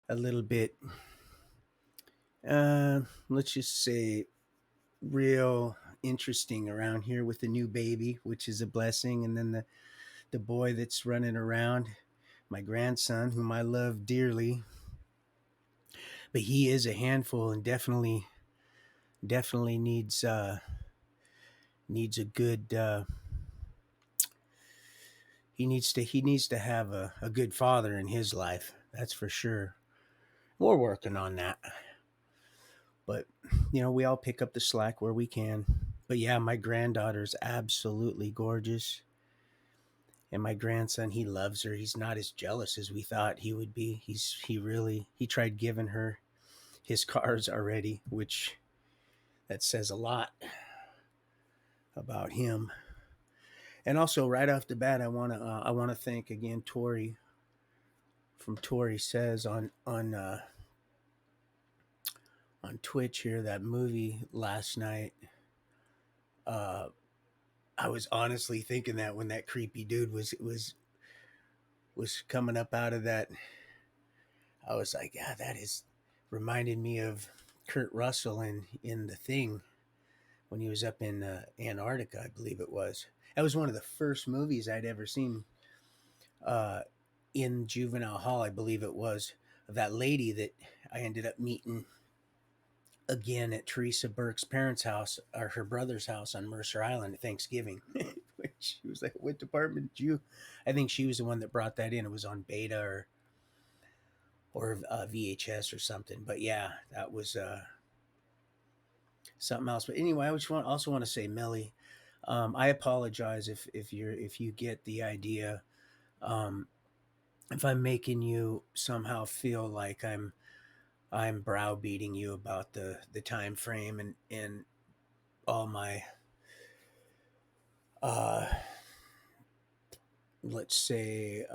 a little bit, let's just say, real interesting around here with the new baby, which is a blessing, and then the boy that's running around, my grandson, whom I love dearly, but he is a handful and definitely needs a good. He needs to have a good father in his life. That's for sure. We're working on that, but we all pick up the slack where we can. But yeah, my granddaughter's absolutely gorgeous, and my grandson, he loves her. He's not as jealous as we thought he would be. He tried giving her his cars already, which that says a lot about him. And also, right off the bat, I want to thank again Tori from Tori Says on Twitch here, that movie last night. Uh, I was honestly thinking that when that creepy dude was coming up out of that, I was like, yeah, that is reminded me of Kurt Russell in The Thing when he was up in Antarctica, I believe it was. That was one of the first movies I'd ever seen uh, in juvenile hall, I believe it was, of that lady that I ended up meeting again at Teresa Burke's parents' house or her brother's house on Mercer Island at Thanksgiving. She was like, "What department did you?" I think she was the one that brought that in. It was on beta or VHS or something. But yeah, that was something else. But anyway, I also want to say, Melly, I apologize if you get the idea. Um, if I'm making you somehow feel like I'm browbeating you about the time frame and all my uh let's say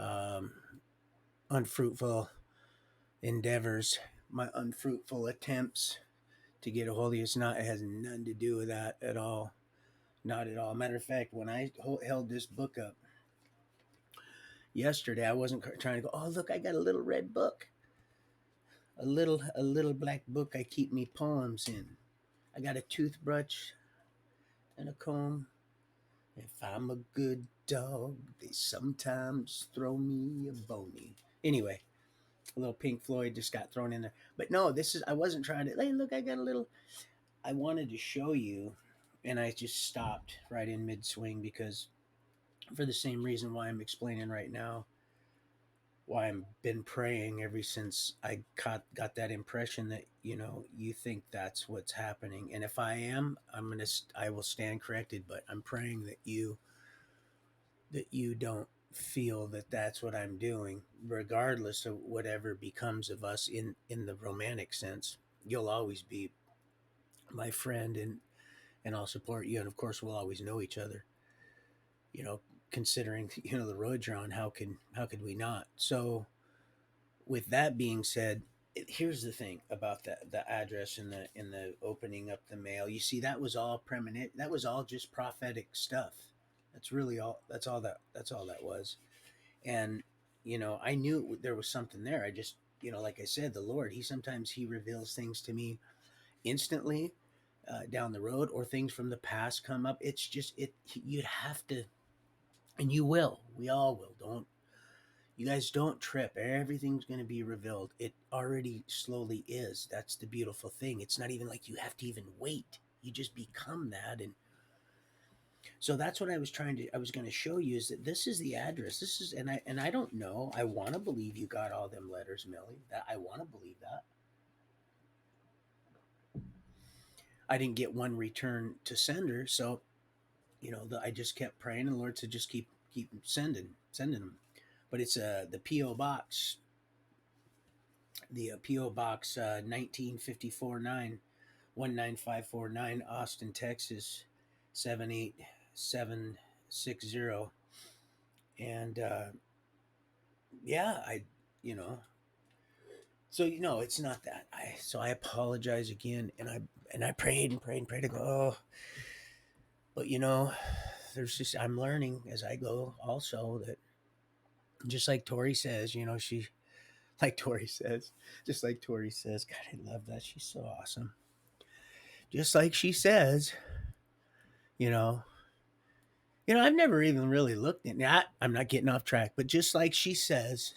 unfruitful endeavors, my unfruitful attempts to get a hold of you. It has nothing to do with that at all. Not at all. Matter of fact, when I held this book up yesterday, I wasn't trying to go, oh, look, I got a little red book, a little black book I keep me poems in. I got a toothbrush and a comb. If I'm a good dog, they sometimes throw me a bony. Anyway, a little Pink Floyd just got thrown in there. But no, I wasn't trying to, hey, look, I got a little, I wanted to show you, and I just stopped right in mid swing because for the same reason why I'm explaining right now, why I've been praying ever since I got that impression that you think that's what's happening, and if I am, I will stand corrected. But I'm praying that you don't feel that that's what I'm doing, regardless of whatever becomes of us in the romantic sense. You'll always be my friend, and I'll support you, and of course we'll always know each other. You know, considering the road you're on, how could we not? So, with that being said, here's the thing about the address in the opening up the mail. You see, that was all premonition. That was all just prophetic stuff. That's really all. That's all that was. And I knew there was something there. I just, like I said, the Lord, he reveals things to me instantly, down the road, or things from the past come up. It's just you'd have to, and you will, we all will. Don't You guys, don't trip. Everything's going to be revealed. It already slowly is. That's the beautiful thing. It's not even like you have to even wait. You just become that. And so that's what I was going to show you, is that this is the address. This is, and I don't know. I want to believe you got all them letters, Millie. That I want to believe that. I didn't get one return to sender, so I just kept praying, and the Lord said, just keep sending them. But it's the PO box, the PO box 1954 19549, Austin, Texas 78760. And yeah, you know, so it's not that. I apologize again, and I prayed and prayed and prayed to go. Oh, but there's just, I'm learning as I go also that, just like Tori says, she like Tori says. Just like Tori says. God, I love that. She's so awesome. Just like she says, you know, I've never even really looked at that. I'm not getting off track, but just like she says,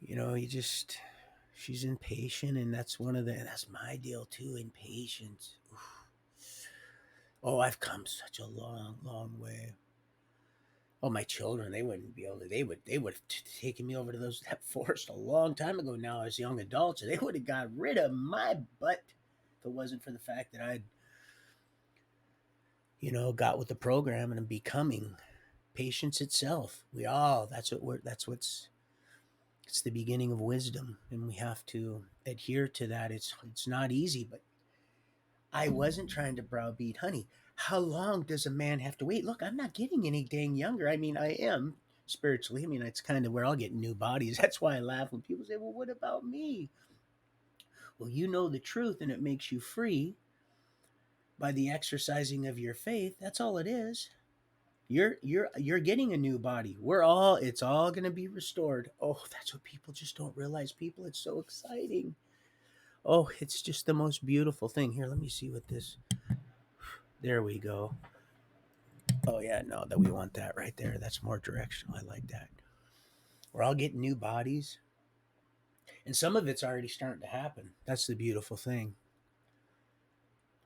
you just she's impatient, and that's my deal too, impatience. Oh, I've come such a long, long way. Oh, my children, they wouldn't be able to. They would have taken me over to that forest a long time ago. Now, as young adults, they would have got rid of my butt if it wasn't for the fact that I'd, got with the program and I'm becoming patience itself. That's what's it's the beginning of wisdom, and we have to adhere to that. It's not easy, but I wasn't trying to browbeat honey. How long does a man have to wait? Look, I'm not getting any dang younger. I mean, I am spiritually. I mean, it's kind of where I'll get new bodies. That's why I laugh when people say, "Well, what about me?" Well, you know the truth, and it makes you free by the exercising of your faith. That's all it is. You're getting a new body. It's all going to be restored. Oh, that's what people just don't realize. People, it's so exciting. Oh, it's just the most beautiful thing. Here, let me see what this. There we go. Oh yeah, no, that we want that right there. That's more directional. I like that. We're all getting new bodies, and some of it's already starting to happen. That's the beautiful thing.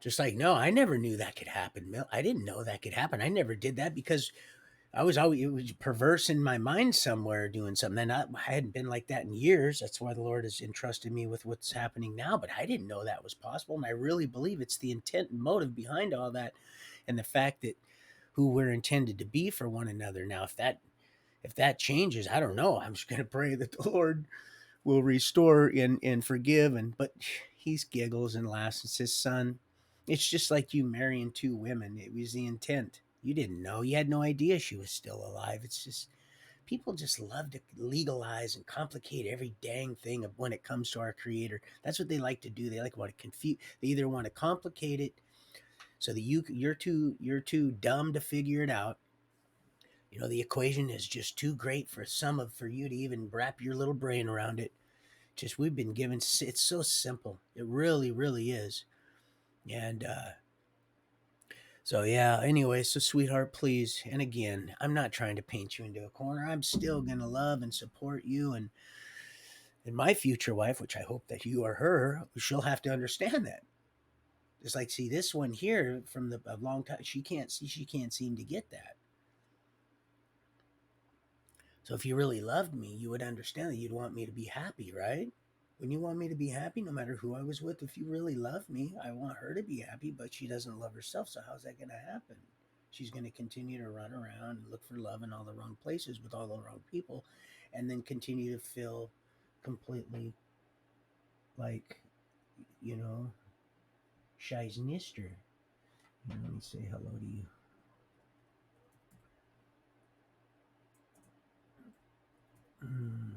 Just like, no, I never knew that could happen. I didn't know that could happen. I never did that because it was perverse in my mind somewhere doing something. And I hadn't been like that in years. That's why the Lord has entrusted me with what's happening now. But I didn't know that was possible. And I really believe it's the intent and motive behind all that, and the fact that who we're intended to be for one another. Now, if that changes, I don't know. I'm just going to pray that the Lord will restore and forgive. But he giggles and laughs and says, "Son, it's just like you marrying two women. It was the intent. You didn't know. You had no idea she was still alive. It's just people just love to legalize and complicate every dang thing when it comes to our Creator. That's what they like to do. They like want to confuse. They either want to complicate it so that you're too dumb to figure it out. The equation is just too great for you to even wrap your little brain around it. Just we've been given. It's so simple. It really, really is. And so yeah. Anyway, so sweetheart, please. And again, I'm not trying to paint you into a corner. I'm still gonna love and support you, and my future wife, which I hope that you are her. She'll have to understand that. It's like, see, this one here from a long time. She can't see. She can't seem to get that. So if you really loved me, you would understand that you'd want me to be happy, right? When you want me to be happy, no matter who I was with, if you really love me, I want her to be happy, but she doesn't love herself. So how's that going to happen? She's going to continue to run around and look for love in all the wrong places with all the wrong people, and then continue to feel completely like, you know, Scheiß Nister. Let me say hello to you. Mm.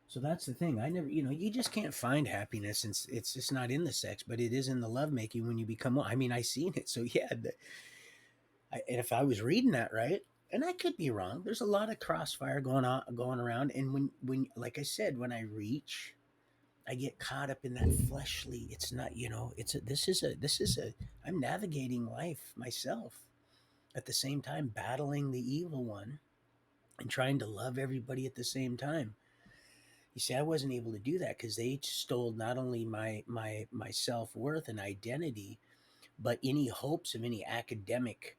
So that's the thing. I never, you just can't find happiness, and it's just not in the sex, but it is in the lovemaking when you become one. I mean, I seen it. So yeah, and if I was reading that right, and I could be wrong, there's a lot of crossfire going around. And when, like I said, when I reach, I get caught up in that fleshly. It's not, this is a. I'm navigating life myself at the same time, battling the evil one and trying to love everybody at the same time. You see, I wasn't able to do that because they stole not only my self worth and identity, but any hopes of any academic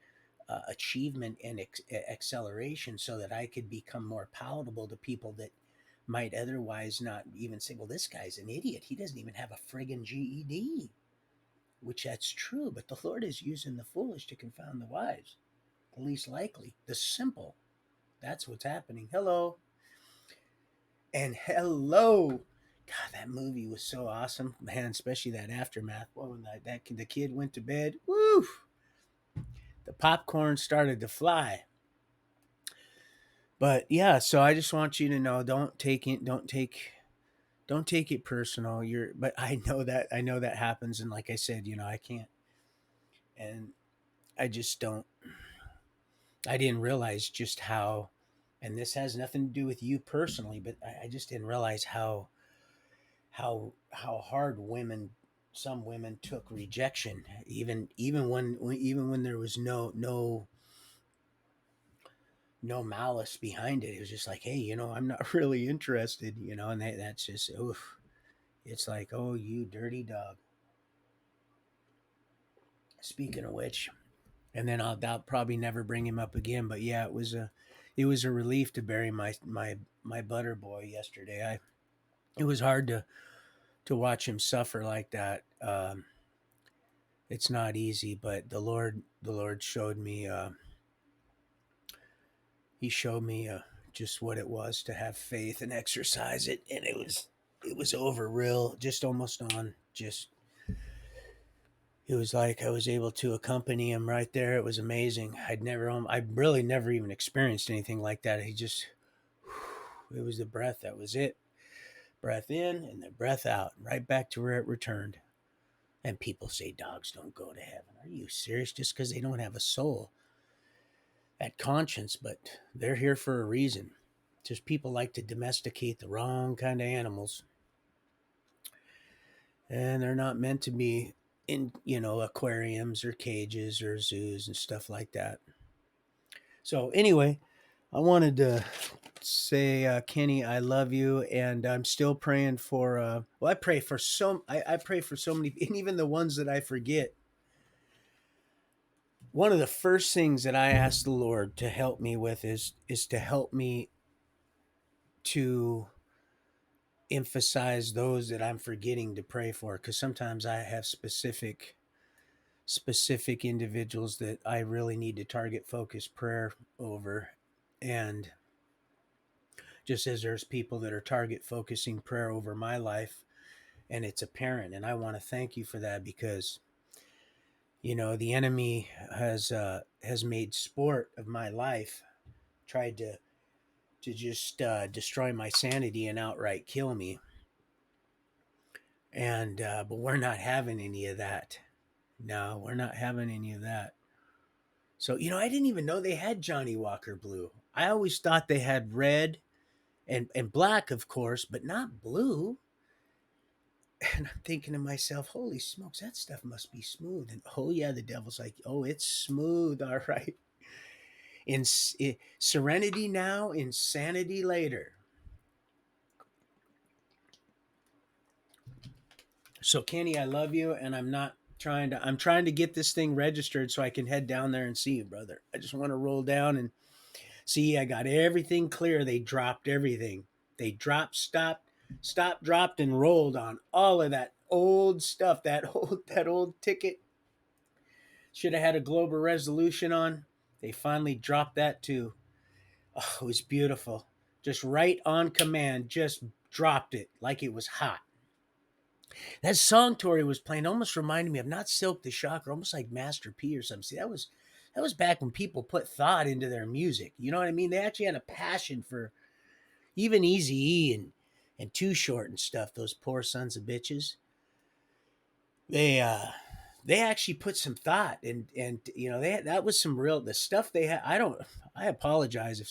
achievement and acceleration, so that I could become more palatable to people that might otherwise not even say, "Well, this guy's an idiot. He doesn't even have a friggin' GED." Which that's true, but the Lord is using the foolish to confound the wise, the least likely, the simple. That's what's happening. Hello. And hello. God, that movie was so awesome, man. Especially that aftermath. Well, when the kid went to bed, woo! The popcorn started to fly. But yeah, so I just want you to know, don't take it personal. But I know that happens, and like I said, I can't, and I just don't. I didn't realize just how. And this has nothing to do with you personally, but I just didn't realize how hard some women took rejection, even when there was no malice behind it. It was just like, hey, I'm not really interested, and that's just, oof. It's like, oh, you dirty dog. Speaking of which, and then I'll probably never bring him up again. But yeah, it was a relief to bury my butter boy yesterday. It was hard to watch him suffer like that. It's not easy, but the Lord showed me. He showed me just what it was to have faith and exercise it, and it was over real, just almost on. Just it was like I was able to accompany him right there. It was amazing. I really never even experienced anything like that. It was the breath. That was it. Breath in and then breath out, right back to where it returned. And people say dogs don't go to heaven. Are you serious? Just because they don't have a soul at conscience, but they're here for a reason. Just people like to domesticate the wrong kind of animals, and they're not meant to be in aquariums or cages or zoos and stuff like that. So anyway, I wanted to say, Kenny, I love you, and I'm still praying for. Well, I pray for so many, and even the ones that I forget. One of the first things that I ask the Lord to help me with is to help me to emphasize those that I'm forgetting to pray for, because sometimes I have specific individuals that I really need to target focus prayer over. And just as there's people that are target focusing prayer over my life, and it's apparent, and I want to thank you for that, because the enemy has made sport of my life, tried to just destroy my sanity and outright kill me. And but we're not having any of that. No, we're not having any of that. So I didn't even know they had Johnny Walker Blue. I always thought they had red and black, of course, but not blue. And I'm thinking to myself, holy smokes, that stuff must be smooth. And oh yeah, the devil's like, oh, it's smooth, all right. In serenity now, insanity later. So Kenny, I love you, and I'm trying to get this thing registered so I can head down there and see you, brother. I just want to roll down and see. I got everything clear. They dropped everything. They stopped, dropped, and rolled on all of that old stuff. That old ticket should have had a global resolution on. They finally dropped that too. Oh, it was beautiful. Just right on command, just dropped it like it was hot. That song Tori was playing almost reminded me of not Silk the Shocker, almost like Master P or something. See, that was back when people put thought into their music. You know what I mean? They actually had a passion for even Easy E and Too Short and stuff. Those poor sons of bitches. They actually put some thought, and that was some real the stuff they had. I apologize if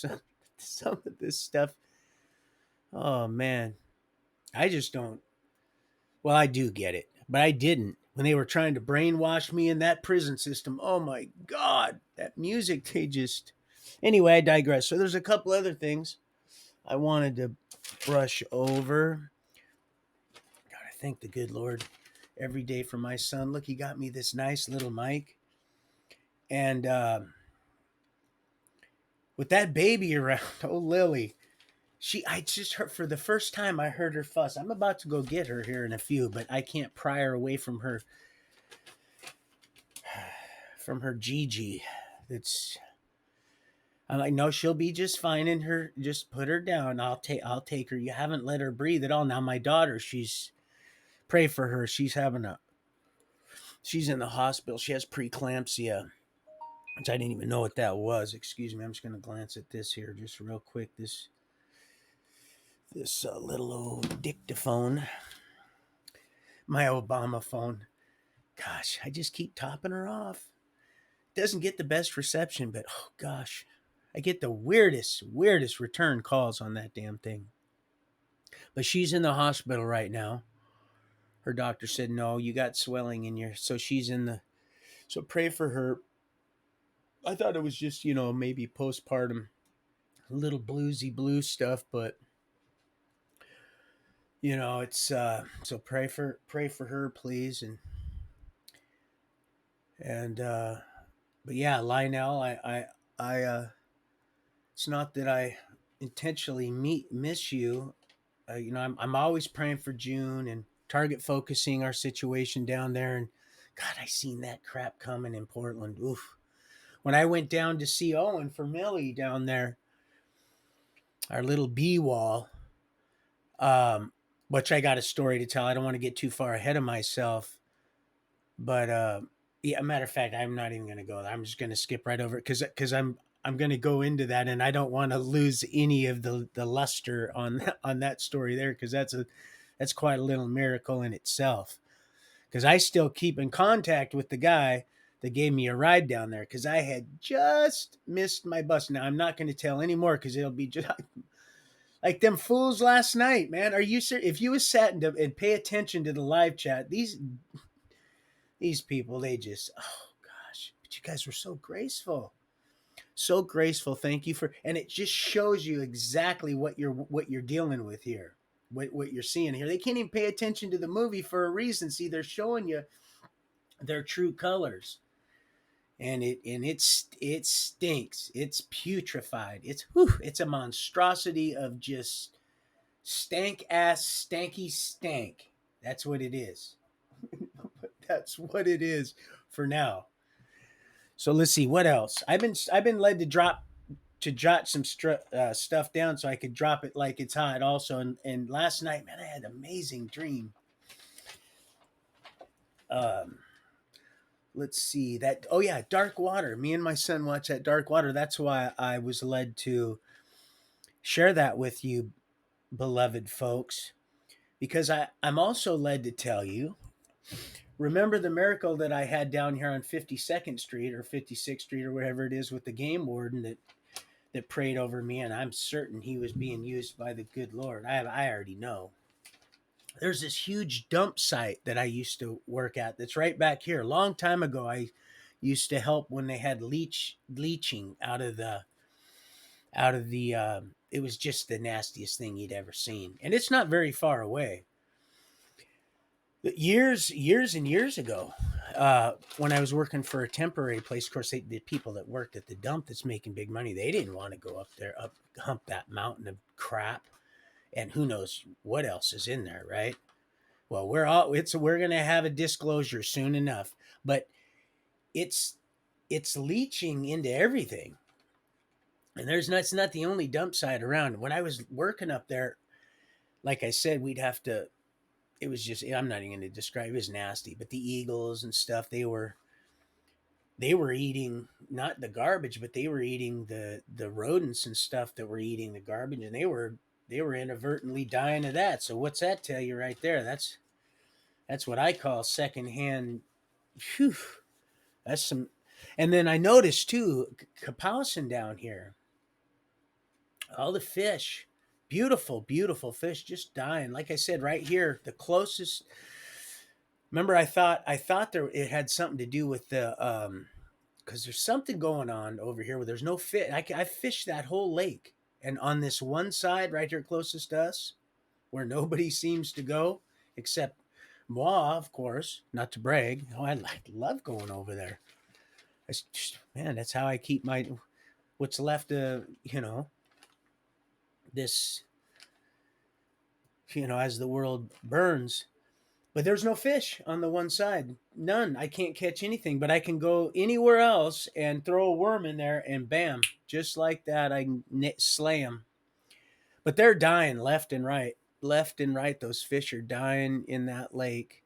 some of this stuff. Oh man, I just don't. Well, I do get it, but I didn't when they were trying to brainwash me in that prison system. Oh my God, that music, they just. Anyway, I digress. So there's a couple other things I wanted to brush over. God, I thank the good Lord every day for my son. Look, he got me this nice little mic. And with that baby around, oh, Lily, I just heard for the first time, I heard her fuss. I'm about to go get her here in a few, but I can't pry her away from her Gigi. It's I'm like, no, she'll be just fine in her. Just put her down. I'll take her. You haven't let her breathe at all. Now my daughter, pray for her. She's in the hospital. She has preeclampsia, which I didn't even know what that was. Excuse me. I'm just gonna glance at this here just real quick. This little old dictaphone, my Obama phone. Gosh, I just keep topping her off. Doesn't get the best reception, but oh gosh, I get the weirdest return calls on that damn thing. But she's in the hospital right now. Her doctor said, no, you got swelling in your, so she's in the, so pray for her. I thought it was just, maybe postpartum, a little bluesy blue stuff, but it's, so pray for her, please. And but yeah, Lionel, I it's not that I intentionally miss you. I'm always praying for June and target focusing our situation down there. And God, I seen that crap coming in Portland. Oof. When I went down to see Owen for Millie down there, our little B wall, um, which I got a story to tell. I don't want to get too far ahead of myself, but yeah, matter of fact, I'm not even going to go there. I'm just going to skip right over it because I'm going to go into that, and I don't want to lose any of the luster on that story there, because that's quite a little miracle in itself. Because I still keep in contact with the guy that gave me a ride down there, because I had just missed my bus. Now I'm not going to tell anymore because it'll be just like them fools last night, man. Are you serious? If you was sat and pay attention to the live chat, these people, they just, oh gosh, but you guys were so graceful. So graceful. Thank you for, and it just shows you exactly what you're dealing with here. What you're seeing here. They can't even pay attention to the movie for a reason. See, they're showing you their true colors. And it stinks. It's putrefied. It's a monstrosity of just stank ass stanky stank. That's what it is. That's what it is for now. So let's see what else. I've been led to jot some stuff down so I could drop it like it's hot. Also, and last night, man, I had an amazing dream. Um, let's see that. Oh yeah, Dark Water. Me and my son watched that Dark Water. That's why I was led to share that with you, beloved folks, because I'm also led to tell you. Remember the miracle that I had down here on 52nd Street or 56th Street or wherever it is with the game warden that prayed over me, and I'm certain he was being used by the good Lord. I already know. There's this huge dump site that I used to work at that's right back here. A long time ago, I used to help when they had leaching out of the. It was just the nastiest thing you'd ever seen, and it's not very far away. But years and years ago, when I was working for a temporary place, of course, the people that worked at the dump that's making big money, they didn't want to go up there, hump that mountain of crap, and who knows what else is in there, right? Well, we're gonna have a disclosure soon enough, but it's it's leaching into everything, and it's not the only dump site around. When I was working up there, like I said, we'd have to. It was just, I'm not even going to describe. It was nasty, but the eagles and stuff, they were eating not the garbage, but they were eating the rodents and stuff that were eating the garbage, and they were inadvertently dying of that. So what's that tell you right there? That's what I call secondhand. Whew, that's some. And then I noticed too, Kapowsin down here, all the fish, beautiful fish, just dying. Like I said, right here, the closest. Remember, I thought there it had something to do with the because there's something going on over here where there's no fish. I fished that whole lake, and on this one side right here closest to us, where nobody seems to go except moi, of course. Not to brag. Oh, I love going over there. Man, that's how I keep my what's left of this as the world burns. But there's no fish on the one side. None. I can't catch anything, but I can go anywhere else and throw a worm in there and bam, just like that, I can slay them. But they're dying left and right. Left and right, those fish are dying in that lake.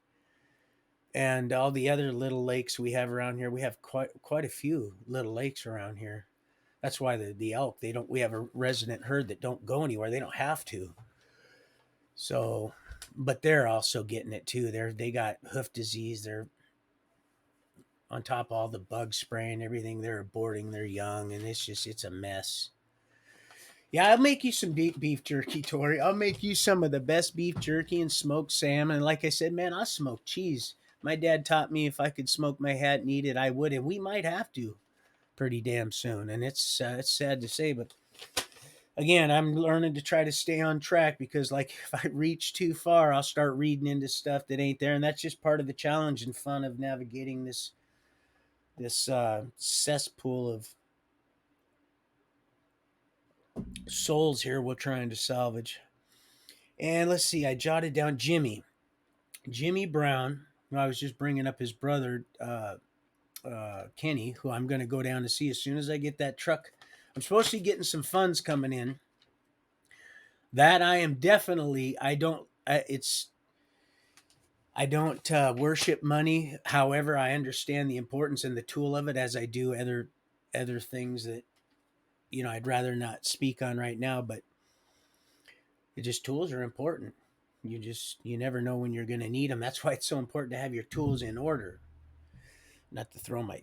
And all the other little lakes we have around here, we have quite a few little lakes around here. That's why the elk, they don't, we have a resident herd that don't go anywhere. They don't have to. So, but they're also getting it too. They got hoof disease. on top of all the bug spray and everything. They're aborting their young, and it's a mess. Yeah, I'll make you some beef jerky, Tori. I'll make you some of the best beef jerky and smoked salmon. And like I said, man, I'll smoke cheese. My dad taught me if I could smoke my hat and eat it, I would, and we might have to pretty damn soon. And it's sad to say, but again, I'm learning to try to stay on track because, like, if I reach too far, I'll start reading into stuff that ain't there, and that's just part of the challenge and fun of navigating this cesspool of souls here we're trying to salvage. And let's see, I jotted down Jimmy Brown. I was just bringing up his brother, Kenny, who I'm going to go down to see as soon as I get that truck. I'm supposed to be getting some funds coming in. That I am definitely. I don't worship money. However, I understand the importance and the tool of it, as I do other things that I'd rather not speak on right now. But it just tools are important. You never know when you're going to need them. That's why it's so important to have your tools in order. Not to throw my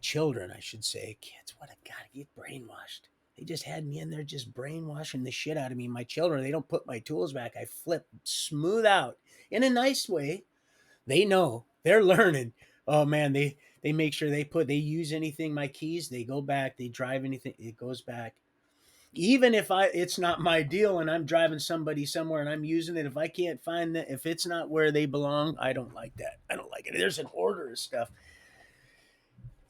children, I should say. Kids, what I've got to get brainwashed. They just had me in there just brainwashing the shit out of me. My children, they don't put my tools back. I flip smooth out in a nice way. They know. They're learning. Oh man, they make sure they use anything, my keys, they go back, they drive anything, it goes back. Even if it's not my deal and I'm driving somebody somewhere and I'm using it, if I can't find that, if it's not where they belong, I don't like that. I don't like it. There's an order of stuff.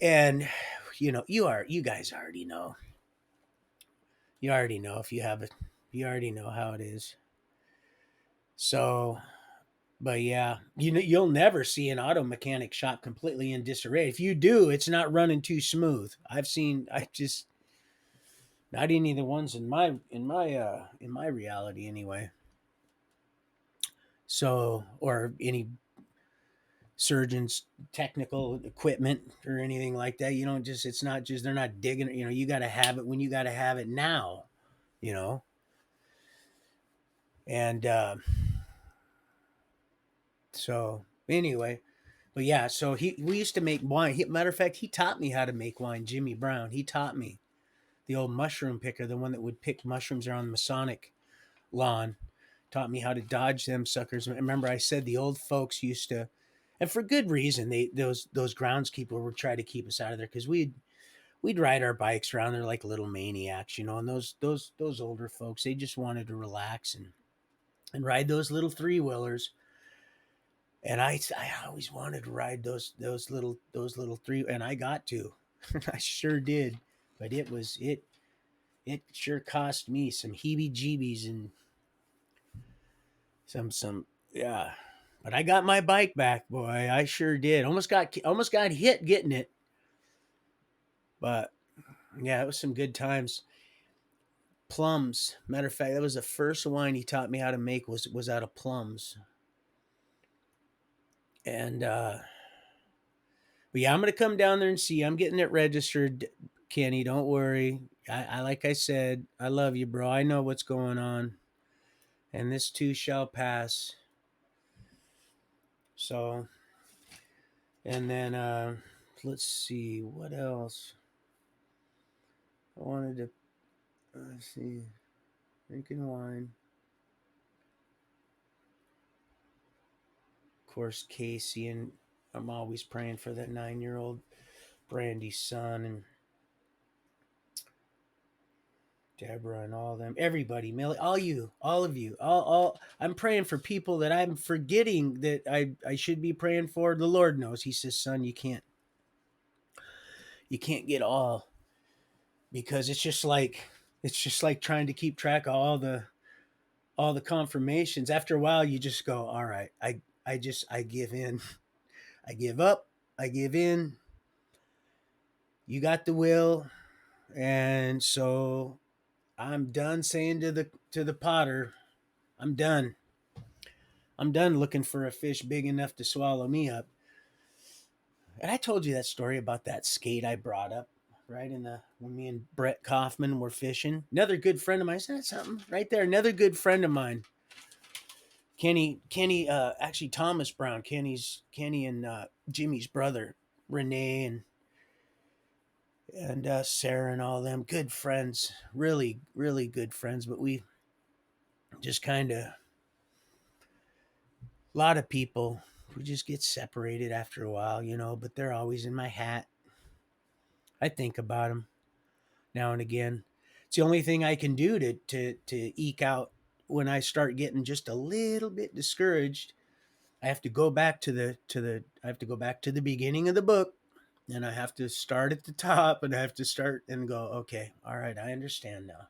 And you guys already know. You already know if you have it. You already know how it is. So, but yeah, you'll never see an auto mechanic shop completely in disarray. If you do, it's not running too smooth. I just not any of the ones in my reality anyway. So, or any surgeon's technical equipment or anything like that. It's not just, they're not digging it. You got to have it when you got to have it now, you know? And, so anyway, but yeah, so we used to make wine. Matter of fact, he taught me how to make wine. Jimmy Brown, he taught me, the old mushroom picker, the one that would pick mushrooms around the Masonic lawn, taught me how to dodge them suckers. Remember, I said the old folks used to, and for good reason. Those groundskeeper would try to keep us out of there because we'd ride our bikes around there like little maniacs, and those older folks, they just wanted to relax and ride those little three-wheelers. And I always wanted to ride those little three, and I got to, I sure did, but it sure cost me some heebie-jeebies and some yeah. But I got my bike back, boy. I sure did. Almost got hit getting it, but yeah, it was some good times. Plums. Matter of fact, that was the first wine he taught me how to make was out of plums. And but yeah, I'm gonna come down there and see. I'm getting it registered, Kenny. Don't worry. I like I said, I love you, bro. I know what's going on, and this too shall pass. So, and then let's see what else. I wanted to let's see, drinking wine. Of course, Casey, and I'm always praying for that 9-year-old Brandy's son, and Deborah and all them, everybody, Millie, all of you, all. I'm praying for people that I'm forgetting that I should be praying for. The Lord knows. He says, son, you can't get all, because it's just like trying to keep track of all the confirmations. After a while, you just go, all right, I give in, I give up, I give in. You got the will, and so I'm done saying to the potter, I'm done. I'm done looking for a fish big enough to swallow me up. And I told you that story about that skate I brought up, right? When me and Brett Kaufman were fishing. Another good friend of mine. Isn't that something? Right there. Another good friend of mine. Kenny, actually Thomas Brown, Kenny and Jimmy's brother. Renee and Sarah and all them good friends, really really good friends. But we just kind of a lot of people we just get separated after a while, you know. But they're always in my hat. I think about them now and again. It's the only thing I can do to eke out when I start getting just a little bit discouraged. I have to go back to the I have to go back to the beginning of the book, and I have to start at the top, and I have to start and go, okay, all right, I understand now.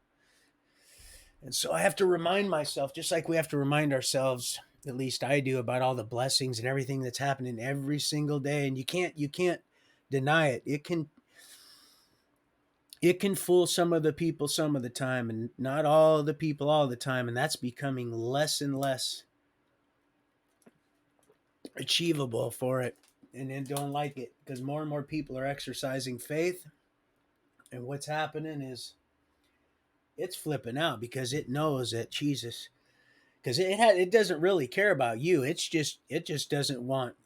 And so I have to remind myself, just like we have to remind ourselves, at least I do, about all the blessings and everything that's happening every single day. And you can't deny it. It can fool some of the people some of the time, and not all the people all the time, and that's becoming less and less achievable for it. And then don't like it because more and more people are exercising faith, and what's happening is it's flipping out because it knows that Jesus, because it doesn't really care about you. It just doesn't want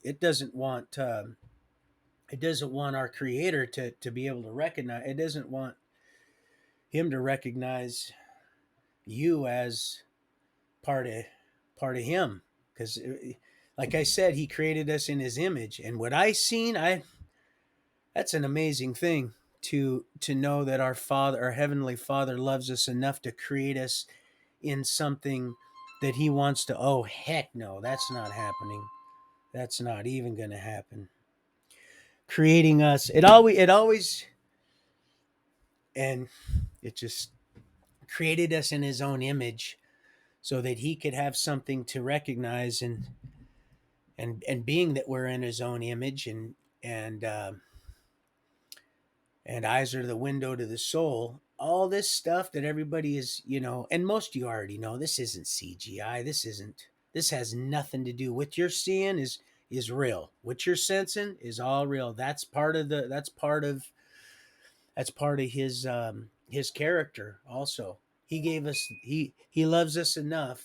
our Creator to be able to recognize. It doesn't want him to recognize you as part of him, because like I said, he created us in his image. And what I seen, I that's an amazing thing to know that our heavenly Father loves us enough to create us in something that he wants to. Oh heck no, that's not happening. That's not even going to happen. Creating us, it always and it just created us in his own image so that he could have something to recognize. And being that we're in his own image, and eyes are the window to the soul, all this stuff that everybody is, and most of you already know, this isn't CGI. This has nothing to do. What you're seeing is real. What you're sensing is all real. That's part of his character also. He loves us enough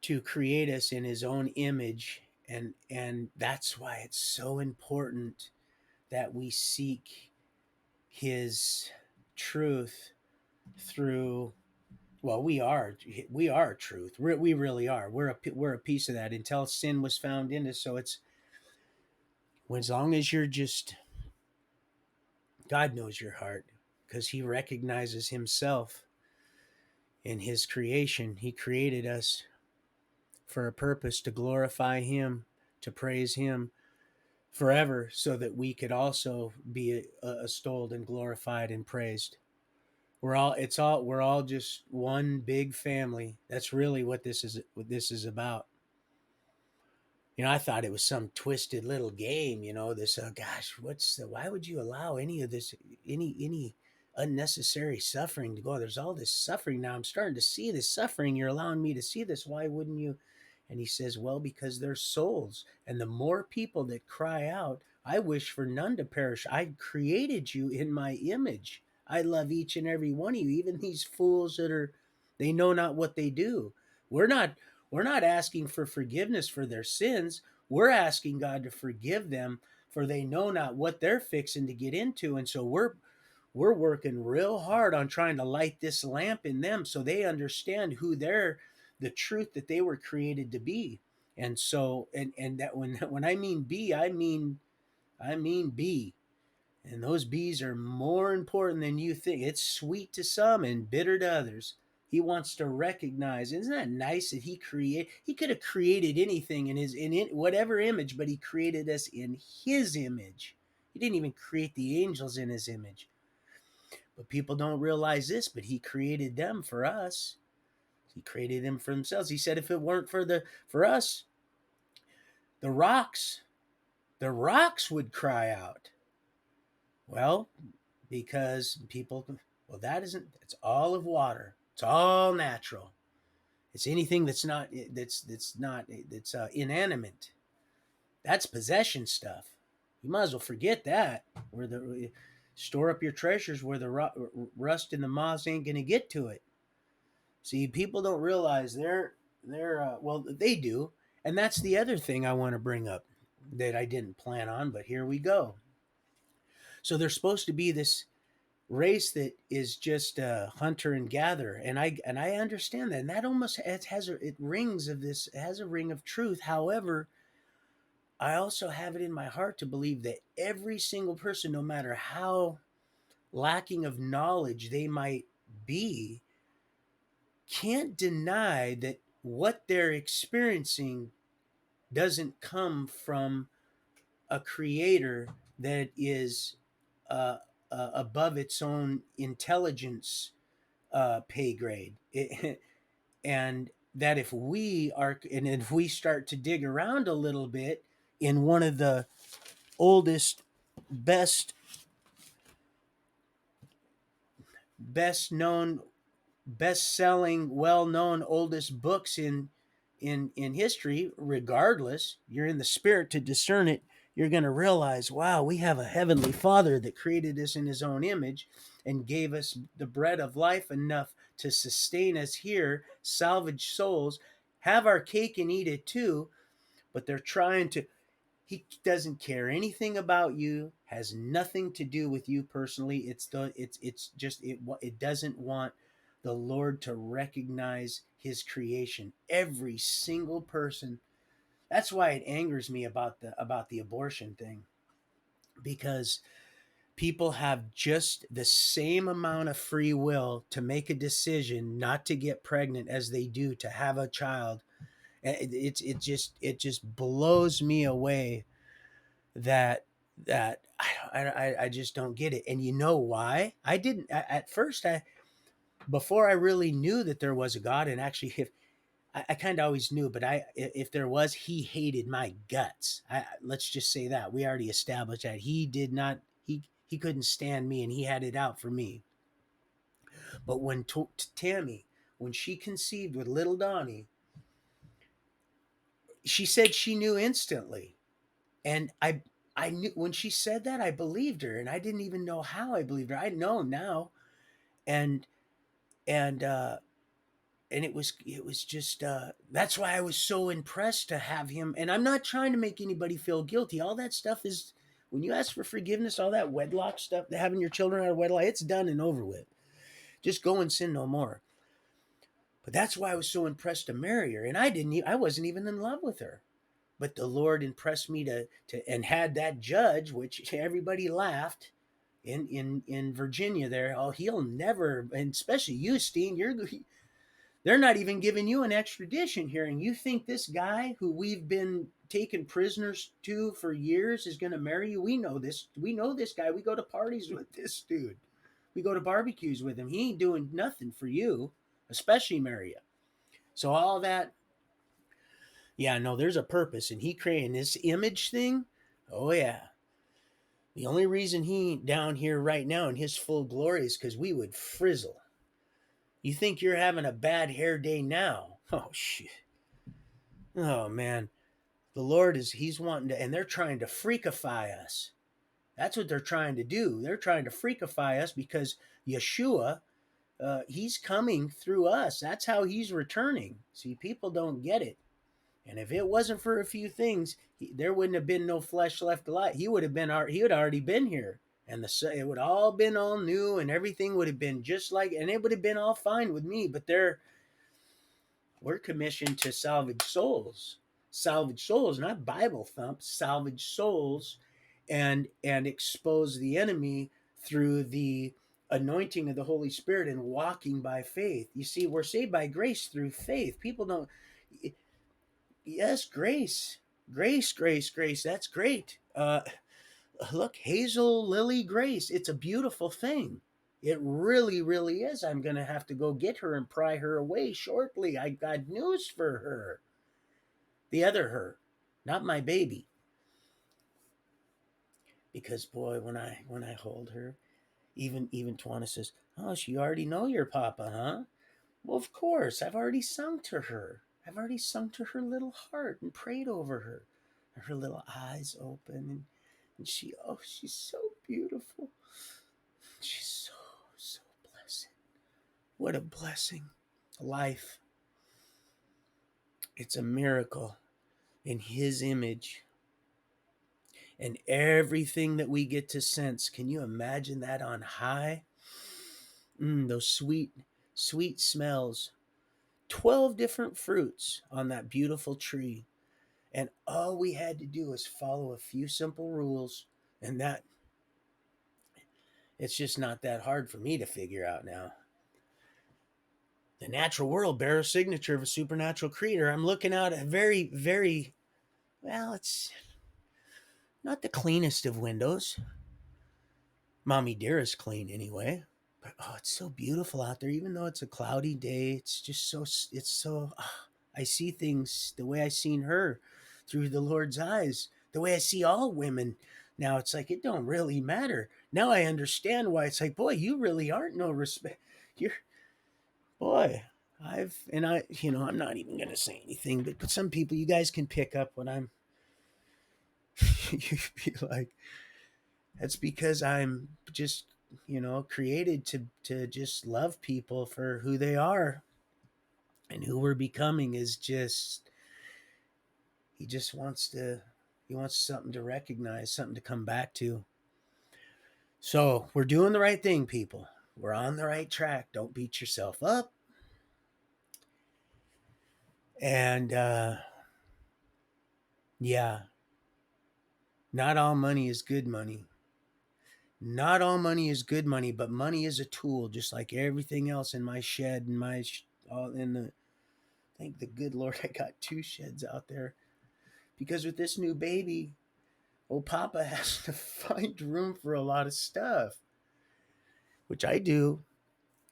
to create us in his own image, and that's why it's so important that we seek his truth through. Well, we are truth. We really are. We're a piece of that until sin was found in us. So it's, as long as you're just, God knows your heart, because he recognizes himself in his creation. He created us for a purpose, to glorify him, to praise him forever, so that we could also be extolled and glorified and praised. We're all just one big family. That's really what this is about. I thought it was some twisted little game, this, gosh, why would you allow any of this, any unnecessary suffering to go? There's all this suffering now. I'm starting to see this suffering. You're allowing me to see this. Why wouldn't you? And he says, well, because they're souls. And the more people that cry out, I wish for none to perish. I created you in my image. I love each and every one of you, even these fools they know not what they do. We're not we're not asking for forgiveness for their sins. We're asking God to forgive them, for they know not what they're fixing to get into. And so we're working real hard on trying to light this lamp in them so they understand who they're, the truth that they were created to be. And so, and that when I mean be, I mean be. And those bees are more important than you think. It's sweet to some and bitter to others. He wants to recognize. Isn't that nice that he could have created anything in whatever image, but he created us in his image. He didn't even create the angels in his image. But people don't realize this, but he created them for us. He created them for themselves. He said if it weren't for us, the rocks, the rocks would cry out. Well, because people, well, it's all of water. It's all natural. It's anything that's inanimate. That's possession stuff. You might as well forget that. Where the store up your treasures where the rust and the moths ain't going to get to it. See, people don't realize they're well, they do, and that's the other thing I want to bring up. that I didn't plan on, but here we go. So there's supposed to be this race that is just hunter and gatherer, and I understand that, and that almost it rings of this, it has a ring of truth. However, I also have it in my heart to believe that every single person, no matter how lacking of knowledge they might be, can't deny that what they're experiencing doesn't come from a creator that is uh, above its own intelligence pay grade. And that if we are, and if we start to dig around a little bit in one of the oldest, best, best known, best selling, well known, oldest books in history, regardless, you're in the spirit to discern it, you're going to realize, wow, we have a heavenly Father that created us in his own image and gave us the bread of life enough to sustain us here, salvage souls, have our cake and eat it too. But they're trying to, he doesn't care anything about you, has nothing to do with you personally. It's just it doesn't want the Lord to recognize his creation, every single person. That's why it angers me about the abortion thing, because people have just the same amount of free will to make a decision not to get pregnant as they do to have a child. It just blows me away that I just don't get it. And you know why? I didn't at first. I Before I really knew that there was a God, and actually, if I kind of always knew, but if there was, he hated my guts. Let's just say that we already established that he did not. He couldn't stand me, and he had it out for me. But when Tammy, when she conceived with little Donnie, she said she knew instantly, and I knew when she said that, I believed her, and I didn't even know how I believed her. I know now, and and uh and it was just that's why I was so impressed to have him. And I'm not trying to make anybody feel guilty. All that stuff is, when you ask for forgiveness, all that wedlock stuff, having your children out of wedlock, it's done and over with. Just go and sin no more. But that's why I was so impressed to marry her, and I wasn't even in love with her. But the Lord impressed me to and had that judge, which everybody laughed in Virginia there. Oh, he'll never, and especially you, Steen, they're not even giving you an extradition hearing. You think this guy who we've been taken prisoners to for years is going to marry you? We know this. We know this guy. We go to parties with this dude. We go to barbecues with him. He ain't doing nothing for you, especially marry you. So all that, yeah, no, there's a purpose, and he creating this image thing. Oh yeah. The only reason he ain't down here right now in his full glory is because we would frizzle. You think you're having a bad hair day now? Oh shit. Oh man. The Lord he's wanting to, and they're trying to freakify us. That's what they're trying to do. They're trying to freakify us because Yeshua, he's coming through us. That's how he's returning. See, people don't get it. And if it wasn't for a few things, there wouldn't have been no flesh left alive. He would have been. He would already been here, and it would all been all new, and everything would have been just like, and it would have been all fine with me. But we're commissioned to salvage souls, not Bible thump, salvage souls, and expose the enemy through the anointing of the Holy Spirit and walking by faith. You see, we're saved by grace through faith. People don't. Yes, grace, grace. That's great. Look, Hazel Lily Grace. It's a beautiful thing. It really, really is. I'm going to have to go get her and pry her away shortly. I got news for her. The other her, not my baby. Because boy, when I hold her, even Twana says, "Oh, so you already know your papa, huh?" Well, of course. I've already sung to her. I've already sung to her little heart and prayed over her. And her little eyes open, and she's so beautiful. She's so blessed. What a blessing. Life. It's a miracle in his image. and everything that we get to sense. Can you imagine that on high? Those sweet, sweet smells. 12 different fruits on that beautiful tree. And all we had to do was follow a few simple rules. And that, it's just not that hard for me to figure out now. The natural world bears a signature of a supernatural creator. I'm looking out a very, very, well, it's not the cleanest of windows. Mommy dear is clean anyway. But oh, it's so beautiful out there. Even though it's a cloudy day, it's just so, it's so, I see things the way I seen her through the Lord's eyes, the way I see all women. Now it's like, it don't really matter. Now I understand why it's like, boy, you really aren't no respect. You're, boy, I'm not even going to say anything, but some people, you guys can pick up when I'm, you'd be like, that's because I'm just, created to just love people for who they are, and who we're becoming is just, he just wants to, he wants something to recognize, something to come back to. So we're doing the right thing, people. We're on the right track. Don't beat yourself up. And yeah, not all money is good money. Not all money is good money, but money is a tool, just like everything else in my shed and all in the. Thank the good Lord, I got 2 sheds out there, because with this new baby, old Papa has to find room for a lot of stuff, which I do.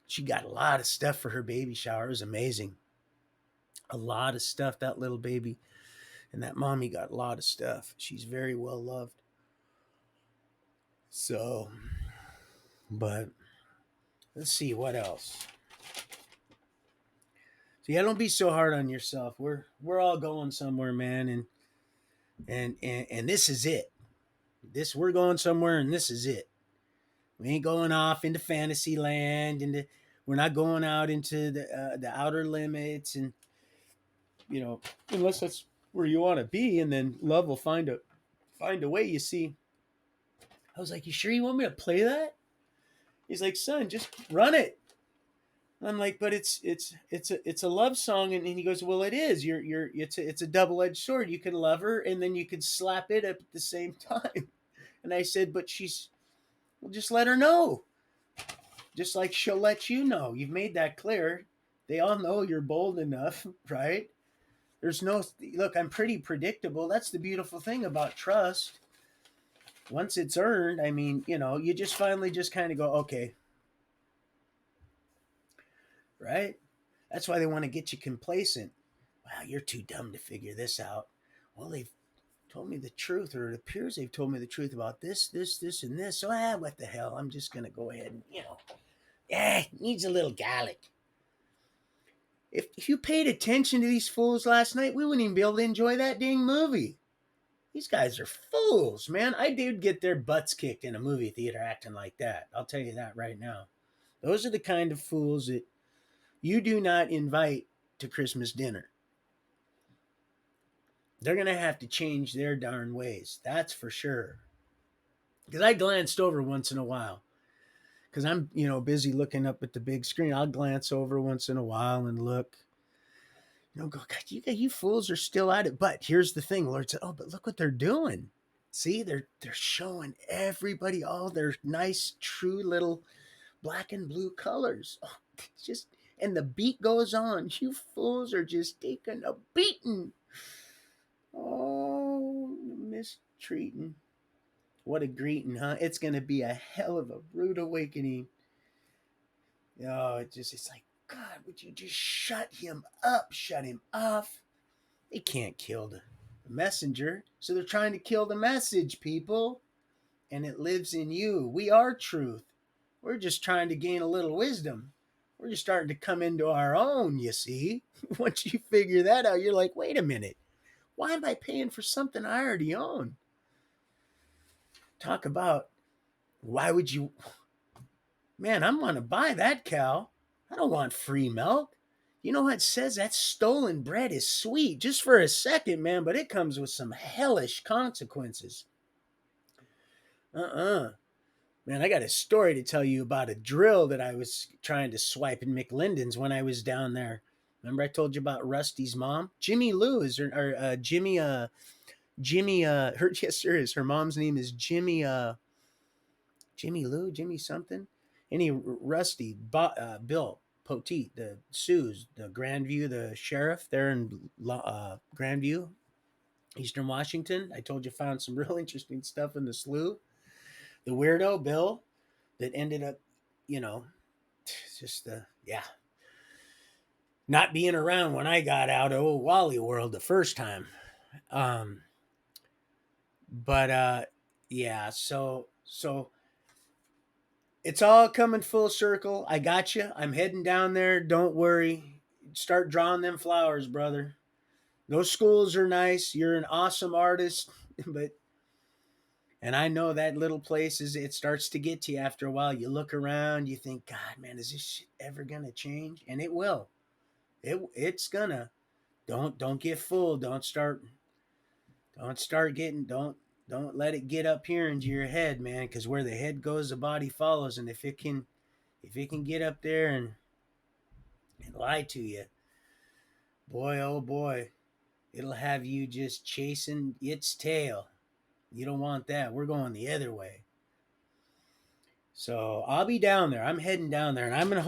She got a lot of stuff for her baby shower. It was amazing. A lot of stuff. That little baby and that mommy got a lot of stuff. She's very well loved. So, but let's see what else. So yeah, don't be so hard on yourself. We're all going somewhere, man, and this is it. This, we're going somewhere, and this is it. We ain't going off into fantasy land, we're not going out into the outer limits, and unless that's where you want to be, and then love will find a way. You see, I was like, you sure you want me to play that? He's like, son, just run it. I'm like, but it's a love song, and he goes, well, it is. It's a double-edged sword. You can love her, and then you can slap it up at the same time. And I said, but well, just let her know. Just like she'll let you know. You've made that clear. They all know you're bold enough, right? There's no, look, I'm pretty predictable. That's the beautiful thing about trust. Once it's earned, I mean, you just finally just kind of go, okay, right? That's why they want to get you complacent. Wow, you're too dumb to figure this out. Well, they've told me the truth, or it appears they've told me the truth about this, and this. So, what the hell? I'm just going to go ahead and, needs a little garlic. If you paid attention to these fools last night, we wouldn't even be able to enjoy that dang movie. These guys are fools, man. I did get their butts kicked in a movie theater acting like that. I'll tell you that right now. Those are the kind of fools that you do not invite to Christmas dinner. They're going to have to change their darn ways. That's for sure. Because I glanced over once in a while. Because I'm, busy looking up at the big screen. I'll glance over once in a while and look. Go, God, you fools are still at it. But here's the thing. Lord said, oh, but look what they're doing. See, they're showing everybody all their nice, true little black and blue colors. Oh, just, and the beat goes on. You fools are just taking a beating. Oh, mistreating. What a greeting, huh? It's going to be a hell of a rude awakening. Oh, it's like, God, would you just shut him up, shut him off? They can't kill the messenger, so they're trying to kill the message, people. And it lives in you. We are truth. We're just trying to gain a little wisdom. We're just starting to come into our own, you see. Once you figure that out, you're like, wait a minute. Why am I paying for something I already own? Talk about, why would you... Man, I'm going to buy that cow. I don't want free milk. You know what it says? That stolen bread is sweet just for a second, man, but it comes with some hellish consequences. Uh-uh. Man, I got a story to tell you about a drill that I was trying to swipe in McLinden's when I was down there. Remember I told you about Rusty's mom? Jimmy Lou is her, or Jimmy, her, yes, there is. Her mom's name is Jimmy Lou, Jimmy something. Any Rusty, Bill Poteet, the Sue's, the Grandview, the sheriff there in Grandview, Eastern Washington. I told you found some real interesting stuff in the slough. The weirdo Bill that ended up, you know, just yeah, not being around when I got out of old Wally World the first time. Um, but yeah, so it's all coming full circle. I got you. I'm heading down there. Don't worry. Start drawing them flowers, brother. Those schools are nice. You're an awesome artist, but and I know that little place is it starts to get to you after a while. You look around, you think, God, man, is this shit ever gonna change? And it will. It's gonna. Don't get fooled. Don't start getting don't let it get up here into your head, man, because where the head goes, the body follows. And if it can get up there and lie to you, boy, oh boy, it'll have you just chasing its tail. You don't want that. We're going the other way. So I'll be down there. I'm heading down there, and I'm gonna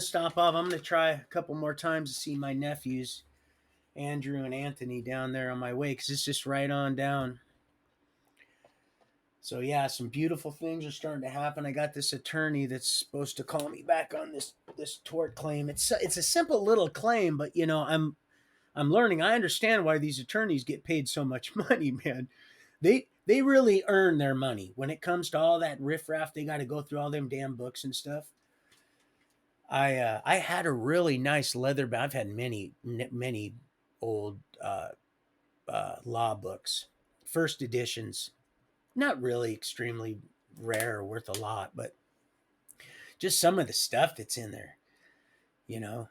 stop off. I'm gonna try a couple more times to see my nephews, Andrew and Anthony, down there on my way because it's just right on down. So yeah, some beautiful things are starting to happen. I got this attorney that's supposed to call me back on this tort claim. It's a simple little claim, but I'm learning. I understand why these attorneys get paid so much money, man. They really earn their money when it comes to all that riffraff. They got to go through all them damn books and stuff. I had a really nice leather bag. I've had many old law books, first editions. Not really extremely rare or worth a lot, but just some of the stuff that's in there. You know,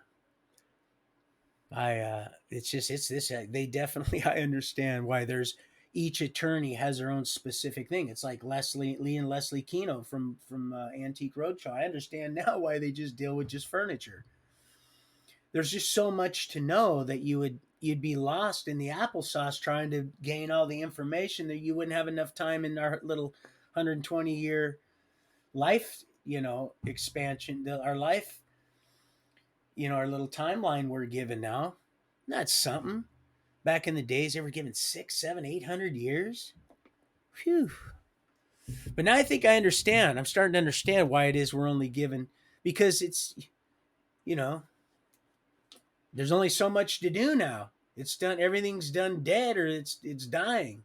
it's this. They definitely I understand why there's each attorney has their own specific thing. It's like Lee and Leslie Keno from Antique Roadshow. I understand now why they just deal with just furniture. There's just so much to know that you'd be lost in the applesauce trying to gain all the information that you wouldn't have enough time in our little 120-year life, expansion, our life, our little timeline we're given now. That's something. Back in the days, they were given 6, 7, 800 years. Phew. But now I think I understand. I'm starting to understand why it is we're only given because you know, there's only so much to do now. It's done. Everything's done dead or it's dying.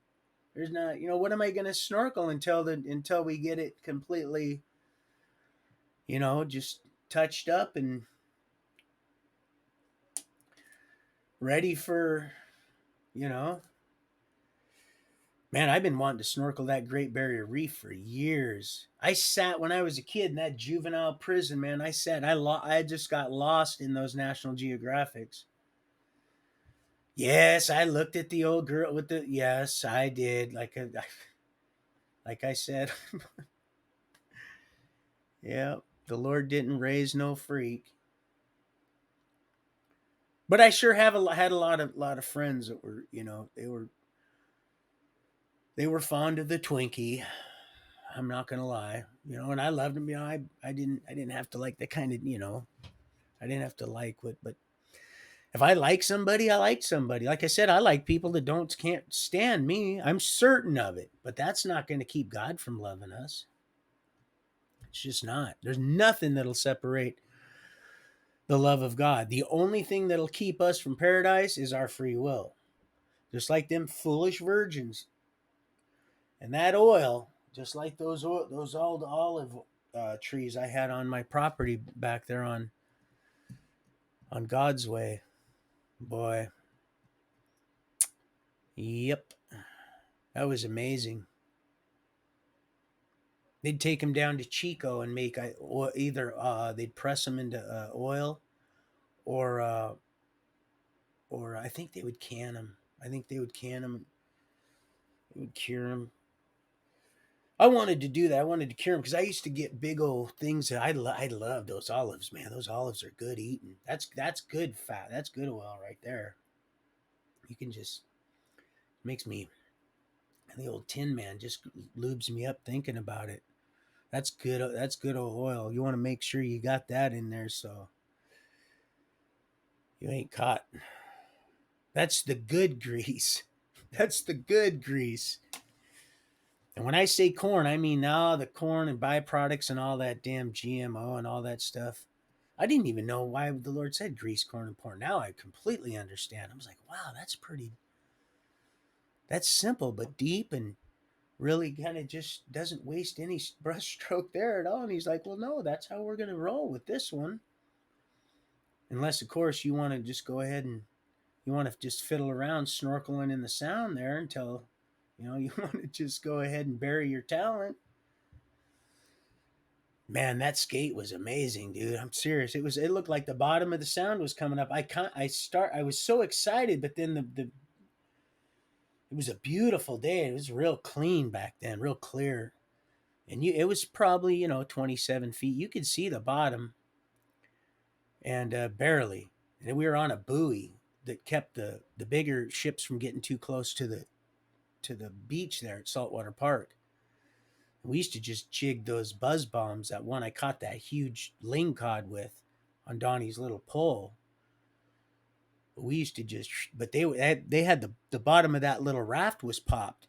There's not. What am I going to snorkel until we get it completely, just touched up and ready for, you know. Man, I've been wanting to snorkel that Great Barrier Reef for years. I sat when I was a kid in that juvenile prison, man. I just got lost in those National Geographics. Yes, I looked at the old girl with the. Yes, I did. Like I said, yeah, the Lord didn't raise no freak. But I sure had a lot of friends that were, they were fond of the Twinkie. I'm not gonna lie, and I loved them. I didn't have to like the kind of, I didn't have to like what, but if I like somebody, I like somebody. Like I said, I like people that can't stand me. I'm certain of it, but that's not going to keep God from loving us. It's just not. There's nothing that'll separate the love of God. The only thing that'll keep us from paradise is our free will. Just like them foolish virgins and that oil, just like those old olive trees I had on my property back there on God's way. Boy, yep, that was amazing. They'd take them down to Chico and make either they'd press them into oil or I think they would can them. I think they would can them. It would cure them. I wanted to do that. I wanted to cure them because I used to get big old things. I love those olives, man. Those olives are good eating. That's good fat. That's good oil right there. You can just makes me the old Tin Man just lubes me up thinking about it. That's good. That's good oil. You want to make sure you got that in there so you ain't caught. That's the good grease. That's the good grease. And when I say corn, I mean all the corn and byproducts and all that damn GMO and all that stuff. I didn't even know why the Lord said grease, corn, and pork. Now I completely understand. I was like, wow, that's simple but deep and really kind of just doesn't waste any brushstroke there at all. And he's like, well, no, that's how we're going to roll with this one. Unless, of course, you want to just go ahead and you want to just fiddle around snorkeling in the sound there until, you want to just go ahead and bury your talent. Man, that skate was amazing, dude. I'm serious. It looked like the bottom of the sound was coming up. I was so excited, but then the it was a beautiful day. It was real clean back then, real clear. And it was probably, 27 feet. You could see the bottom and barely. And we were on a buoy that kept the bigger ships from getting too close to the beach there at Saltwater Park. We used to just jig those buzz bombs. That one I caught that huge lingcod with on Donnie's little pole. We used to just, but they had the bottom of that little raft was popped,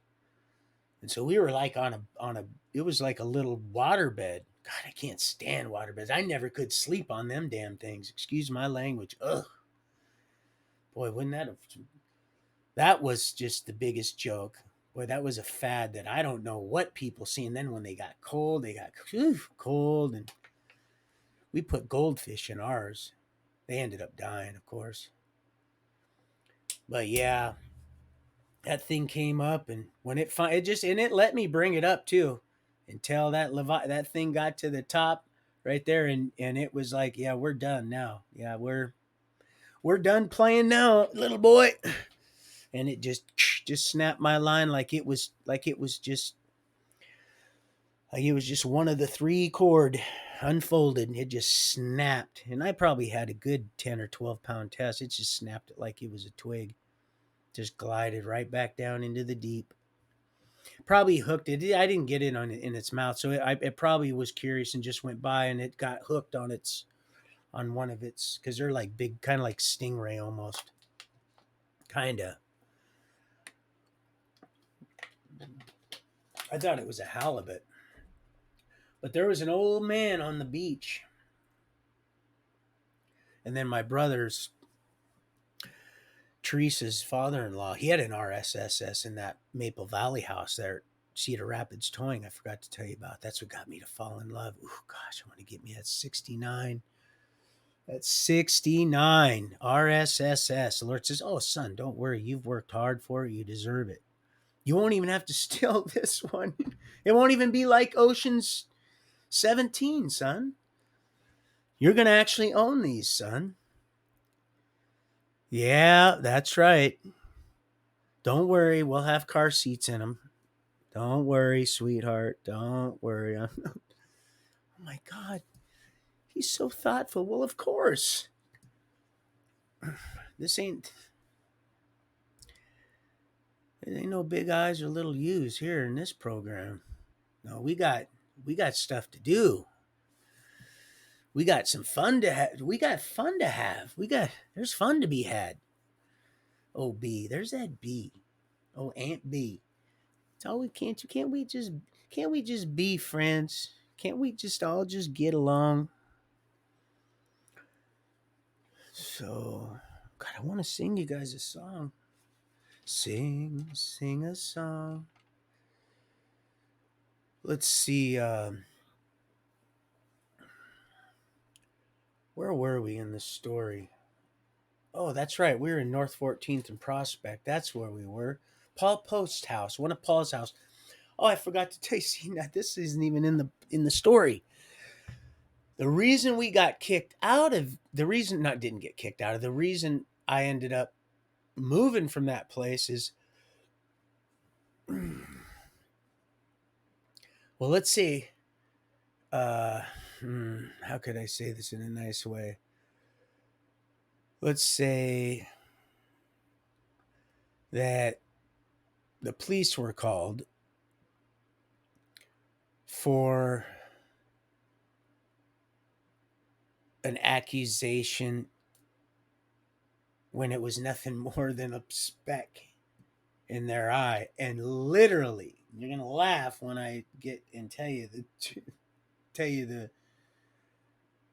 and so we were like on a it was like a little water bed. God, I can't stand water beds. I never could sleep on them damn things. Excuse my language. Ugh, boy, wouldn't that was just the biggest joke. Boy, that was a fad that I don't know what people see. And then when they got cold, they got cold, and we put goldfish in ours. They ended up dying, of course. But yeah, that thing came up, and when it just and it let me bring it up too, until that thing got to the top right there, and it was like, yeah, we're done now. Yeah, we're done playing now, little boy. And it just snapped my line like it was just one of the three cord unfolded, and it just snapped. And I probably had a good 10 or 12 pound test. It just snapped it like it was a twig. Just glided right back down into the deep. Probably hooked it. I didn't get it in its mouth, so it probably was curious and just went by, and it got hooked on one of its, because they're like big, kind of like stingray almost, kind of. I thought it was a halibut, but there was an old man on the beach, and then my brother's Teresa's father-in-law. He had an RSSS in that Maple Valley house there, Cedar Rapids Towing. I forgot to tell you about. That's what got me to fall in love. Oh gosh, I want to get me that 69. That's 69 RSSS. The Lord says, "Oh son, don't worry. You've worked hard for it. You deserve it. You won't even have to steal this one. It won't even be like Ocean's 17, son. You're gonna actually own these, son." Yeah, that's right. Don't worry. We'll have car seats in them. Don't worry, sweetheart. Don't worry. Oh my God. He's so thoughtful. Well, of course. This ain't There ain't no big eyes or little U's here in this program. No, we got stuff to do. We got some fun to have. We got fun to have. There's fun to be had. Oh B, there's that B. Oh Aunt B. It's all we can't we just be friends? Can't we just all just get along? So, God, I want to sing you guys a song. Sing a song. Let's see. Where were we in this story? Oh, that's right. We were in North 14th and Prospect. That's where we were. Paul Post's house, one of Paul's house. Oh, I forgot to tell you. See, now this isn't even in the story. The reason we got kicked out of the reason not didn't get kicked out of the reason I ended up moving from that place is Well, let's see. Uh, how could I say this in a nice way? Let's say that the police were called for an accusation when it was nothing more than a speck in their eye. And literally, you're gonna laugh when I get and tell you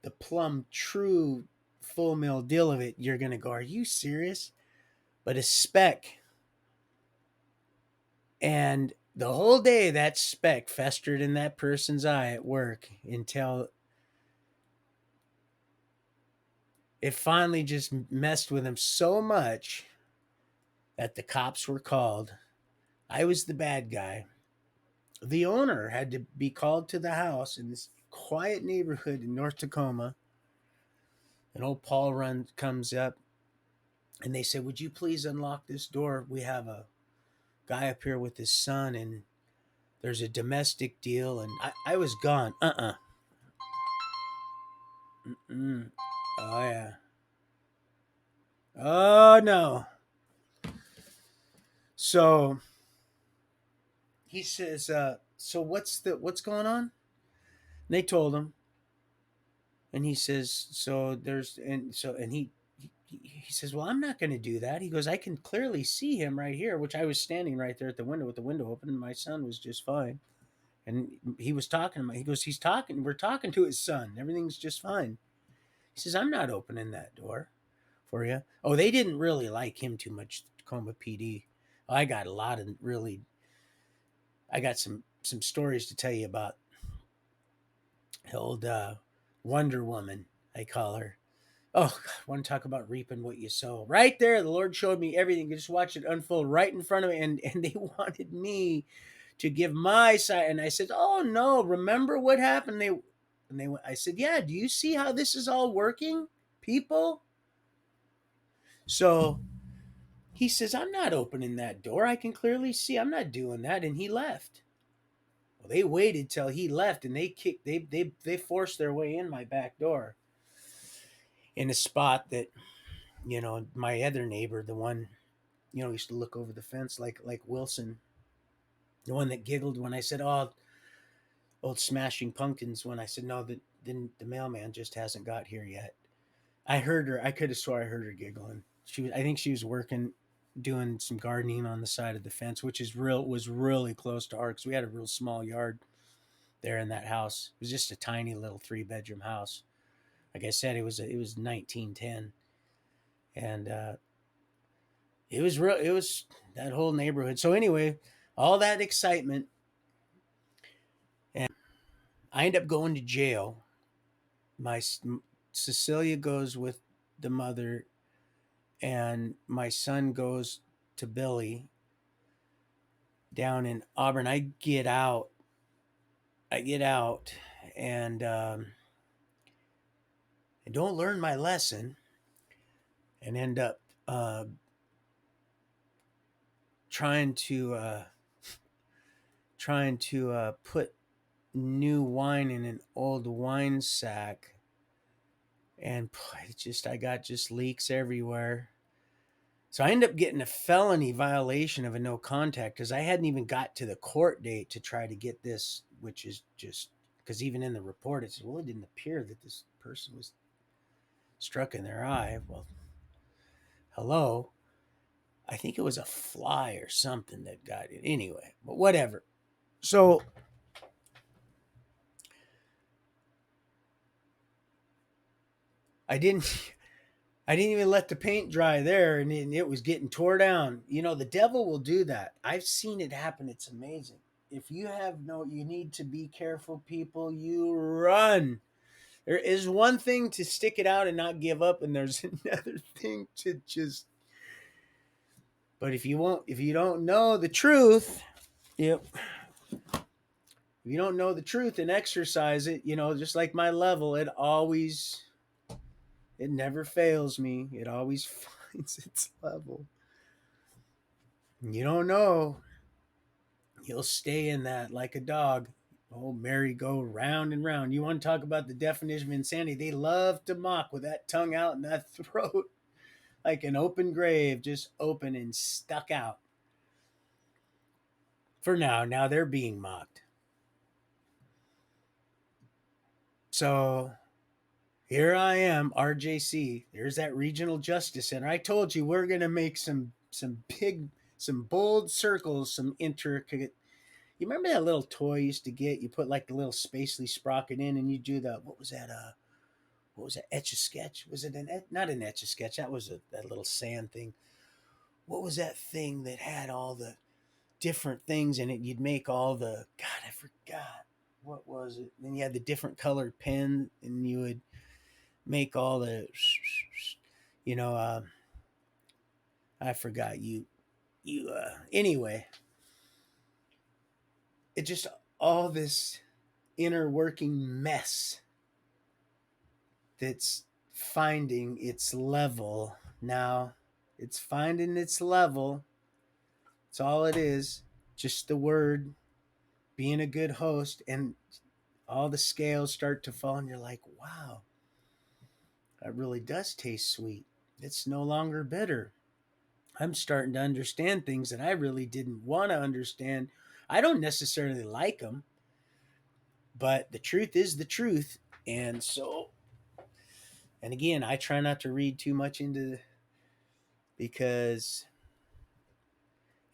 the plumb true full mill deal of it. You're gonna go, are you serious? But a speck, and the whole day that speck festered in that person's eye at work until it finally just messed with him so much that the cops were called. I was the bad guy. The owner had to be called to the house in this quiet neighborhood in North Tacoma. And old Paul run comes up and they said, would you please unlock this door? We have a guy up here with his son and there's a domestic deal. And I was gone. Mm-mm. Oh, yeah. Oh, no. So he says, so what's going on? And they told him. And he says, so there's, and so, and he says, well, I'm not going to do that. He goes, I can clearly see him right here, which I was standing right there at the window with the window open. And my son was just fine. And he was talking to me. He goes, we're talking to his son. Everything's just fine. He says, I'm not opening that door for you. Oh, they didn't really like him too much, Tacoma PD. I got a lot of really, I got some stories to tell you about old Wonder Woman, I call her. Oh, God, I want to talk about reaping what you sow. Right there, the Lord showed me everything. You just watch it unfold right in front of me. And they wanted me to give my side. And I said, oh, no, remember what happened? I said, yeah, do you see how this is all working, people? So he says, I'm not opening that door. I can clearly see I'm not doing that. And he left. Well, they waited till he left and they forced their way in my back door in a spot that, my other neighbor, the one, used to look over the fence like Wilson, the one that giggled when I said, "Oh, old Smashing Pumpkins." When I said, "No, the mailman just hasn't got here yet." I heard her. I could have swore I heard her giggling. I think she was working, doing some gardening on the side of the fence, which was really close to ours. We had a real small yard there in that house. It was just a tiny little 3-bedroom house. Like I said, it was 1910, and it was that whole neighborhood. So anyway, all that excitement, and I end up going to jail. My Cecilia goes with the mother, and my son goes to Billy down in Auburn. I get out, and I don't learn my lesson, and end up trying to put new wine in an old wine sack, and I got just leaks everywhere. So I ended up getting a felony violation of a no contact because I hadn't even got to the court date to try to get this, which is just because even in the report it says, well, it didn't appear that this person was struck in their eye. Well, hello. I think it was a fly or something that got it. Anyway, but whatever. So I didn't I didn't even let the paint dry there, and it was getting tore down. The devil will do that. I've seen it happen. It's amazing. If you you need to be careful, people. You run. There is one thing to stick it out and not give up, and there's another thing to just. But if you don't know the truth, yep. If you don't know the truth and exercise it, just like my level, it never fails me. It always finds its level. You don't know. You'll stay in that like a dog. Oh, merry go round and round. You want to talk about the definition of insanity? They love to mock with that tongue out and that throat like an open grave, just open and stuck out. For now, now they're being mocked. So here I am, RJC. There's that regional justice center. I told you we're gonna make some big, some bold circles, some intricate. You remember that little toy you used to get? You put like the little spacely sprocket in, and you do the what was that? What was that? Etch a sketch? Was it not an etch a sketch? That was that little sand thing. What was that thing that had all the different things in it? You'd make all the God, I forgot. What was it? Then you had the different colored pen, and you would make all the, you know, I forgot anyway, it just all this inner working mess that's finding its level now. It's finding its level. It's all it is. Just the word, being a good host, and all the scales start to fall, and you're like, wow, that really does taste sweet. It's no longer bitter. I'm starting to understand things that I really didn't want to understand. I don't necessarily like them, but the truth is the truth. And so, and again, I try not to read too much into because,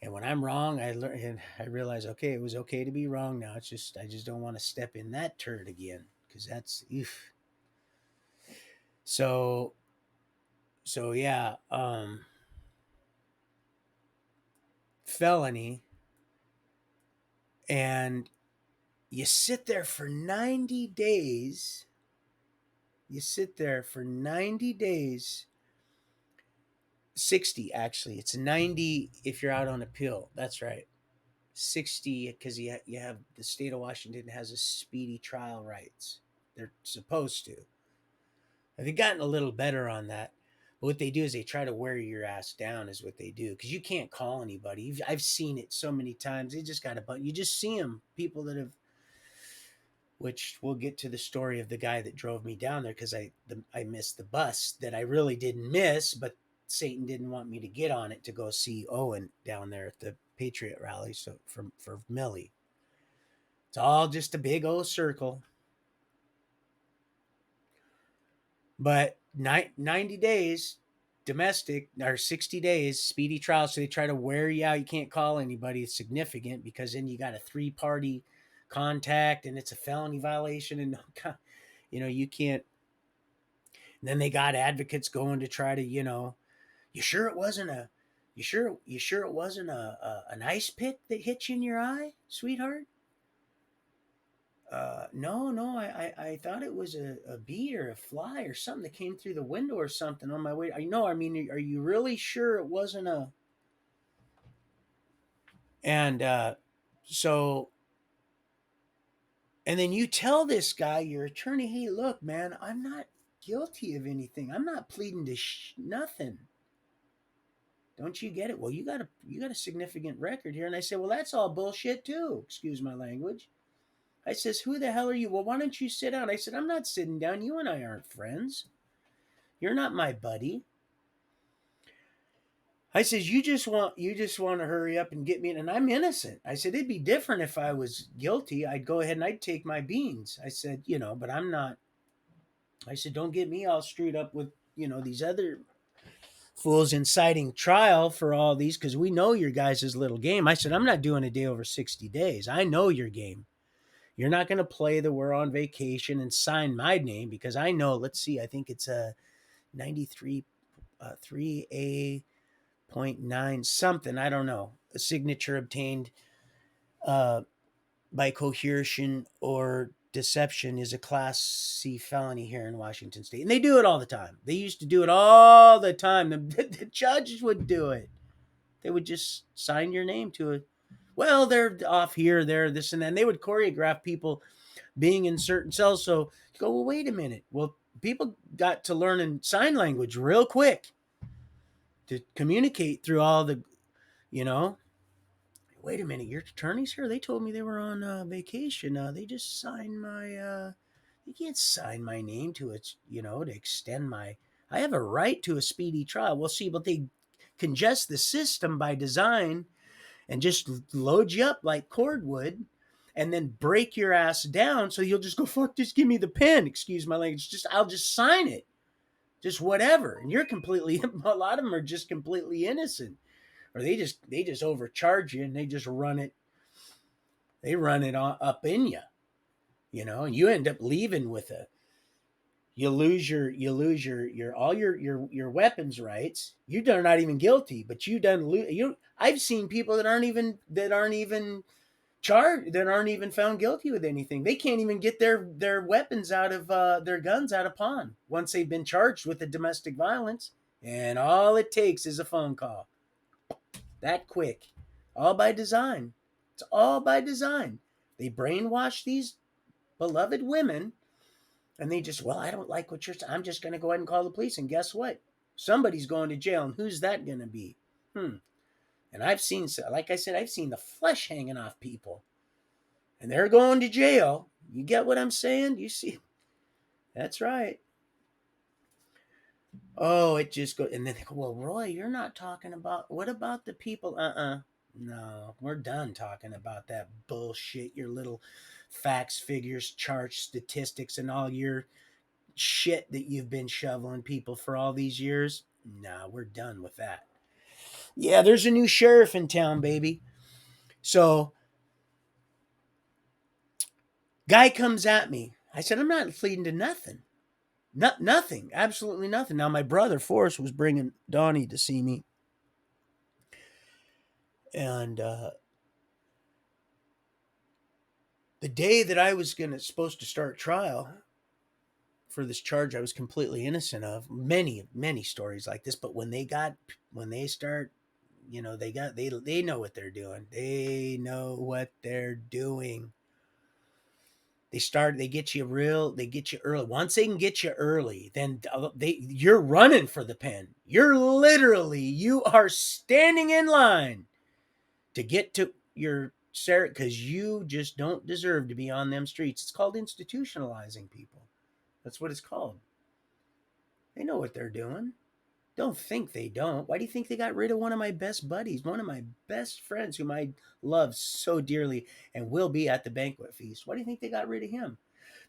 and when I'm wrong, I learn and I realize, okay, it was okay to be wrong. Now it's just, I just don't want to step in that turd again because that's, oof. So, so yeah, felony. And you sit there for 90 days. You sit there for 90 days. 60, actually. It's 90 if you're out on appeal. That's right. 60 because you have the state of Washington has a speedy trial rights. They're supposed to. They've gotten a little better on that. But what they do is they try to wear your ass down, is what they do. Because you can't call anybody. I've seen it so many times. They just got a button. You just see them. People that have, which we'll get to the story of the guy that drove me down there because I missed the bus that I really didn't miss, but Satan didn't want me to get on it to go see Owen down there at the Patriot rally. So for Millie, it's all just a big old circle. But 90 days domestic or 60 days speedy trial. So they try to wear you out. You can't call anybody significant because then you got a 3-party contact and it's a felony violation. And, you can't. And then they got advocates going to try to, you sure it wasn't a, you sure it wasn't an ice pick that hit you in your eye, sweetheart? No, I thought it was a bee or a fly or something that came through the window or something on my way. I know. I mean, are you really sure it wasn't a? And so, and then you tell this guy, your attorney, hey, look, man, I'm not guilty of anything. I'm not pleading to nothing. Don't you get it? Well, you got a significant record here. And I said, well, that's all bullshit too. Excuse my language. I says, who the hell are you? Well, why don't you sit down? I said, I'm not sitting down. You and I aren't friends. You're not my buddy. I says, you just want to hurry up and get me in, and I'm innocent. I said, it'd be different if I was guilty. I'd go ahead and I'd take my beans. I said, but I'm not. I said, don't get me all screwed up with, these other fools inciting trial for all these because we know your guys' little game. I said, I'm not doing a day over 60 days. I know your game. You're not going to play the we're on vacation and sign my name because I know, let's see, I think it's a 93 3A point 9 something. I don't know. A signature obtained uh, by coercion or deception is a class C felony here in Washington state. And they do it all the time. They used to do it all the time. The judges would do it. They would just sign your name to it. Well, they're off here, there, this and that. And they would choreograph people being in certain cells. So you go, well, wait a minute. Well, people got to learn in sign language real quick to communicate through all the, you know, Wait a minute, your attorney's here? They told me they were on vacation. They just signed my, you can't sign my name to it, to extend my, I have a right to a speedy trial. Well, see, but they congest the system by design and just load you up like cordwood and then break your ass down. So you'll just go, fuck, just give me the pen. Excuse my language. I'll just sign it. Just whatever. And you're completely, a lot of them are just completely innocent. Or they just overcharge you and they run it up in you, and you end up leaving with your all your weapons rights. You're not even guilty, but I've seen people that aren't even charged, that aren't even found guilty with anything. They can't even get their weapons out of their guns out of pawn once they've been charged with the domestic violence, and all it takes is a phone call. That quick. All by design. It's all by design. They brainwash these beloved women, and they just, well, I don't like what you're saying. I'm just going to go ahead and call the police. And guess what? Somebody's going to jail. And who's that going to be? And I've seen, like I said, I've seen the flesh hanging off people. And they're going to jail. You get what I'm saying? You see? That's right. Oh, it just goes. And then they go, well, Roy, you're not talking about, what about the people? No, we're done talking about that bullshit. Your little facts, figures, charts, statistics, and all your shit that you've been shoveling people for all these years. No, we're done with that. Yeah, there's a new sheriff in town, baby. So, guy comes at me. I said, I'm not pleading to nothing. Nothing. Absolutely nothing. Now, my brother, Forrest, was bringing Donnie to see me. And the day that I was supposed to start trial for this charge I was completely innocent of, many stories like this, but when they start, they know what they're doing. They know what they're doing. They get you early. Once they can get you early, then you're running for the pen. You are standing in line to get to your Sarah, because you just don't deserve to be on them streets. It's called institutionalizing people. That's what it's called. They know what they're doing. Don't think they don't. Why do you think they got rid of one of my best buddies, one of my best friends whom I love so dearly and will be at the banquet feast? Why do you think they got rid of him?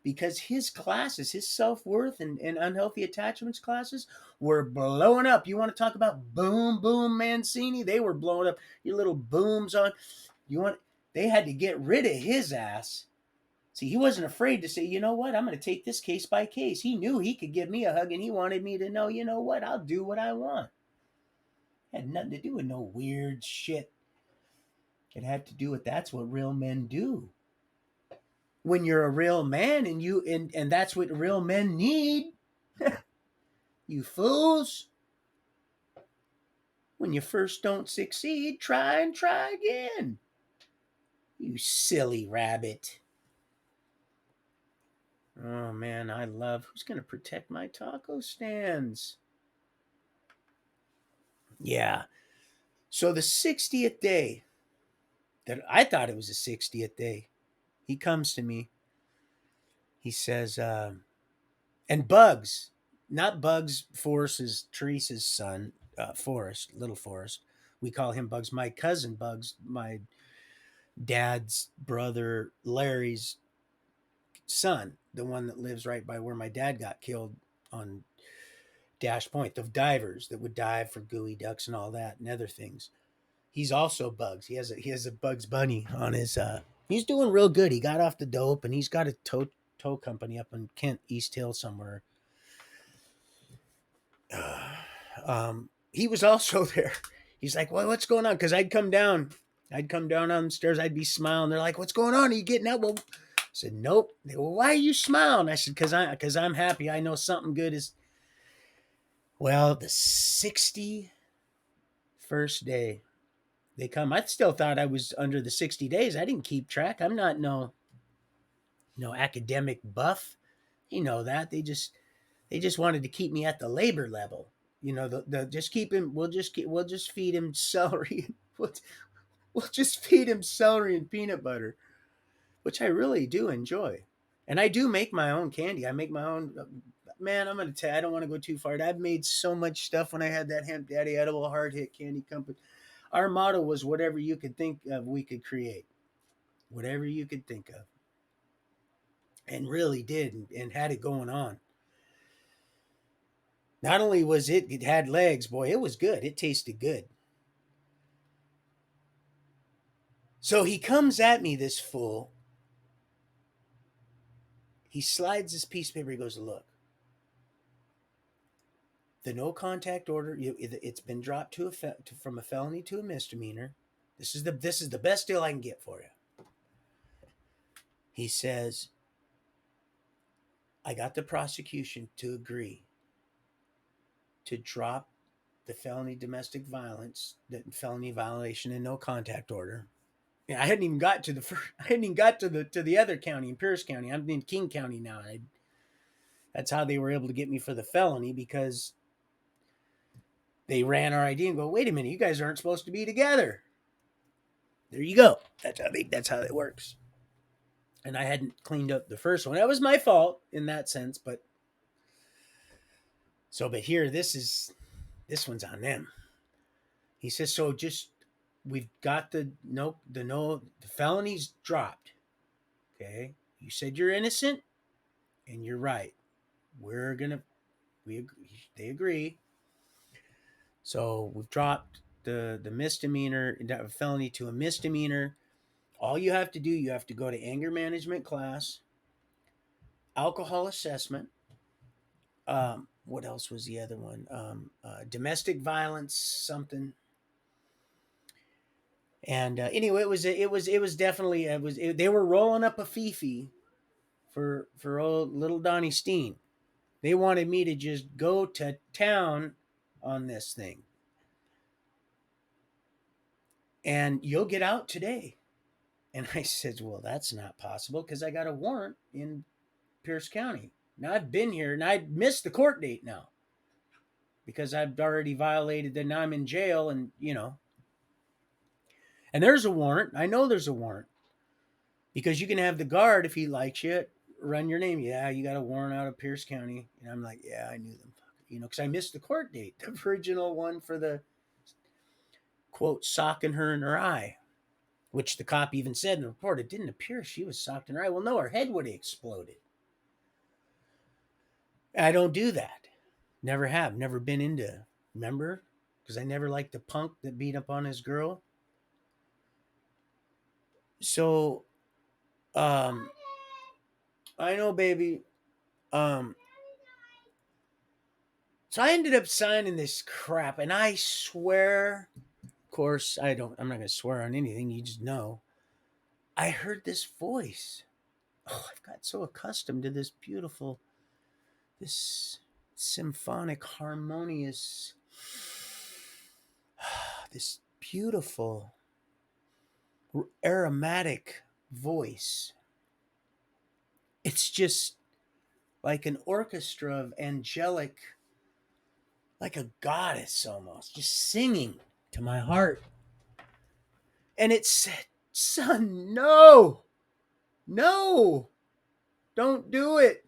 Because his classes, his self-worth and unhealthy attachments classes were blowing up. You want to talk about boom, boom, Mancini? They were blowing up. Your little booms on. They had to get rid of his ass. See, he wasn't afraid to say, you know what, I'm going to take this case by case. He knew he could give me a hug, and he wanted me to know, you know what, I'll do what I want. It had nothing to do with no weird shit. It had to do with that's what real men do. When you're a real man and that's what real men need, you fools. When you first don't succeed, try and try again. You silly rabbit. Oh man, who's going to protect my taco stands? Yeah. So the 60th day, that I thought it was the 60th day, he comes to me. He says, and Bugs, not Bugs, Teresa's son, Forrest, little Forrest. We call him Bugs. My cousin Bugs, my dad's brother Larry's son, the one that lives right by where my dad got killed on Dash Point, the divers that would dive for gooey ducks and all that and other things. He's also Bugs. He has a Bugs Bunny on his. He's doing real good. He got off the dope, and he's got a tow company up in Kent East Hill somewhere. He was also there. He's like, well, what's going on? Because I'd come down on the stairs. I'd be smiling. They're like, what's going on? Are you getting out? Well, I said, nope. They go, well, why are you smiling? I said, because I'm happy. I know something good is. Well, the 61st day they come. I still thought I was under the 60 days. I didn't keep track. I'm not no academic buff. You know that. They just wanted to keep me at the labor level. The just keep him. We'll just feed him celery. We'll just feed him celery and peanut butter, which I really do enjoy. And I do make my own candy. I make my own. Man, I'm gonna tell you, I don't want to go too far. I've made so much stuff when I had that Hemp Daddy Edible Hard Hit Candy Company. Our motto was whatever you could think of, we could create. Whatever you could think of. And really did and had it going on. Not only was it had legs, boy, it was good. It tasted good. So he comes at me, this fool. He slides this piece of paper. He goes, look, the no contact order, it's been dropped from a felony to a misdemeanor. This is the best deal I can get for you. He says, I got the prosecution to agree to drop the felony domestic violence, the felony violation and no contact order. Yeah, I hadn't even got to the first, I hadn't even got to the other county in Pierce County. I'm in King County now. That's how they were able to get me for the felony, because they ran our ID and go, wait a minute, you guys aren't supposed to be together. There you go. That's how it works. And I hadn't cleaned up the first one. That was my fault in that sense, but here this one's on them. He says, so just we've got the felony's dropped. Okay. You said you're innocent, and you're right. They agree. So we've dropped the misdemeanor felony to a misdemeanor. All you have to do, you have to go to anger management class, alcohol assessment. What else was the other one? Domestic violence something. And anyway, it was definitely they were rolling up a fifi for old little Donnie Steen. They wanted me to just go to town on this thing. And you'll get out today. And I said, well, that's not possible, because I got a warrant in Pierce County. Now I've been here and I missed the court date now, because I've already violated that. Now I'm in jail, and and there's a warrant. I know there's a warrant, because you can have the guard, if he likes you, run your name. Yeah, you got a warrant out of Pierce County. And I'm like, yeah, I knew them. Because I missed the court date, the original one for the quote socking her in her eye, which the cop even said in the report, it didn't appear she was socked in her eye. Well, no, her head would have exploded. I don't do that. Never have. Never been into. Remember? Because I never liked the punk that beat up on his girl. So, I know, baby. So I ended up signing this crap, and I swear, of course, I'm not going to swear on anything. You just know. I heard this voice. Oh, I've got so accustomed to this symphonic, harmonious, this beautiful, aromatic voice. It's just like an orchestra of angelic, like a goddess almost, just singing to my heart. And it said, son, no, don't do it.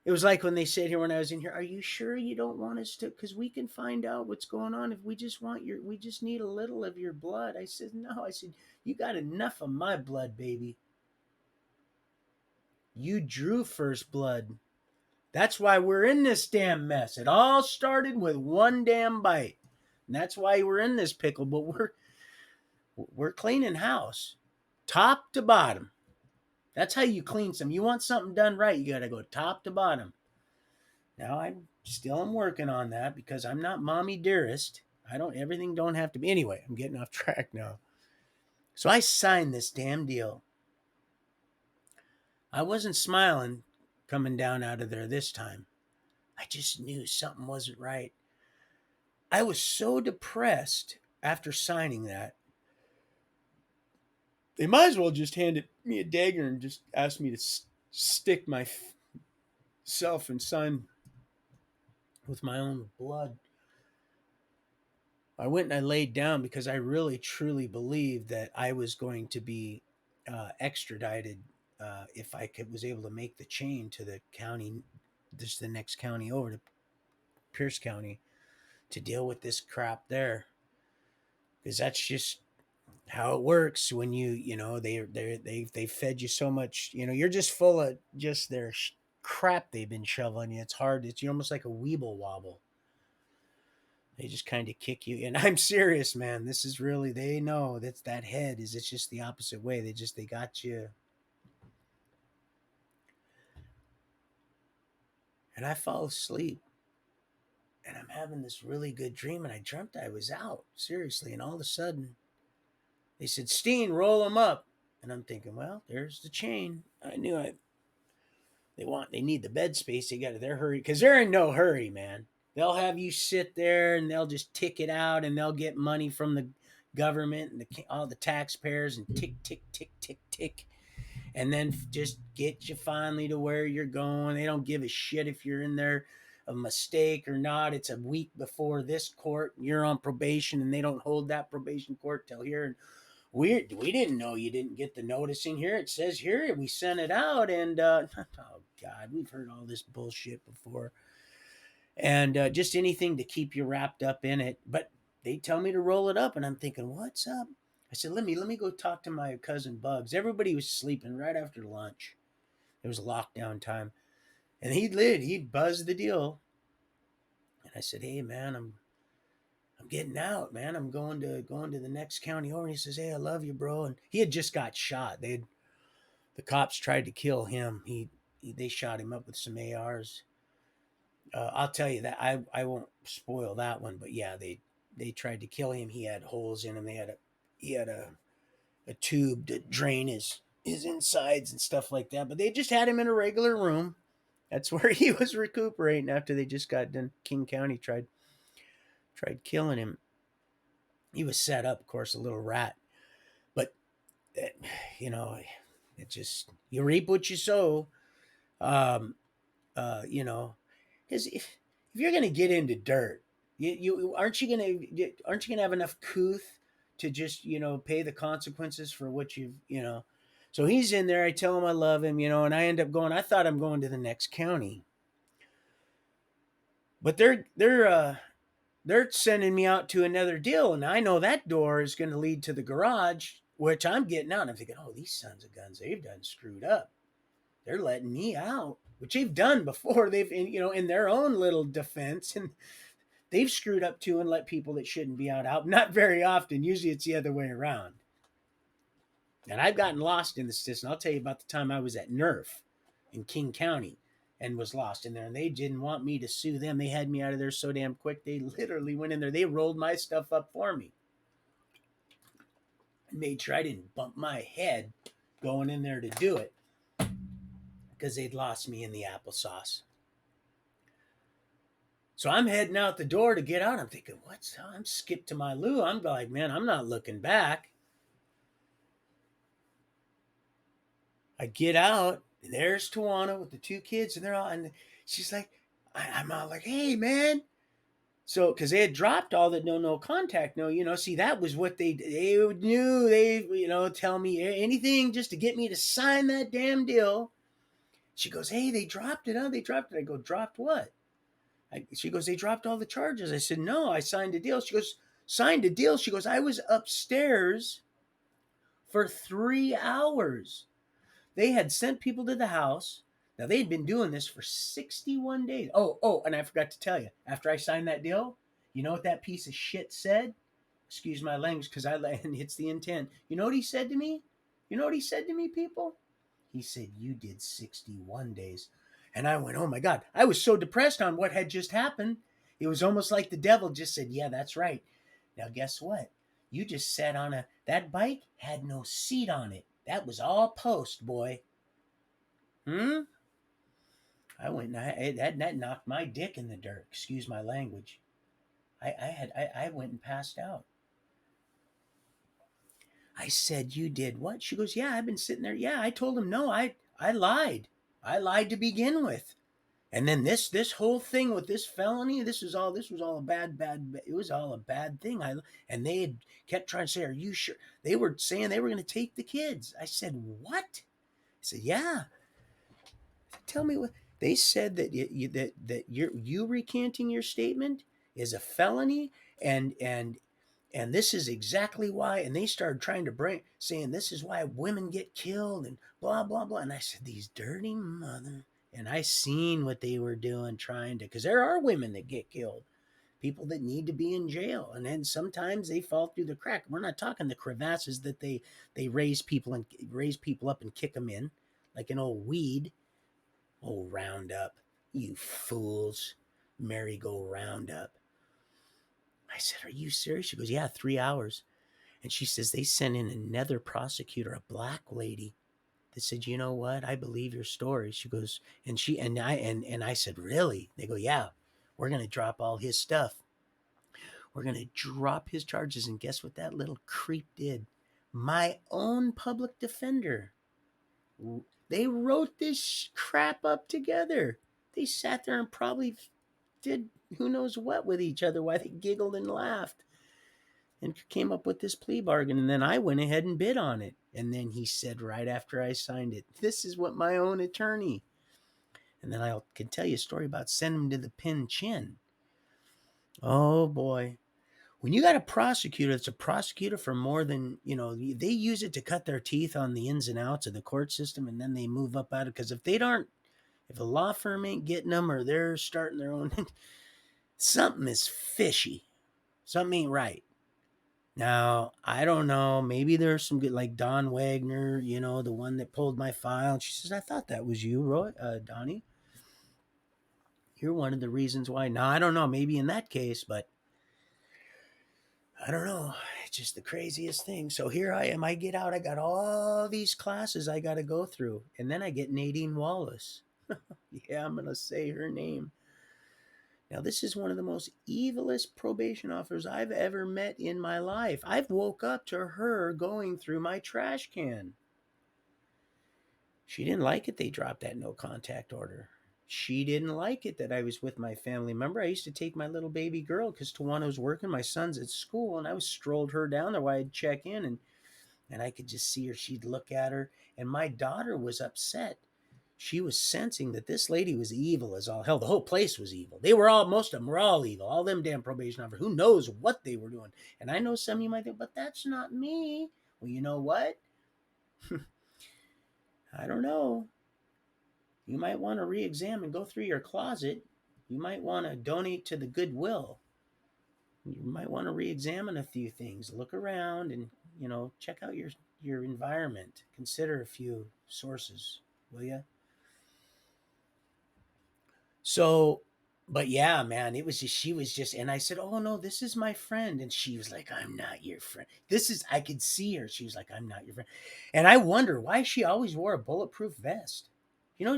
It was like when they said here, when I was in here, are you sure you don't want us to? Because we can find out what's going on. If we just need a little of your blood. I said, no. I said, you got enough of my blood, baby. You drew first blood. That's why we're in this damn mess. It all started with one damn bite. And that's why we're in this pickle. But we're cleaning house, top to bottom. That's how you clean some. You want something done right, you got to go top to bottom. Now I'm working on that, because I'm not mommy dearest. Everything don't have to be. Anyway, I'm getting off track now. So I signed this damn deal. I wasn't smiling coming down out of there this time. I just knew something wasn't right. I was so depressed after signing that. They might as well just handed me a dagger and just ask me to stick myself and son with my own blood. I went and I laid down because I really truly believed that I was going to be extradited if I was able to make the chain to the county, just the next county over to Pierce County to deal with this crap there, because that's just how it works when they fed you so much, you're just full of just their crap they've been shoveling you. It's hard. It's you're almost like a weeble wobble. They just kind of kick you. And I'm serious, man. This is really, they know that's that head is, it's just the opposite way. They got you. And I fall asleep and I'm having this really good dream. And I dreamt I was out, seriously. And all of a sudden they said, Steen, roll him up. And I'm thinking, well, there's the chain. I knew they need the bed space. They're hurry because they're in no hurry, man. They'll have you sit there and they'll just tick it out and they'll get money from the government and all the taxpayers and tick, tick, tick, tick, tick. And then just get you finally to where you're going. They don't give a shit if you're in there a mistake or not. It's a week before this court and you're on probation and they don't hold that probation court till here. And we didn't know you didn't get the notice in here. It says here we sent it out, and oh god, we've heard all this bullshit before, and just anything to keep you wrapped up in it. But they tell me to roll it up, and I'm thinking, what's up? I said, let me go talk to my cousin Bugs. Everybody was sleeping right after lunch. It was lockdown time, and he'd buzzed the deal, and I said, hey man, I'm getting out, man. I'm going to the next county over. And he says, hey, I love you, bro. And he had just got shot. The cops tried to kill him. They shot him up with some ARs. I'll tell you that I won't spoil that one, but yeah, they tried to kill him. He had holes in him. He had a tube to drain his insides and stuff like that. But they just had him in a regular room. That's where he was recuperating after they just got done. King County tried killing him. He was set up, of course, a little rat, but it, you know, it just you reap what you sow. Um, you know, because if you're gonna get into dirt, you aren't you gonna have enough couth to just pay the consequences for what you've. So he's in there. I tell him I love him, and I end up going. I thought I'm going to the next county, but they're sending me out to another deal, and I know that door is going to lead to the garage, which I'm getting out. And I'm thinking, oh, these sons of guns, they've done screwed up. They're letting me out, which they've done before. They've, in their own little defense, and they've screwed up too and let people that shouldn't be out. Not very often. Usually it's the other way around. And I've gotten lost in the system. I'll tell you about the time I was at Nerf in King County and was lost in there, and they didn't want me to sue them. They had me out of there so damn quick. They literally went in there. They rolled my stuff up for me and made sure I didn't bump my head going in there to do it because they'd lost me in the applesauce. So I'm heading out the door to get out. I'm thinking, I'm skipped to my loo. I'm like, man, I'm not looking back. I get out, and there's Tawana with the two kids, and they're all, and she's like, I'm all like, hey, man. So, because they had dropped all the no contact, see, that was what they knew. They, tell me anything just to get me to sign that damn deal. She goes, hey, they dropped it, huh? They dropped it. I go, dropped what? She goes, they dropped all the charges. I said, no, I signed a deal. She goes, signed a deal? She goes, I was upstairs for 3 hours. They had sent people to the house. Now, they'd been doing this for 61 days. Oh, and I forgot to tell you, after I signed that deal, you know what that piece of shit said? Excuse my language, because and it's the intent. You know what he said to me? You know what he said to me, people? He said, you did 61 days. And I went, oh my God. I was so depressed on what had just happened. It was almost like the devil just said, yeah, that's right. Now, guess what? You just sat on that bike had no seat on it. That was all post, boy. I went and that knocked my dick in the dirt. Excuse my language. I went and passed out. I said, you did what? She goes, yeah, I've been sitting there. Yeah, I told him, no, I lied. I lied to begin with. And then this whole thing with this felony, this was all a bad, it was all a bad thing. And they had kept trying to say, "Are you sure?" They were saying they were going to take the kids. I said, "What?" I said, "Yeah." I said, "Tell me what." They said that you recanting your statement is a felony, and this is exactly why. And they started trying to bring saying this is why women get killed and blah blah blah. And I said, "These dirty mother." And I seen what they were doing, trying to, because there are women that get killed, people that need to be in jail, and then sometimes they fall through the crack. We're not talking the crevasses that they raise people up and kick them in like an old weed. Oh, Roundup, you fools, merry-go Roundup. I said, "Are you serious?" She goes, "Yeah, 3 hours." And she says they sent in another prosecutor, a black lady, that said, "You know what? I believe your story." She goes, and I said, "Really?" They go, "Yeah, we're gonna drop all his stuff. We're gonna drop his charges." And guess what that little creep did? My own public defender. They wrote this crap up together. They sat there and probably did who knows what with each other, why they giggled and laughed and came up with this plea bargain. And then I went ahead and bid on it. And then he said right after I signed it, "This is what my own attorney." And then I can tell you a story about sending him to the pin chin. Oh boy. When you got a prosecutor that's a prosecutor for more than, they use it to cut their teeth on the ins and outs of the court system, and then they move up out of it. Because if a law firm ain't getting them, or they're starting their own, something is fishy. Something ain't right. Now, I don't know. Maybe there's some good, like Don Wagner, the one that pulled my file. And she says, "I thought that was you, Roy, Donnie. You're one of the reasons why." Now, I don't know. Maybe in that case, but I don't know. It's just the craziest thing. So here I am. I get out. I got all these classes I got to go through. And then I get Nadine Wallace. Yeah, I'm going to say her name. Now, this is one of the most evilest probation officers I've ever met in my life. I've woke up to her going through my trash can. She didn't like it they dropped that no contact order. She didn't like it that I was with my family. Remember, I used to take my little baby girl because Tawana was working, my son's at school, and I was strolled her down there while I'd check in, and I could just see her. She'd look at her, and my daughter was upset. She was sensing that this lady was evil as all hell. The whole place was evil. Most of them were all evil. All them damn probation officers. Who knows what they were doing? And I know some of you might think, "But that's not me." Well, you know what? I don't know. You might want to re-examine, go through your closet. You might want to donate to the Goodwill. You might want to re-examine a few things. Look around and, check out your environment. Consider a few sources, will you? So, but yeah, man, she was just, and I said, "Oh no, this is my friend." And she was like, "I'm not your friend." I could see her. She was like, "I'm not your friend." And I wonder why she always wore a bulletproof vest.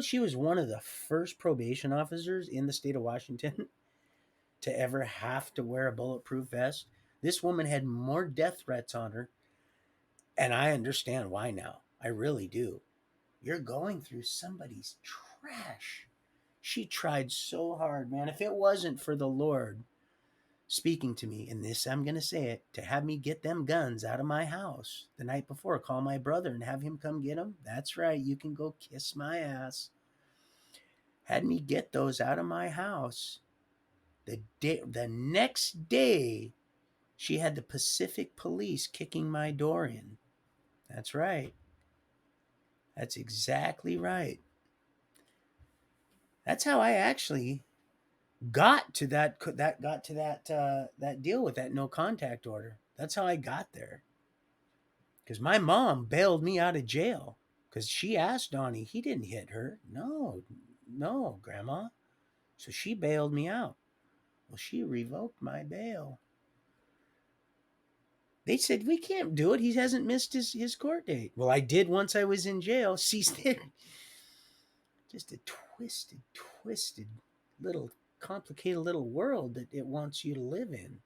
She was one of the first probation officers in the state of Washington to ever have to wear a bulletproof vest. This woman had more death threats on her. And I understand why now. I really do. You're going through somebody's trash. She tried so hard, man. If it wasn't for the Lord speaking to me, and this, I'm going to say it, to have me get them guns out of my house the night before, call my brother and have him come get them. That's right. You can go kiss my ass. Had me get those out of my house. The next day, she had the Pacific Police kicking my door in. That's right. That's exactly right. That's how I actually got to that deal with that no contact order. That's how I got there. Because my mom bailed me out of jail because she asked Donnie. He didn't hit her. No, no, Grandma. So she bailed me out. Well, she revoked my bail. They said, "We can't do it. He hasn't missed his court date." Well, I did once I was in jail. See, just a twisted little complicated little world that it wants you to live in.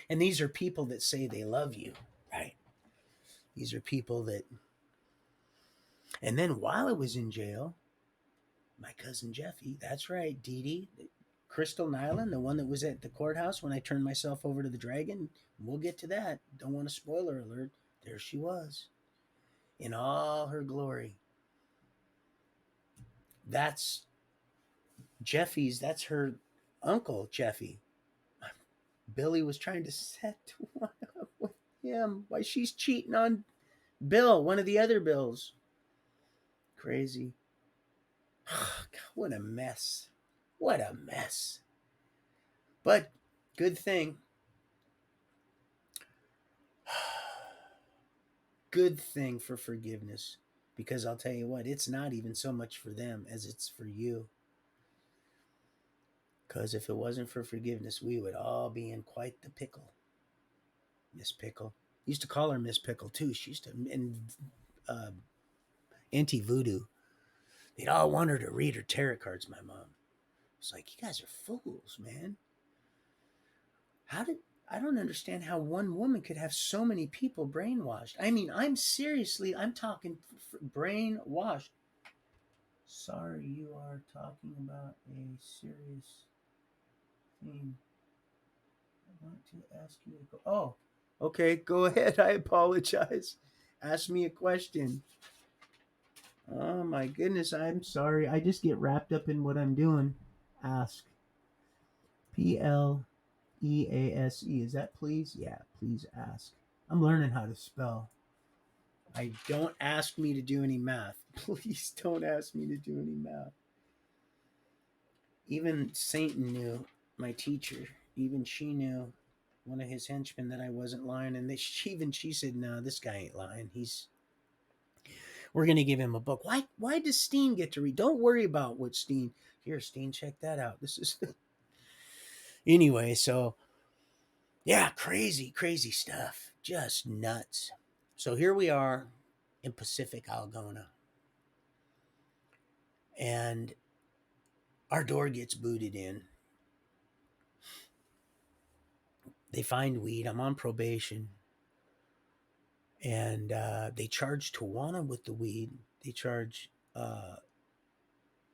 And these are people that say they love you, right? These are people that. And then while I was in jail, My cousin Jeffy. That's right, Dee Dee. Crystal Nyland, the one that was at the courthouse when I turned myself over to the dragon. We'll get to that. Don't want a spoiler alert. There she was in all her glory. That's Jeffy's, that's her uncle, Jeffy. Billy was trying to set one up with him. Why she's cheating on Bill, one of the other Bills. Crazy. What a mess. What a mess. But good thing. Good thing for forgiveness. Because I'll tell you what, it's not even so much for them as it's for you. Because if it wasn't for forgiveness, we would all be in quite the pickle. Miss Pickle. Used to call her Miss Pickle too. She used to, in uh, anti voodoo, they'd all want her to read her tarot cards. My mom. It's like, you guys are fools, man. How did I don't understand how one woman could have so many people brainwashed. I mean, I'm talking brainwashed. Sorry, you are talking about a serious thing. I want to ask you to go. Oh, okay, go ahead. I apologize. Ask me a question. Oh my goodness, I'm sorry. I just get wrapped up in what I'm doing. Ask. Please. Is that please? Yeah, please ask. I'm learning how to spell. I don't ask me to do any math. Please don't ask me to do any math. Even Satan knew, my teacher, even she knew, one of his henchmen, that I wasn't lying. And even she said, no, this guy ain't lying. We're going to give him a book. Why does Steen get to read? Don't worry about what Steen, here, Steen, check that out. This is, anyway, so yeah, crazy, crazy stuff. Just nuts. So here we are in Pacific Algona. And our door gets booted in. They find weed. I'm on probation. And they charge Tawana with the weed. They charge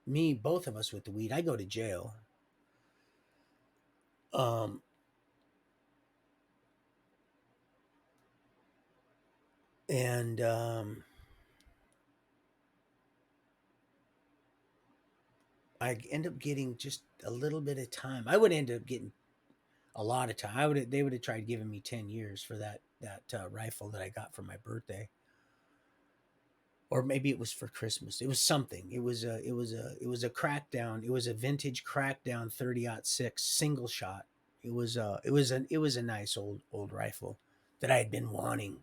me, both of us, with the weed. I go to jail. Um, and I end up getting just a little bit of time. I would end up getting a lot of time. They would have tried giving me 10 years for that rifle that I got for my birthday. Or maybe it was for Christmas. It was something. It was a crackdown. It was a vintage crackdown 30-06 single shot. It was a nice old rifle that I had been wanting.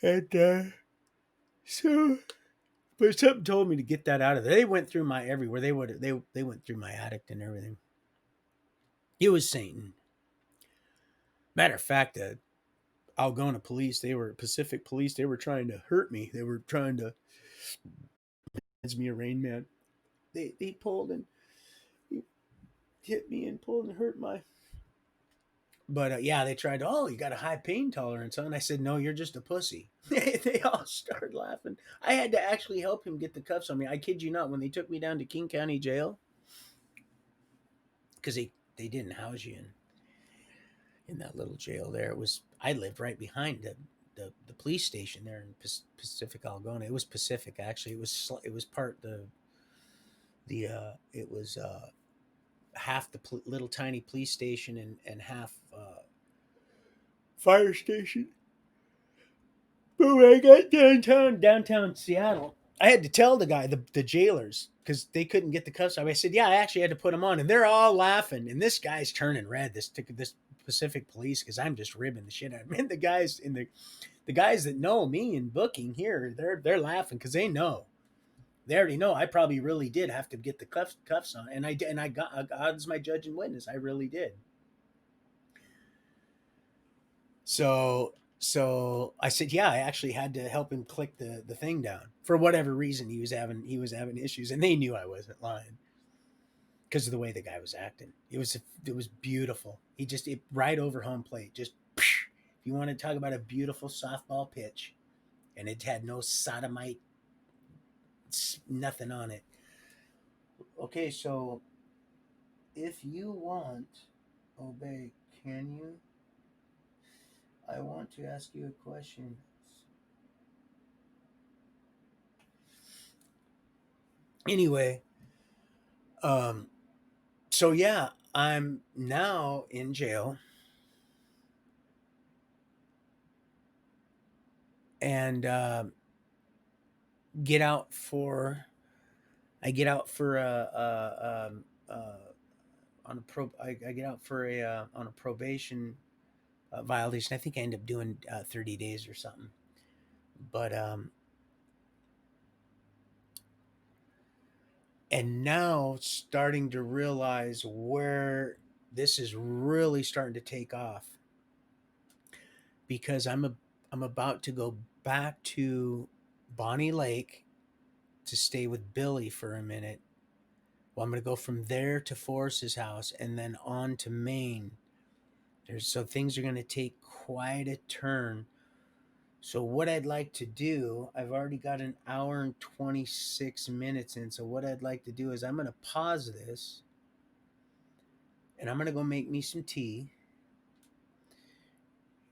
And so but something told me to get that out of there. They went through my everywhere. They went through my attic and everything. It was Satan. Matter of fact, Algona police, they were Pacific police, they were trying to hurt me. They were trying to as me a Rain Man. They pulled and hit me and pulled and hurt my. But yeah, they tried to. Oh, you got a high pain tolerance, huh? And I said, no, you're just a pussy. They all started laughing. I had to actually help him get the cuffs on me. I kid you not. When they took me down to King County Jail, because they didn't house you in that little jail there. It was I lived right behind the police station there in Pacific Algona. It was Pacific actually. It was part the it was half the little tiny police station and half fire station. But when I got downtown Seattle, I had to tell the guy, the jailers, because they couldn't get the cuffs on. I said, yeah, I actually had to put them on. And they're all laughing. And this guy's turning red, this Pacific police, because I'm just ribbing the shit out of him. And the guys that know me in booking here, they're laughing because they know. They already know I probably really did have to get the cuffs on. And I got God's my judge and witness. I really did. So I said, yeah, I actually had to help him click the thing down for whatever reason. He was having issues, and they knew I wasn't lying because of the way the guy was acting. It was beautiful. Right over home plate. Just if you want to talk about a beautiful softball pitch, and it had no sodomite nothing on it. Okay, so if you want, obey, can you? I want to ask you a question. Anyway, um, so yeah, I'm now in jail, and get out for I get out for on a I get out for a on a probation violation. I think I end up doing 30 days or something. But and now starting to realize where this is really starting to take off, because I'm about to go back to Bonnie Lake to stay with Billy for a minute. Well, I'm going to go from there to Forrest's house and then on to Maine. So things are going to take quite a turn. So what I'd like to do, I've already got an hour and 26 minutes in. So what I'd like to do is I'm going to pause this and I'm going to go make me some tea,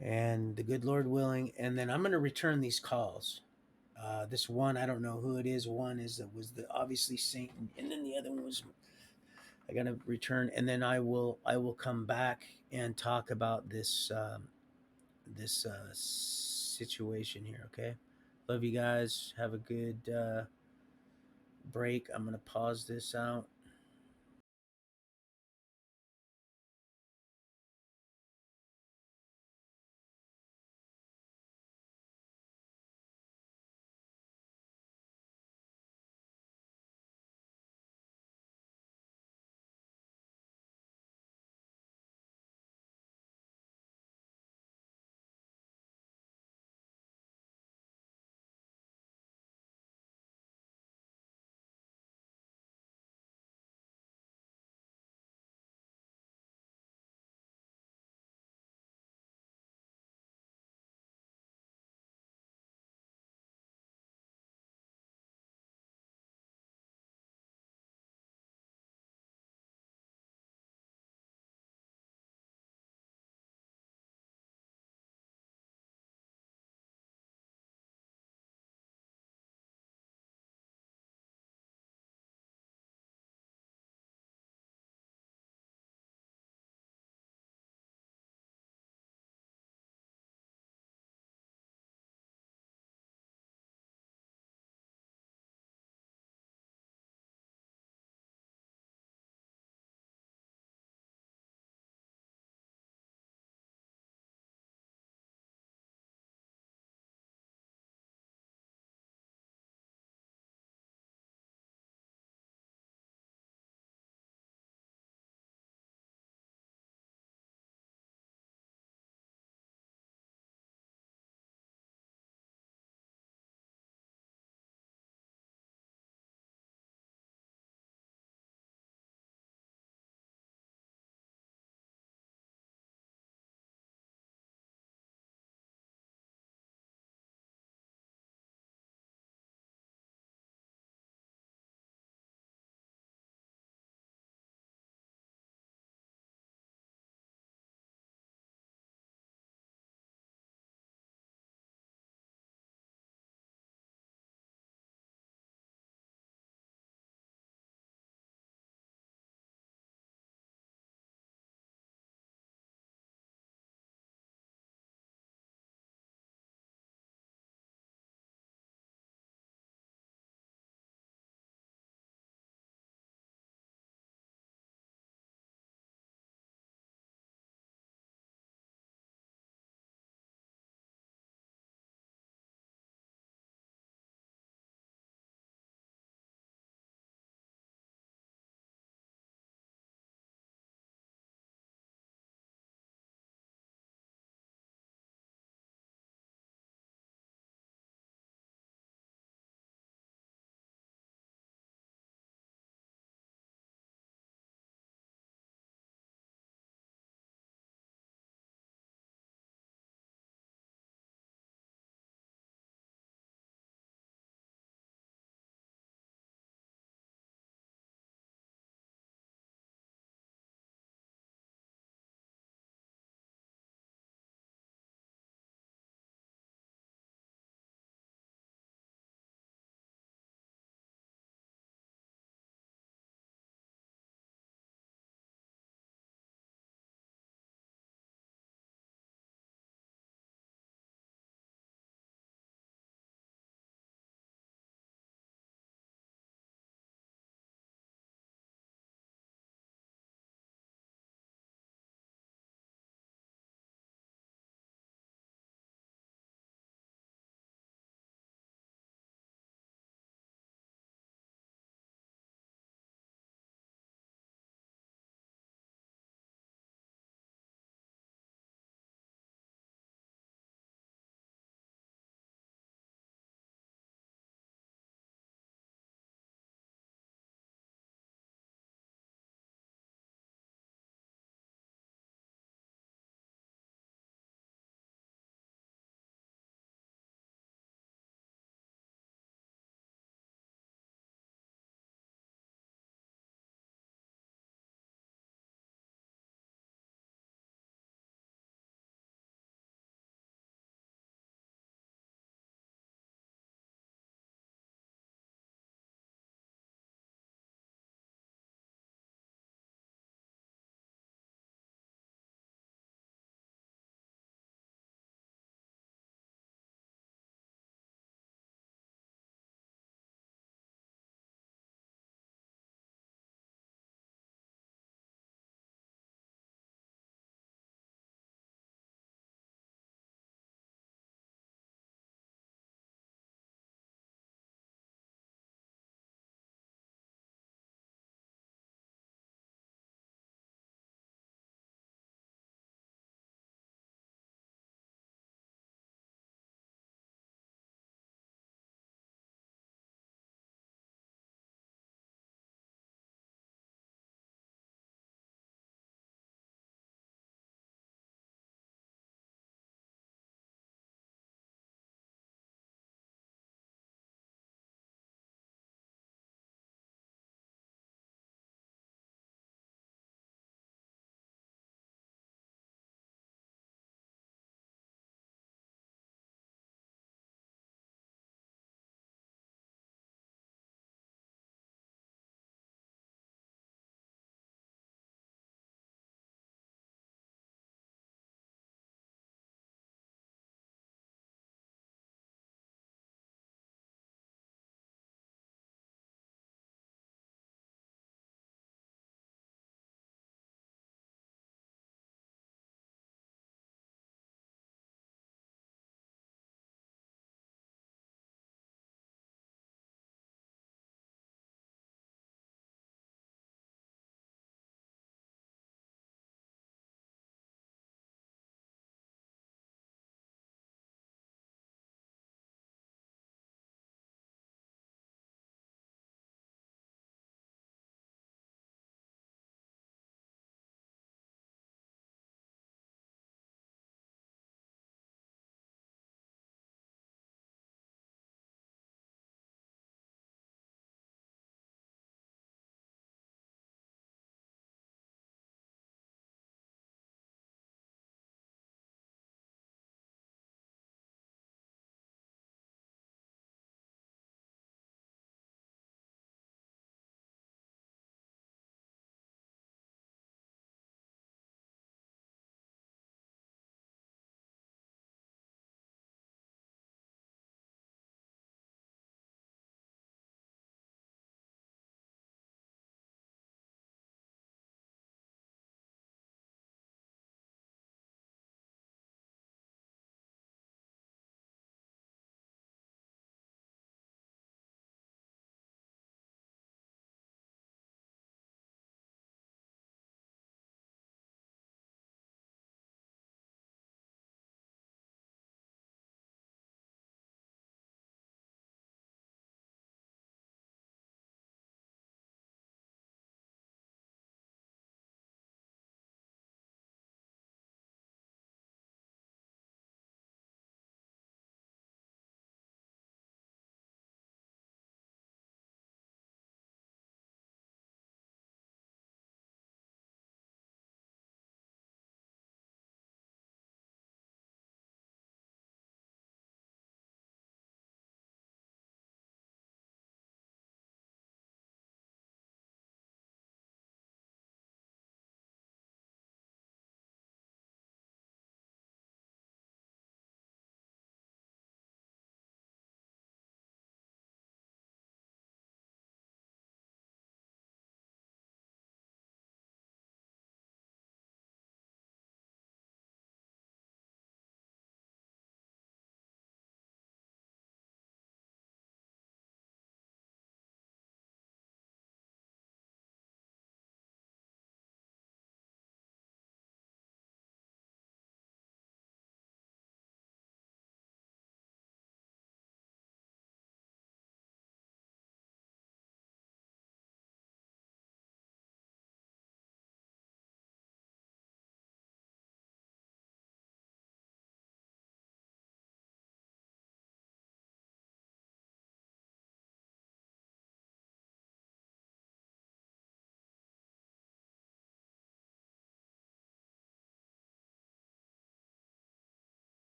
and the good Lord willing, and then I'm going to return these calls. This one, I don't know who it is. One is that was the obviously Satan, and then the other one was I got to return, and then I will come back and talk about this situation here. Okay, love you guys. Have a good break. I'm gonna pause this out.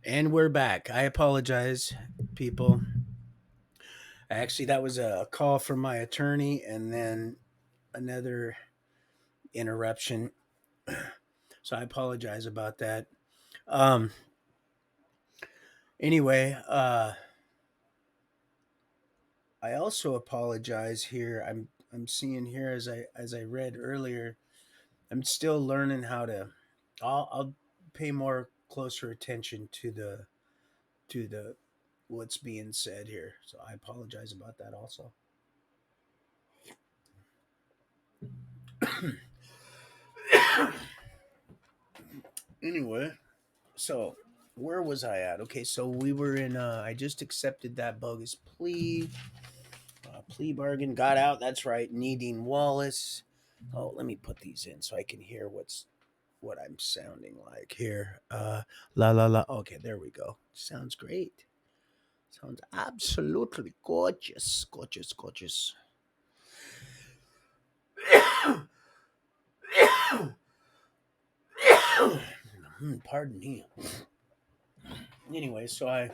And we're back. I apologize, people. Actually, that was a call from my attorney and then another interruption. So I apologize about that. Um anyway, I also apologize here. I'm seeing here as I read earlier, I'm still learning how to I'll pay more closer attention to the what's being said here. So I apologize about that also. Anyway, so where was I at? Okay, so we were in I just accepted that bogus plea bargain, got out. That's right, needing Wallace. Oh, let me put these in so I can hear what I'm sounding like here. La la la. Okay, there we go. Sounds great. Sounds absolutely gorgeous, gorgeous, gorgeous. Pardon me. Anyway, so I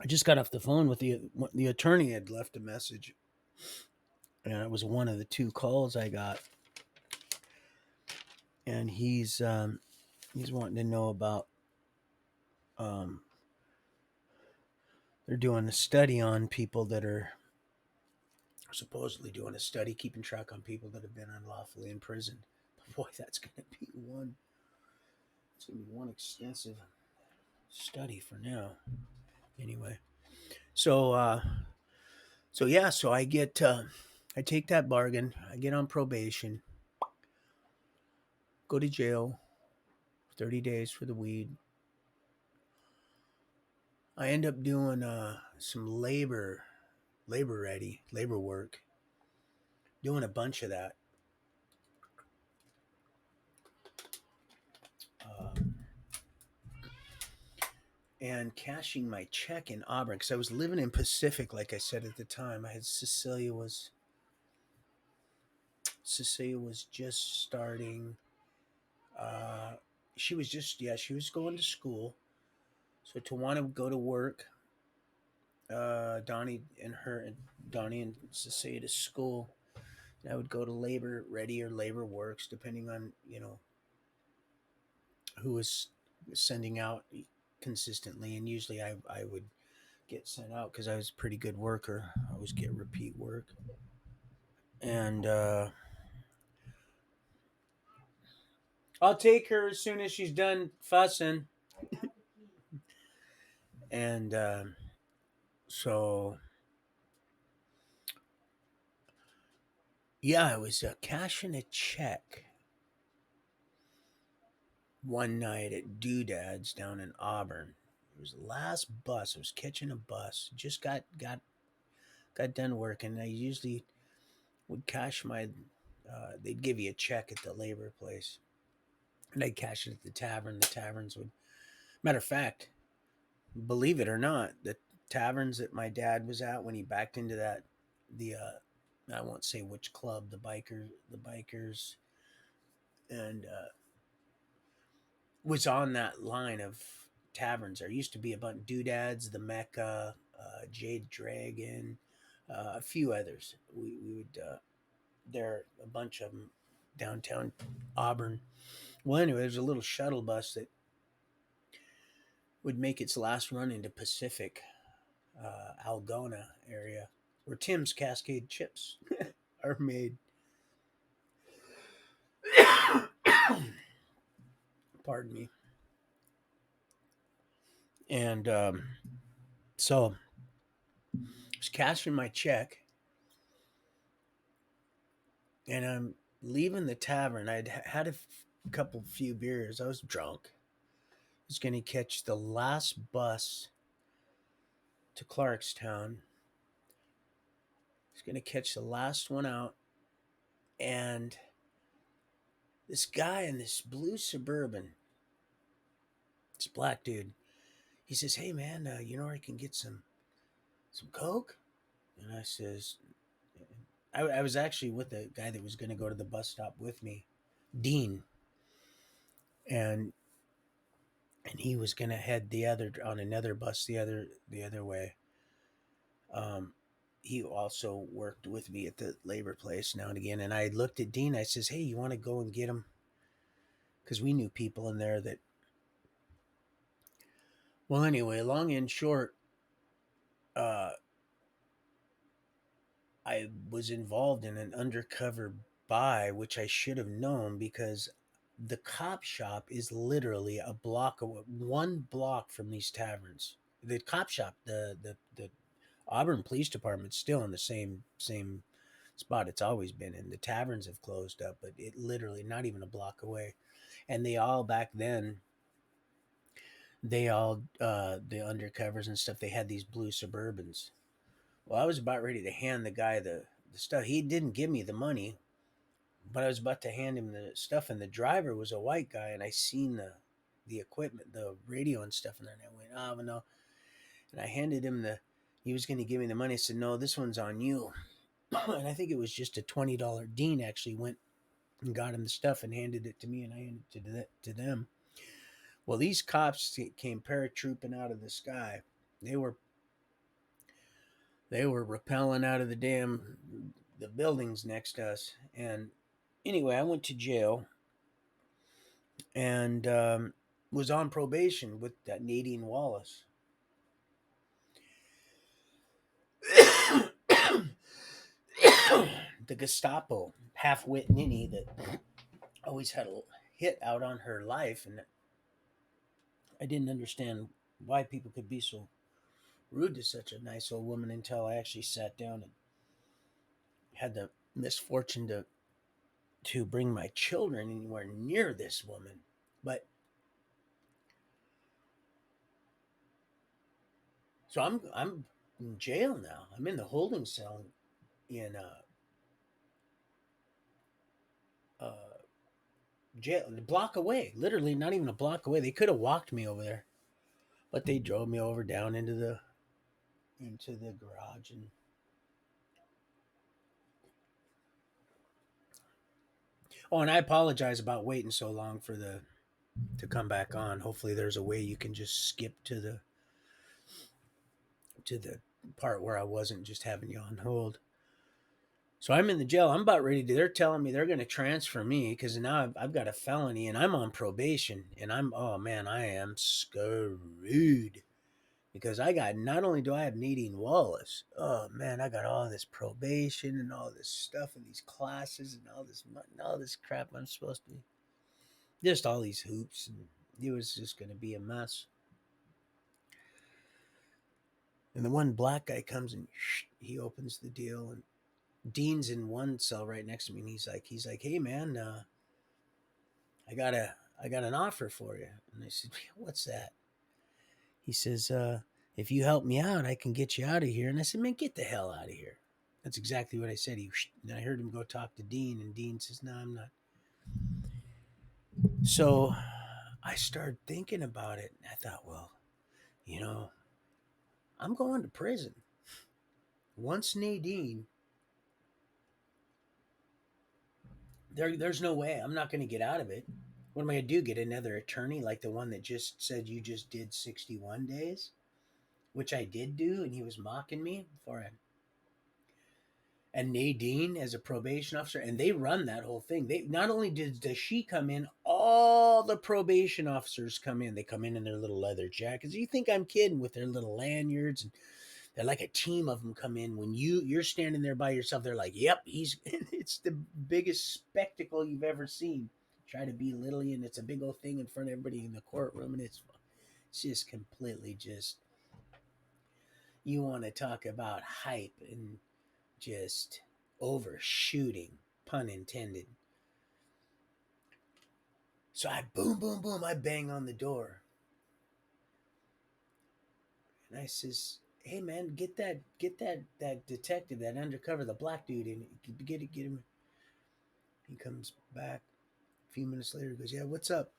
just got off the phone with the attorney. Had left a message, and it was one of the two calls I got, and he's wanting to know about um they're doing a study on people that are supposedly doing a study keeping track on people that have been unlawfully imprisoned. Boy, that's gonna be one extensive study for now. Anyway, so so yeah, so I take that bargain. I get on probation, go to jail, 30 days for the weed. I end up doing some labor work, doing a bunch of that. Uh, and cashing my check in Auburn because I was living in Pacific, like I said at the time. I had Cecilia was just starting. Uh, she was just she was going to school. So to want to go to work, Donnie and her and Donnie and Cecilia to school. And I would go to labor ready or labor works, depending on who was sending out consistently. And usually I would get sent out because I was a pretty good worker. I always get repeat work. And I'll take her as soon as she's done fussing. And so, yeah, I was cashing a check one night at Doodad's down in Auburn. It was the last bus. I was catching a bus. Just got done working. I usually would cash my. They'd give you a check at the labor place, and I'd cash it at the tavern. The taverns would. Matter of fact, believe it or not, the taverns that my dad was at when he backed into the I won't say which club, the bikers, and was on that line of taverns. There used to be a bunch of Doodads, the Mecca, Jade Dragon, a few others. We would there a bunch of them downtown Auburn. Well, anyway, there's a little shuttle bus that would make its last run into Pacific, Algona area, where Tim's Cascade chips are made. Pardon me. And so I was cashing my check, and I'm leaving the tavern. I'd had a couple few beers. I was drunk. I was going to catch the last bus to Clarkstown. I was going to catch the last one out, and this guy in this blue Suburban, this black dude, he says, "Hey man, you know where I can get some coke?" And I says, I was actually with the guy that was going to go to the bus stop with me, Dean, and and he was gonna head the other on another bus the other way. Um, he also worked with me at the labor place now and again, and I looked at Dean. I says, "Hey, you want to go and get him?" Because we knew people in there that. Well, anyway, long and short, uh, I was involved in an undercover buy, which I should have known because the cop shop is literally a block away, 1 block from these taverns. The cop shop, the Auburn Police Department's still in the same spot it's always been in. The taverns have closed up, but it literally not even a block away. And they all back then, they all the undercovers and stuff, they had these blue Suburbans. Well, I was about ready to hand the guy the stuff. He didn't give me the money, but I was about to hand him the stuff, and the driver was a white guy, and I seen the equipment, the radio and stuff in there, and I went, "Oh no!" And I handed him the. He was going to give me the money. I said, "No, this one's on you." And I think it was just a $20. Dean actually went and got him the stuff and handed it to me, and I handed it to them. Well, these cops came paratrooping out of the sky. They were they were rappelling out of the buildings next to us. And anyway, I went to jail and was on probation with that Nadine Wallace. The Gestapo half-wit ninny that always had a hit out on her life, and I didn't understand why people could be so rude to such a nice old woman until I actually sat down and had the misfortune to bring my children anywhere near this woman. But so I'm in jail now. I'm in the holding cell in uh, jail, a block away. Literally, not even a block away. They could have walked me over there, but they drove me over down into the garage. And oh, and I apologize about waiting so long for the to come back on. Hopefully, there's a way you can just skip to the part where I wasn't just having you on hold. So I'm in the jail. I'm about ready to. They're telling me they're going to transfer me because now I've got a felony and I'm on probation. And oh man, I am screwed because I got, not only do I have Nadine Wallace, oh man, I got all this probation and all this stuff and these classes and all this crap I'm supposed to be. Just all these hoops. And it was just going to be a mess. And the one black guy comes and he opens the deal, and Dean's in one cell right next to me, and he's like, "Hey man, I got an offer for you." And I said, "What's that?" He says, "If you help me out, I can get you out of here." And I said, "Man, get the hell out of here." That's exactly what I said. And I heard him go talk to Dean, and Dean says, "No, I'm not." So I started thinking about it, and I thought, well, you know, I'm going to prison. Once Nadine, there's no way I'm not going to get out of it. What am I going to do? Get another attorney like the one that just said you just did 61 days? Which I did do, and he was mocking me for it. And Nadine as a probation officer, and they run that whole thing. They not only does she come in, all the probation officers come in. They come in their little leather jackets. You think I'm kidding? With their little lanyards, and they're like a team of them come in. When you're standing there by yourself, they're like, "Yep, he's." It's the biggest spectacle you've ever seen. Try to belittle you, and it's a big old thing in front of everybody in the courtroom, and it's just completely just. You want to talk about hype and just overshooting, pun intended. So I boom, boom, boom, I bang on the door. And I says, "Hey man, get that detective, that undercover, the black dude in. Get him." He comes back a few minutes later, he goes, "Yeah, what's up?"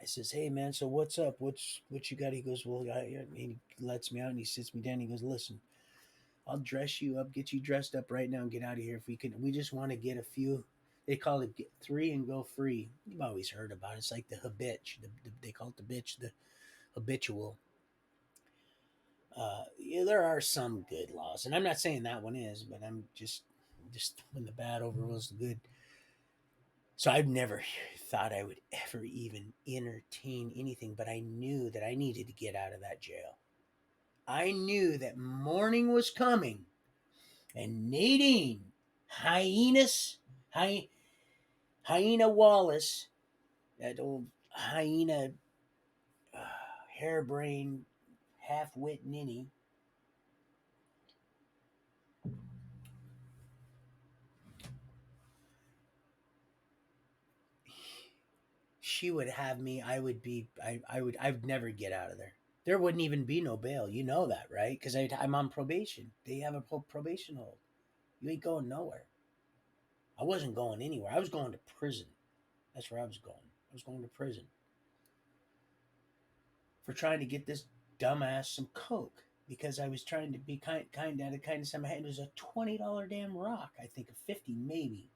I says, "Hey man, so what's up? What you got?" He goes, "Well, he lets me out and he sits me down. He goes, "Listen, I'll dress you up, get you dressed up right now, and get out of here if we can. We just want to get a few." They call it get three and go free. You've always heard about it. It's like the habitch. They call it the bitch, the habitual. Yeah, there are some good laws, and I'm not saying that one is, but I'm just when the bad overrules the good. So I've never thought I would ever even entertain anything, but I knew that I needed to get out of that jail. I knew that morning was coming, and Nadine, hyenas, hy, hyena Wallace, that old hyena, harebrained, half-wit ninny, she would have me. I would never get out of there. There wouldn't even be no bail. You know that, right? Because I'm on probation. They have a probation hold. You ain't going nowhere. I wasn't going anywhere. I was going to prison. That's where I was going. I was going to prison for trying to get this dumbass some coke because I was trying to be kind out of kindness in my hand. It was a $20 damn rock. I think a 50 maybe.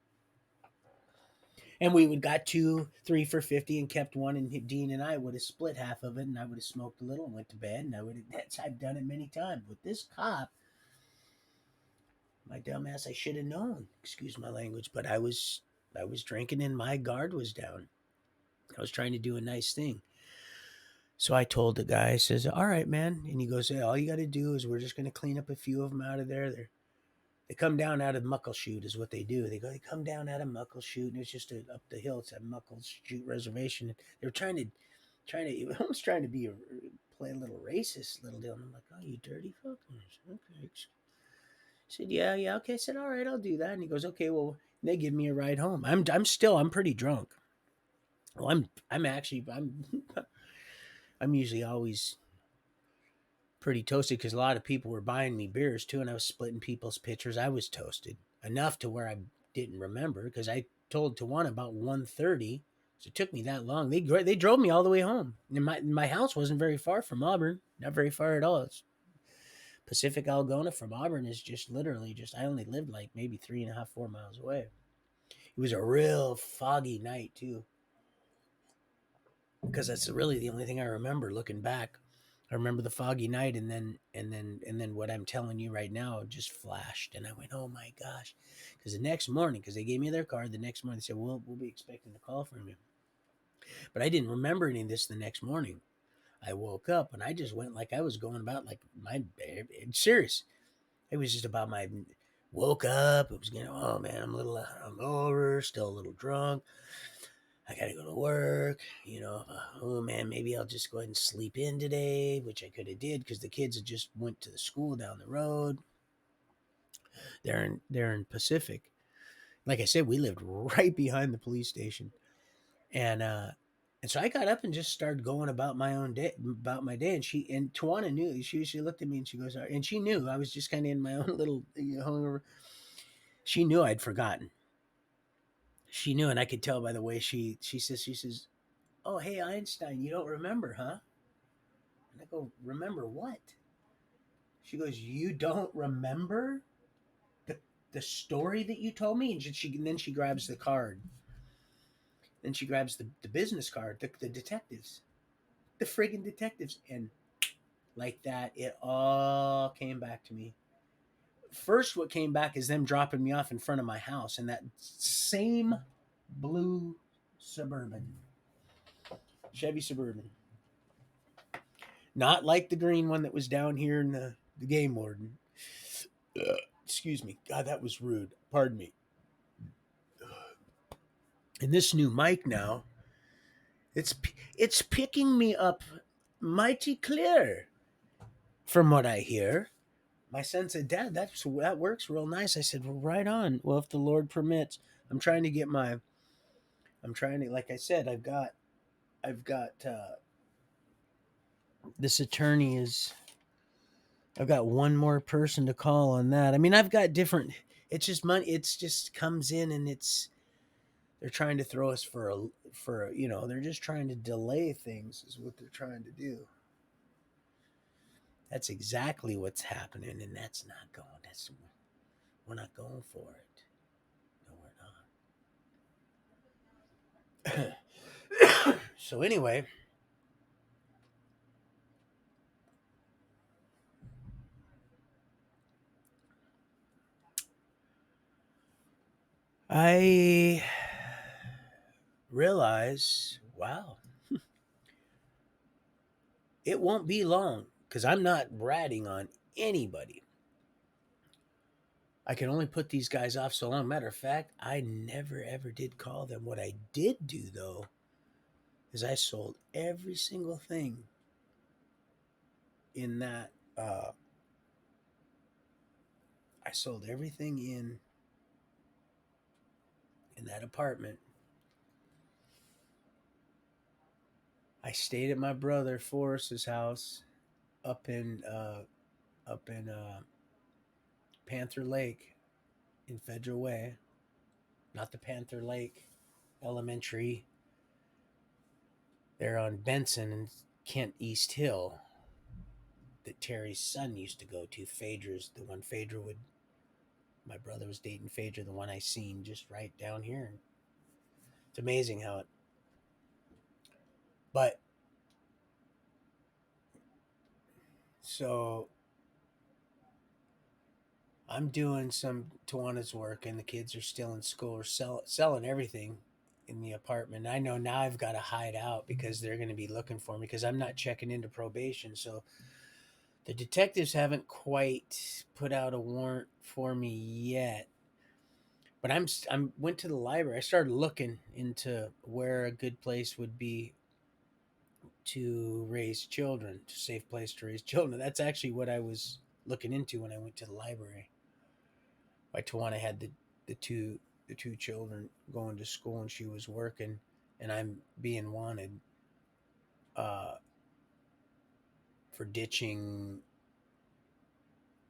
And we would got two, three for 50 and kept one. And Dean and I would have split half of it, and I would have smoked a little and went to bed. And I've done it many times. With this cop, my dumbass, I should have known. Excuse my language, but I was drinking and my guard was down. I was trying to do a nice thing. So I told the guy, I says, all right, man. And he goes, hey, all you got to do is we're just going to clean up a few of them out of there. They come down out of Muckleshoot is what they do. They come down out of Muckleshoot, and it's just up the hill. It's a Muckleshoot reservation. They're almost trying to play a little racist little deal. And I'm like, oh, you dirty fuckers. Okay. I said, yeah, yeah, okay. I said, all right, I'll do that. And he goes, okay, well, and they give me a ride home. I'm pretty drunk. Well, I'm usually always pretty toasted because a lot of people were buying me beers too, and I was splitting people's pitchers. I was toasted enough to where I didn't remember because I told Tawana about 1:30, so it took me that long. They drove me all the way home, and my house wasn't very far from Auburn, not very far at all. It's Pacific Algona from Auburn is just literally just I only lived like maybe 3.5, 4 miles away. It was a real foggy night too, because that's really the only thing I remember looking back. I remember the foggy night, and then what I'm telling you right now just flashed, and I went, "Oh my gosh!" Because the next morning, because they gave me their card, the next morning they said, "Well, we'll be expecting a call from you," but I didn't remember any of this the next morning. I woke up and I just went like I was going about like my serious. It was just about my woke up. It was oh man, I'm a little hungover, still a little drunk. I gotta go to work. Oh man, maybe I'll just go ahead and sleep in today, which I could have did because the kids had just went to the school down the road. They're in Pacific. Like I said, we lived right behind the police station, and so I got up and just started going about my own day, about my day. And Tawana knew. She looked at me and she goes, and she knew I was just kind of in my own little hungover. She knew I'd forgotten. She knew, and I could tell by the way she says, oh, hey, Einstein, you don't remember, huh? And I go, remember what? She goes, you don't remember the, the story that you told me? And then she grabs the card. Then she grabs the business card, the detectives, the friggin' detectives. And like that, it all came back to me. First, what came back is them dropping me off in front of my house in that same blue Suburban, Chevy Suburban. Not like the green one that was down here in the game warden. Excuse me. God, that was rude. Pardon me. And this new mic now, it's picking me up mighty clear from what I hear. My son said, Dad, that works real nice. I said, well, right on. Well, if the Lord permits, I'm trying to get my I'm trying to like I said, I've got this attorney is I've got one more person to call on that. I mean, I've got different it's just money. It's just comes in and they're trying to throw us they're just trying to delay things is what they're trying to do. That's exactly what's happening, and that's not going. We're not going for it. No, we're not. So anyway, I realize, wow, it won't be long because I'm not ratting on anybody. I can only put these guys off so long. Matter of fact, I never ever did call them. What I did do though is I sold every single thing in that. I sold everything in that apartment. I stayed at my brother Forrest's house up in Panther Lake in Federal Way, not the Panther Lake Elementary. They're on Benson and Kent East Hill that Terry's son used to go to. Phaedra's the one Phaedra would. My brother was dating Phaedra, the one I seen just right down here. It's amazing how it. But so I'm doing some Tawana's work, and the kids are still in school or selling everything in the apartment. I know now I've got to hide out because they're going to be looking for me because I'm not checking into probation. So the detectives haven't quite put out a warrant for me yet. But I'm went to the library. I started looking into where a good place would be to raise children, to safe place to raise children. That's actually what I was looking into when I went to the library. My Tawana had the two children going to school and she was working, and I'm being wanted uh, for ditching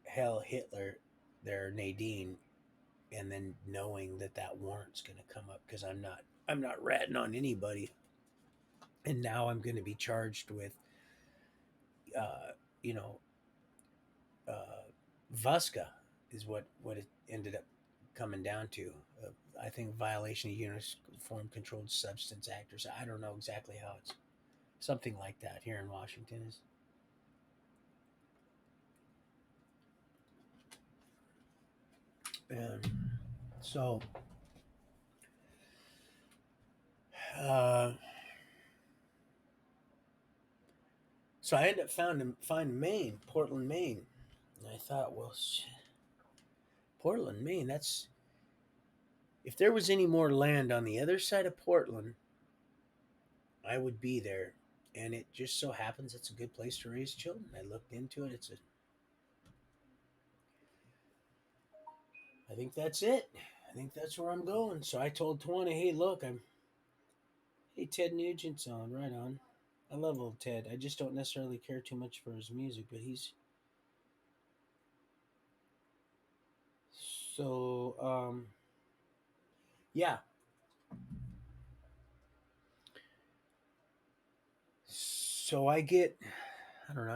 Hell Hitler, their Nadine, and then knowing that that warrant's going to come up because I'm not ratting on anybody, and now I'm going to be charged with uh, you know uh, Vuska is what it ended up coming down to. I think violation of Uniform Controlled Substance Act, or so. I don't know exactly how it's something like that here in Washington is. Um, so, uh, so I ended up finding Maine, Portland, Maine, and I thought, well, shit, Portland, Maine. That's if there was any more land on the other side of Portland, I would be there. And it just so happens it's a good place to raise children. I looked into it. I think that's it. I think that's where I'm going. So I told Tawana, hey, look, hey, Ted Nugent's on, right on. I love old Ted. I just don't necessarily care too much for his music, but he's so yeah. So I don't know,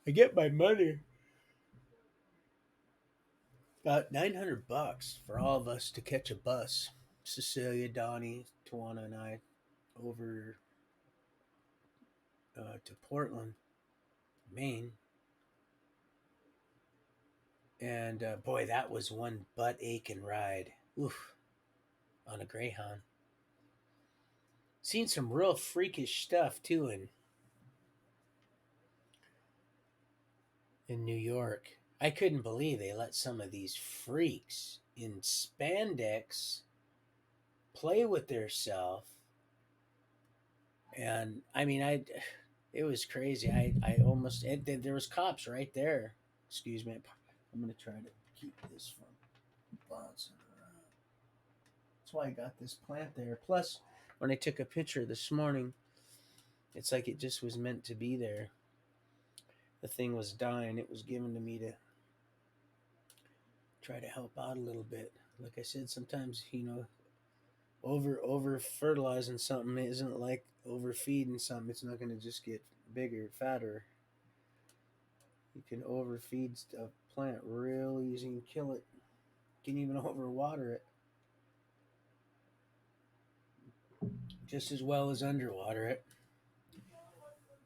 I get my money about $900 for all of us to catch a bus. Cecilia, Donnie, Tawana, and I over to Portland, Maine, and boy, that was one butt aching ride. Oof, on a Greyhound. Seen some real freakish stuff too in New York. I couldn't believe they let some of these freaks in spandex play with their self. And I mean, it was crazy. I almost there was cops right there. Excuse me. I'm gonna try to keep this from bouncing around. That's why I got this plant there. Plus, when I took a picture this morning, it's like it just was meant to be there. The thing was dying. It was given to me to try to help out a little bit. Like I said, sometimes over fertilizing something isn't like overfeeding something. It's not going to just get bigger, fatter. You can overfeed a plant real easy and kill it. You can even overwater it. just as well as underwater it.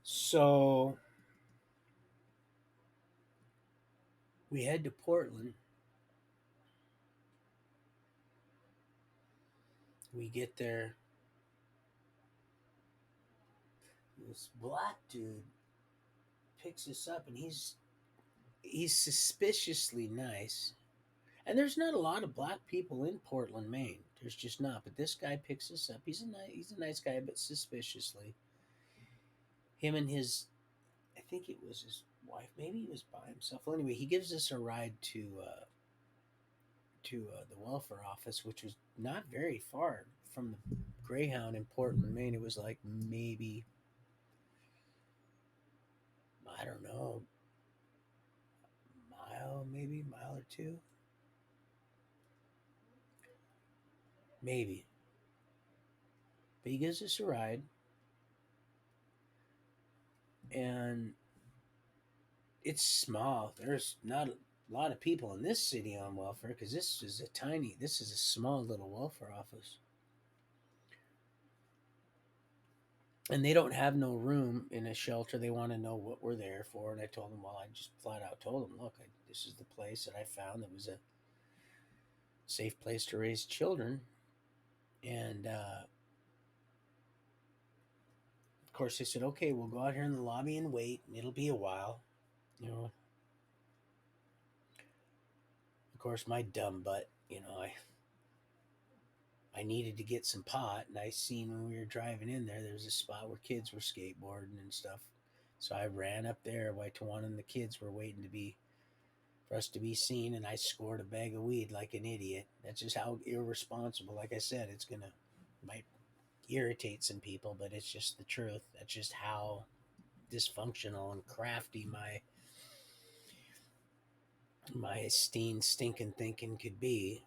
So we head to Portland. We get there. This black dude picks us up, and he's suspiciously nice. And there's not a lot of black people in Portland, Maine. There's just not. But this guy picks us up. He's a nice guy, but suspiciously. Him and his, I think it was his wife. Maybe he was by himself. Well, anyway, he gives us a ride to the welfare office, which was not very far from the Greyhound in Portland, Maine. It was like maybe, I don't know, maybe mile or two, maybe. But he gives us a ride, and it's small. There's not a lot of people in this city on welfare because this is a small little welfare office. And they don't have no room in a shelter. They want to know what we're there for. And I told them, well, I just flat out told them, look, this is the place that I found that was a safe place to raise children. And of course, they said, okay, we'll go out here in the lobby and wait. And it'll be a while. You know, of course, my dumb butt, I needed to get some pot, and I seen when we were driving in there, there was a spot where kids were skateboarding and stuff. So I ran up there while Tawana and the kids were waiting for us to be seen, and I scored a bag of weed like an idiot. That's just how irresponsible. Like I said, might irritate some people, but it's just the truth. That's just how dysfunctional and crafty my stinking thinking could be,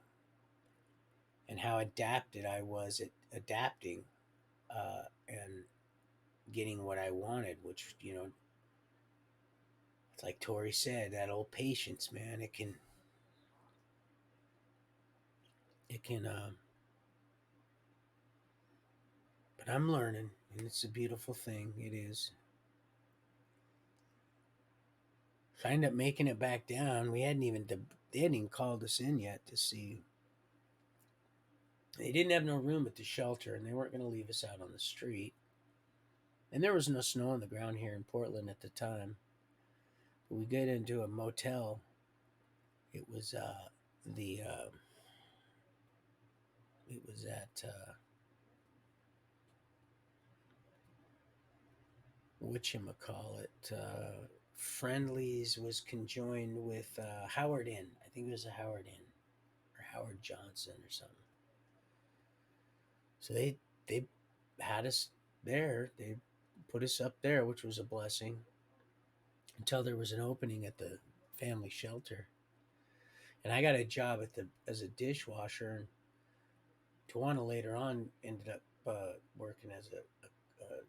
and how adapted I was at adapting and getting what I wanted, which it's like Tori said, that old patience, man. It can. But I'm learning, and it's a beautiful thing. It is. So I ended up making it back down. They hadn't even called us in yet to see. They didn't have no room at the shelter, and they weren't going to leave us out on the street. And there was no snow on the ground here in Portland at the time. But we get into a motel. It was the it was at whatchamacallit, Friendlies was conjoined with Howard Inn. I think it was a Howard Inn or Howard Johnson or something. So they had us there. They put us up there, which was a blessing, until there was an opening at the family shelter. And I got a job as a dishwasher. And Tawana later on ended up working as a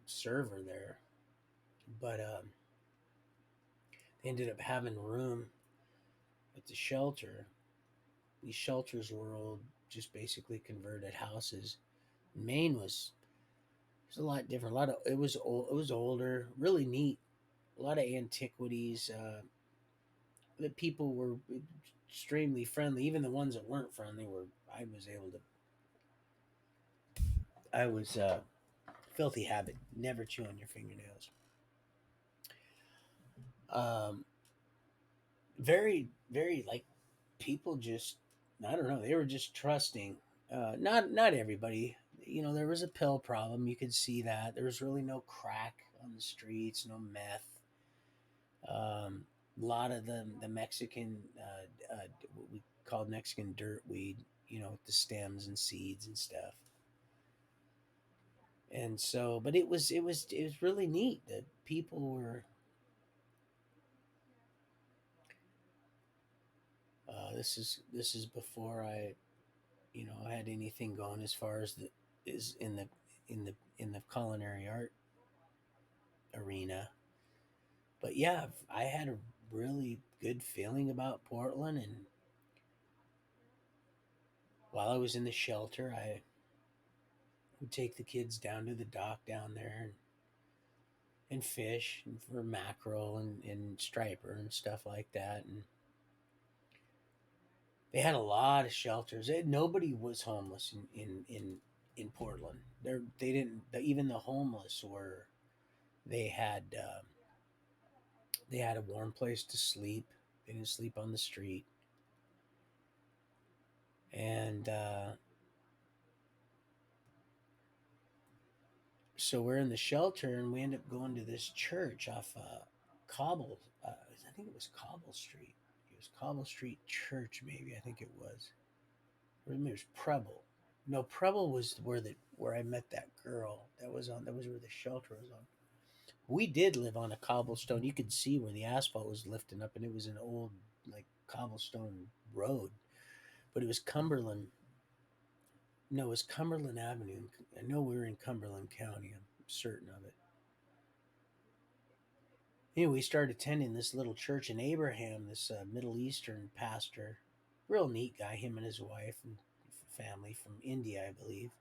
server there. But they ended up having room at the shelter. These shelters were old, just basically converted houses. Maine was a lot different. A lot of it was old. It was older, really neat. A lot of antiquities. The people were extremely friendly. Even the ones that weren't friendly were. I was able to. I was filthy habit, never chew on your fingernails. Um, very like people just. I don't know. They were just trusting. Not everybody. There was a pill problem. You could see that there was really no crack on the streets, no meth. A lot of the Mexican, what we called Mexican dirt weed, with the stems and seeds and stuff. And so, but it was really neat that people were. This is before I had anything going as far as the is in the culinary art arena. But yeah, I had a really good feeling about Portland, and while I was in the shelter, We take the kids down to the dock down there and fish and for mackerel and striper and stuff like that. And they had a lot of shelters. Nobody was homeless in Portland. They didn't. Even the homeless were. They had they had a warm place to sleep. They didn't sleep on the street. And so we're in the shelter, and we end up going to this church off Cobble. I think it was Cobble Street. It was Cobble Street Church, maybe. I think it was. Or maybe it was Preble. No, Preble was where I met that girl. That was where the shelter was on. We did live on a cobblestone. You could see where the asphalt was lifting up, and it was an old like cobblestone road. But it was Cumberland. No, it was Cumberland Avenue. I know we were in Cumberland County. I'm certain of it. Anyway, we started attending this little church in Abraham. This Middle Eastern pastor, real neat guy. Him and his wife and family from India, I believe.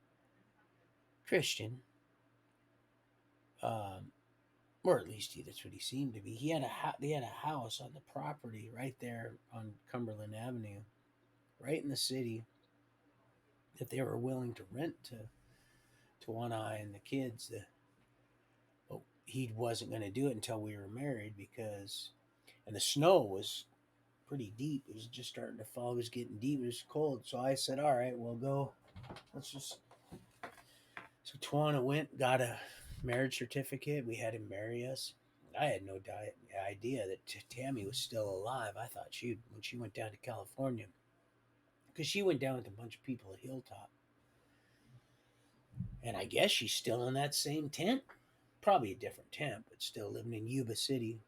Christian, um, or at least that's what he seemed to be. They had a house on the property right there on Cumberland Avenue, right in the city, that they were willing to rent to One Eye and the kids. But he wasn't going to do it until we were married because, and the snow was pretty deep. It was just starting to fall. It was getting deep. It was cold. So I said, "All right, we'll go. Let's just." So Tawana went, got a marriage certificate. We had him marry us. I had no idea that Tammy was still alive. I thought when she went down to California, because she went down with a bunch of people at Hilltop, and I guess she's still in that same tent. Probably a different tent, but still living in Yuba City,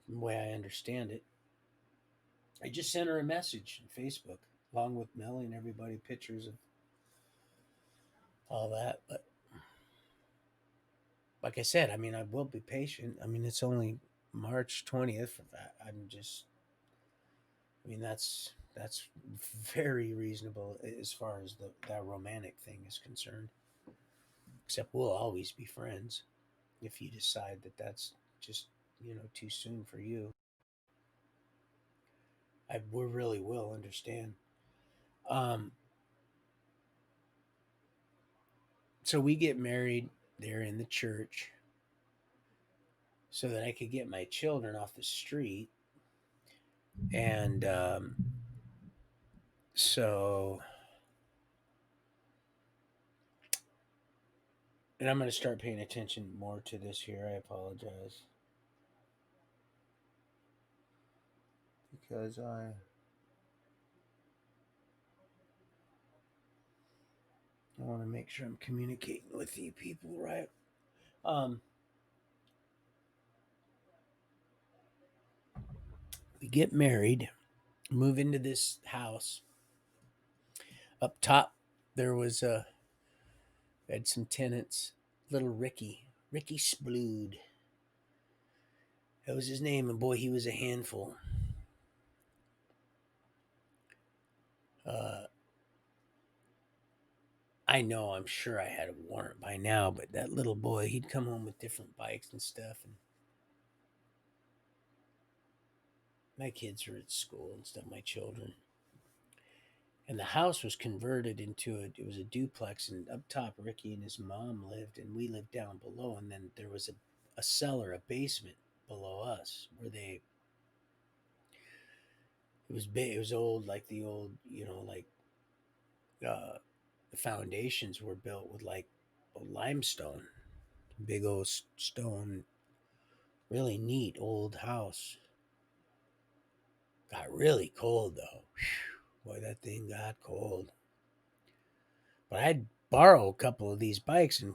from the way I understand it. I just sent her a message on Facebook, along with Melly and everybody, pictures of all that. But like I said, I mean, I will be patient. I mean, it's only March 20th. I'm just, I mean, that's very reasonable as far as that romantic thing is concerned. Except we'll always be friends if you decide that that's just too soon for you. We really will understand. Um, so we get married there in the church so that I could get my children off the street. And so, and I'm going to start paying attention more to this here. I apologize. Because I want to make sure I'm communicating with you people right. Um, we get married, move into this house. Up top, there was had some tenants. Little Ricky Splood. That was his name, and boy, he was a handful. Uh, I know, I'm sure I had a warrant by now, but that little boy, he'd come home with different bikes and stuff, and my kids were at school and stuff, my children. And the house was converted into it was a duplex, and up top Ricky and his mom lived, and we lived down below, and then there was a cellar, a basement below us where it was big, it was old, like the old, like uh the foundations were built with like limestone, big old stone, really neat old house. Got really cold though. Whew, boy, that thing got cold. But I'd borrow a couple of these bikes, and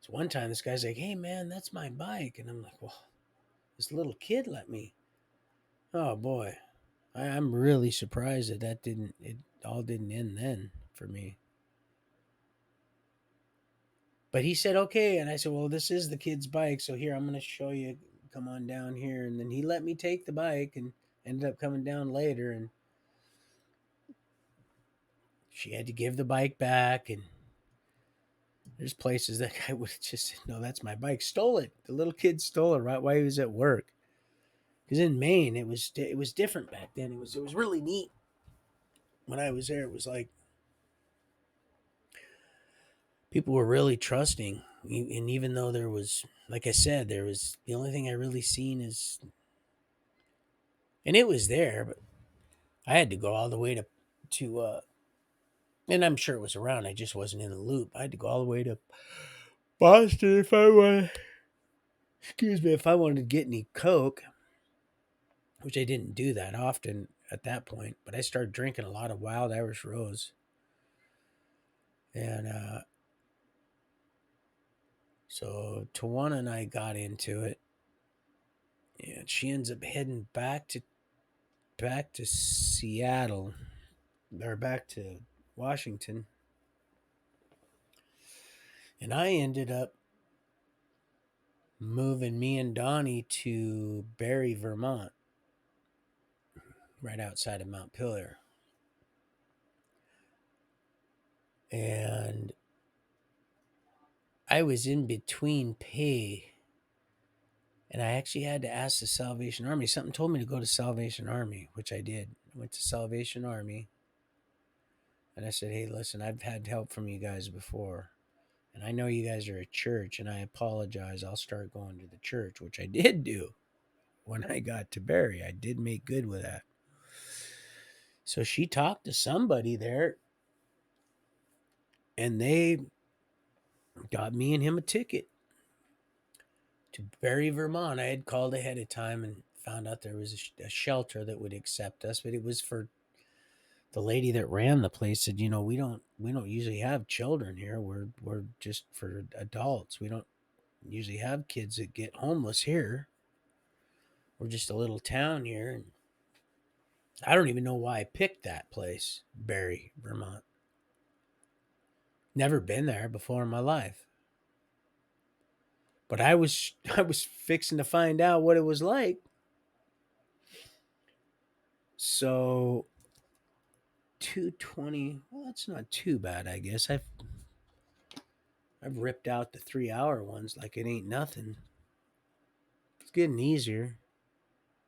so one time this guy's like, "Hey man, that's my bike," and I'm like, "Well, this little kid let me." Oh boy, I'm really surprised it all didn't end then for me. But he said okay, and I said, "Well, this is the kid's bike, so here I'm going to show you. Come on down here." And then he let me take the bike, and ended up coming down later, and she had to give the bike back, and there's places that guy would just said, no, that's my bike. Stole it. The little kid stole it right while he was at work. Because in Maine, it was different back then. It was really neat. When I was there, it was like people were really trusting. And even though there was, like I said, there was the only thing I really seen is, and it was there, but I had to go all the way to and I'm sure it was around. I just wasn't in the loop. I had to go all the way to Boston if I wanted. Excuse me, if I wanted to get any Coke, which I didn't do that often at that point. But I started drinking a lot of Wild Irish Rose, and so Tawana and I got into it, and she ends up heading back to Seattle, or back to Washington, and I ended up moving me and Donnie to Barrie, Vermont, right outside of Mount Pillar. And I was in between pay, and I actually had to ask the Salvation Army. Something told me to go to Salvation Army, which I did. I went to Salvation Army, and I said, hey, listen, I've had help from you guys before, and I know you guys are a church, and I apologize. I'll start going to the church, which I did do when I got to Barrie. I did make good with that. So she talked to somebody there, and they got me and him a ticket to Barrie, Vermont. I had called ahead of time and found out there was a shelter that would accept us, but it was for the lady that ran the place. Said, we don't usually have children here. We're just for adults. We don't usually have kids that get homeless here. We're just a little town here, and I don't even know why I picked that place, Barrie, Vermont. Never been there before in my life. But I was I was fixing to find out what it was like. So 220, well, that's not too bad, I guess. I've ripped out the 3 hour ones like it ain't nothing. It's getting easier.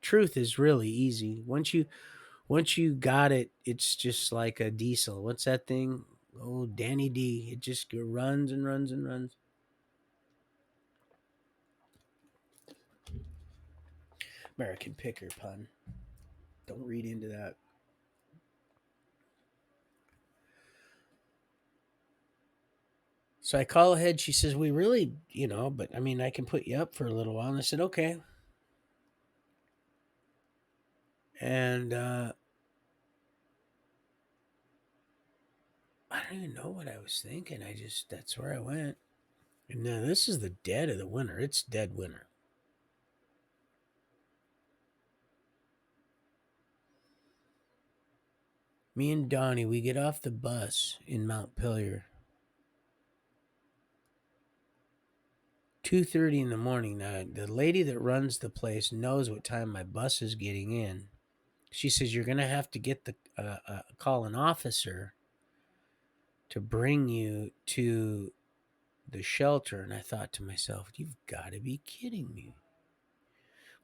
Truth is really easy. Once you got it, it's just like a diesel. What's that thing? Oh, Danny D. It just runs and runs and runs. American picker pun. Don't read into that. So I call ahead. She says, we really, but I mean, I can put you up for a little while. And I said, okay. And I don't even know what I was thinking. That's where I went. And now this is the dead of the winter. It's dead winter. Me and Donnie, we get off the bus in Mount Pillar. 2:30 in the morning. Now, the lady that runs the place knows what time my bus is getting in. She says, you're going to have to get call an officer to bring you to the shelter. And I thought to myself, you've got to be kidding me.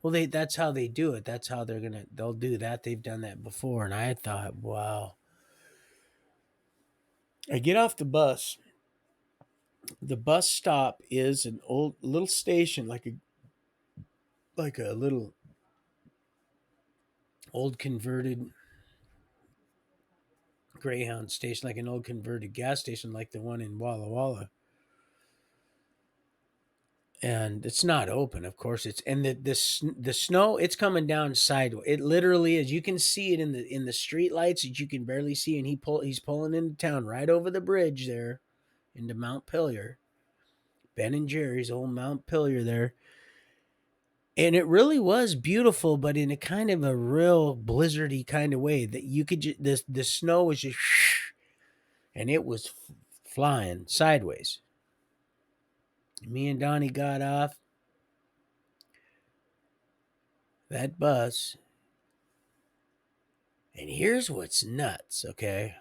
Well, that's how they do it. That's how they'll do that. They've done that before. And I thought, wow. I get off the bus. The bus stop is an old little station, like a little old converted Greyhound station, like an old converted gas station, like the one in Walla Walla. And it's not open, of course. It's and the snow. It's coming down sideways. It literally is. You can see it in the street lights that you can barely see. And he's pulling into town right over the bridge there, into Mount Pillar, Ben and Jerry's old Mount Pillar there. And it really was beautiful, but in a kind of a real blizzardy kind of way that you could just the snow was just, and it was flying sideways. Me and Donnie got off that bus, and here's what's nuts, okay?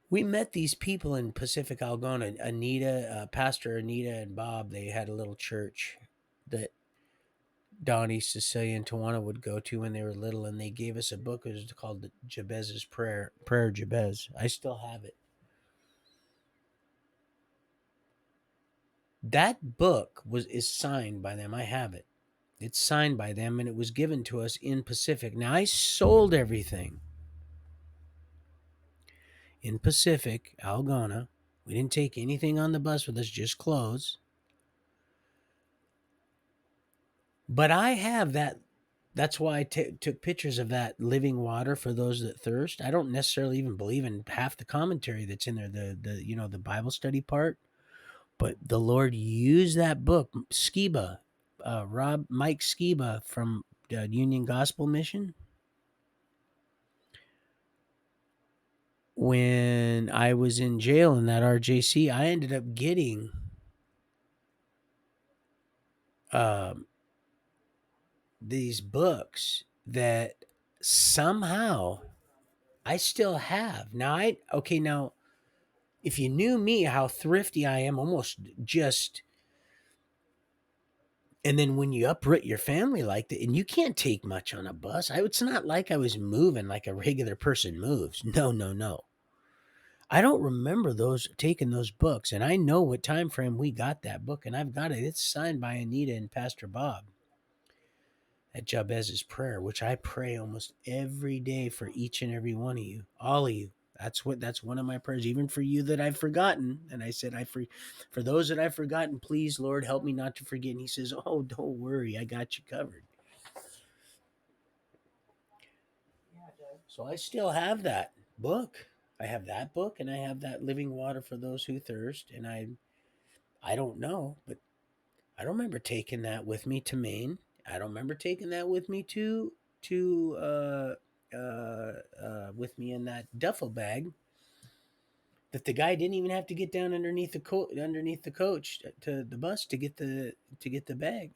We met these people in Pacific Algona. Anita, Pastor Anita and Bob, they had a little church that Donnie, Cecilia, and Tawana would go to when they were little, and they gave us a book. It was called the Jabez's Prayer Jabez. I still have it. That book is signed by them. I have it. It's signed by them, and it was given to us in Pacific. Now I sold everything in Pacific Algona. We didn't take anything on the bus with us, just clothes. But I have that. That's why I took pictures of that living water for those that thirst. I don't necessarily even believe in half the commentary that's in there, the Bible study part. But the Lord used that book, Skiba, Mike Skiba from Union Gospel Mission. When I was in jail in that RJC, I ended up getting um, these books that somehow I still have. Now if you knew me, how thrifty I am, almost just, and then when you uproot your family like that, and you can't take much on a bus, it's not like I was moving like a regular person moves. No, no, no. I don't remember those taking those books, and I know what time frame we got that book, and I've got it. It's signed by Anita and Pastor Bob at Jabez's prayer, which I pray almost every day for each and every one of you, all of you. That's one of my prayers, even for you that I've forgotten. And I said, for those that I've forgotten, please, Lord, help me not to forget. And he says, oh, don't worry, I got you covered. So I still have that book. I have that book, and I have that Living Water for Those Who Thirst. And I don't know, but I don't remember taking that with me to Maine. I don't remember taking that with me with me in that duffel bag that the guy didn't even have to get down underneath underneath the coach to the bus to get the bag.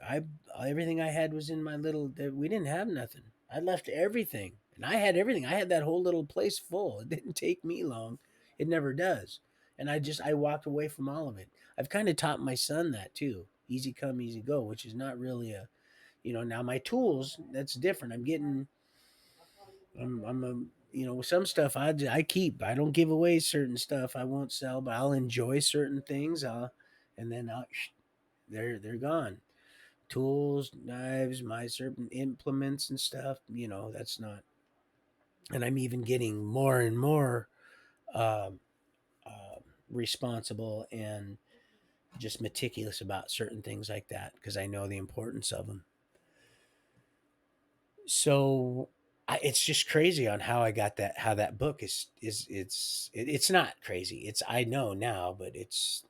Everything I had was in my little. We didn't have nothing. I left everything, and I had everything. I had that whole little place full. It didn't take me long. It never does. And I walked away from all of it. I've kind of taught my son that too. Easy come, easy go, which is not really a, now my tools, that's different. I'm a, some stuff I keep. I don't give away certain stuff. I won't sell, but I'll enjoy certain things. And then they're gone. Tools, knives, my certain implements and stuff. That's not. And I'm even getting more and more um, uh, responsible and just meticulous about certain things like that because I know the importance of them. So it's just crazy on how I got that. How that book it's not crazy. It's I know now, but it's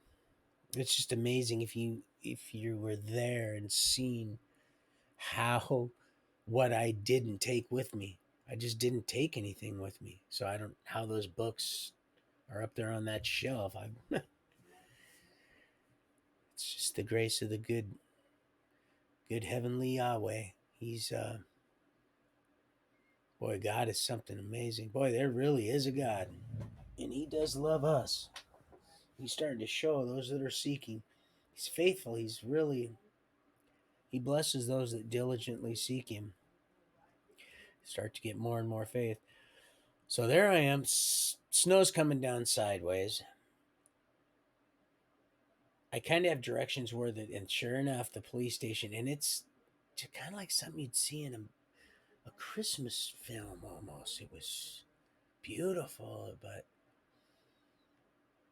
just amazing if you were there and seen how what I didn't take with me. I just didn't take anything with me. So I don't how those books are up there on that shelf. I It's just the grace of the good heavenly Yahweh. He's boy, God is something amazing. Boy, there really is a God, and He does love us. He's starting to show those that are seeking. He's faithful. He blesses those that diligently seek Him. Start to get more and more faith. So there I am. Snow's coming down sideways. I kind of have directions where and sure enough, the police station, and it's kind of like something you'd see in a Christmas film almost. It was beautiful, but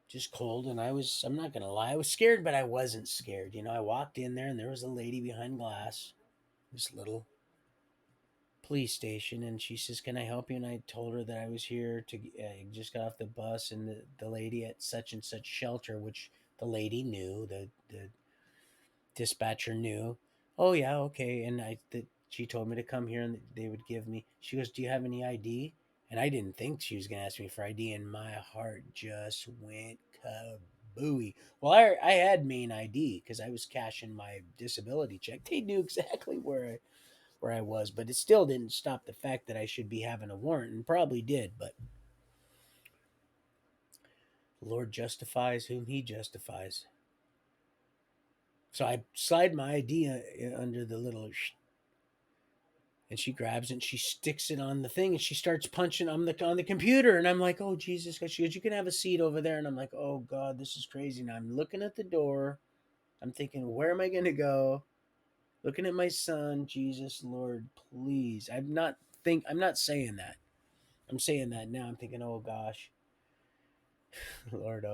just cold. And I'm not going to lie, I was scared, but I wasn't scared. I walked in there and there was a lady behind glass, this little police station, and she says, "Can I help you?" And I told her that I was here to just got off the bus, and the lady at such and such shelter, which the lady knew, the dispatcher knew. Oh yeah, okay. And she told me to come here, and they would give me. She goes, "Do you have any ID?" And I didn't think she was going to ask me for ID, and my heart just went kabooey. Well, I had Maine ID because I was cashing my disability check. They knew exactly where I was, but it still didn't stop the fact that I should be having a warrant, and probably did. But The Lord justifies whom he justifies. So I slide my ID under the little and she grabs it and she sticks it on the thing and she starts punching on the computer and I'm like, oh Jesus. She goes, you can have a seat over there. And I'm like, oh God, this is crazy. And I'm looking at the door. I'm thinking, where am I gonna go? Looking at my son, Jesus, Lord, please. I'm not saying that. I'm saying that now. I'm thinking, oh gosh, Lord,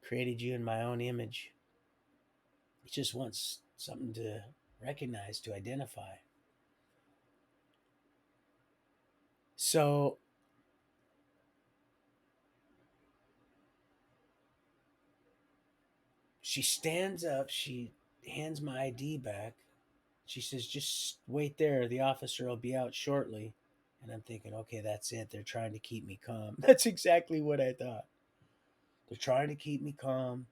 created you in my own image. He just wants something to recognize, to identify. So she stands up, she hands my ID back. She says, just wait there. The officer will be out shortly. And I'm thinking, okay, that's it. They're trying to keep me calm. That's exactly what I thought. They're trying to keep me calm.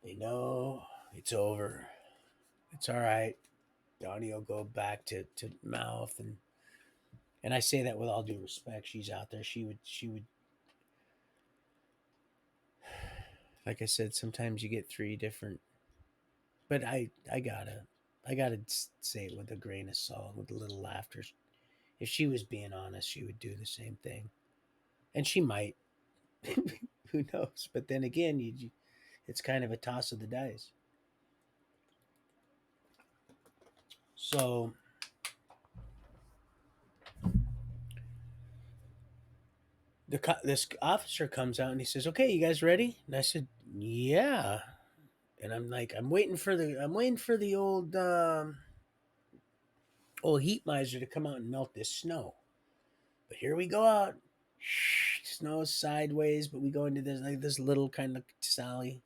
They know it's over. It's all right. Donnie will go back to mouth and I say that with all due respect. She's out there. She would like I said, sometimes you get three different but I gotta say it with a grain of salt, with a little laughter. If she was being honest, she would do the same thing. And she might. Who knows? But then again, it's kind of a toss of the dice. So this officer comes out and he says, "Okay, you guys ready?" And I said, "Yeah." And I'm like, I'm waiting for the old heat miser to come out and melt this snow. But here we go out. Snow sideways, but we go into this little kind of Sally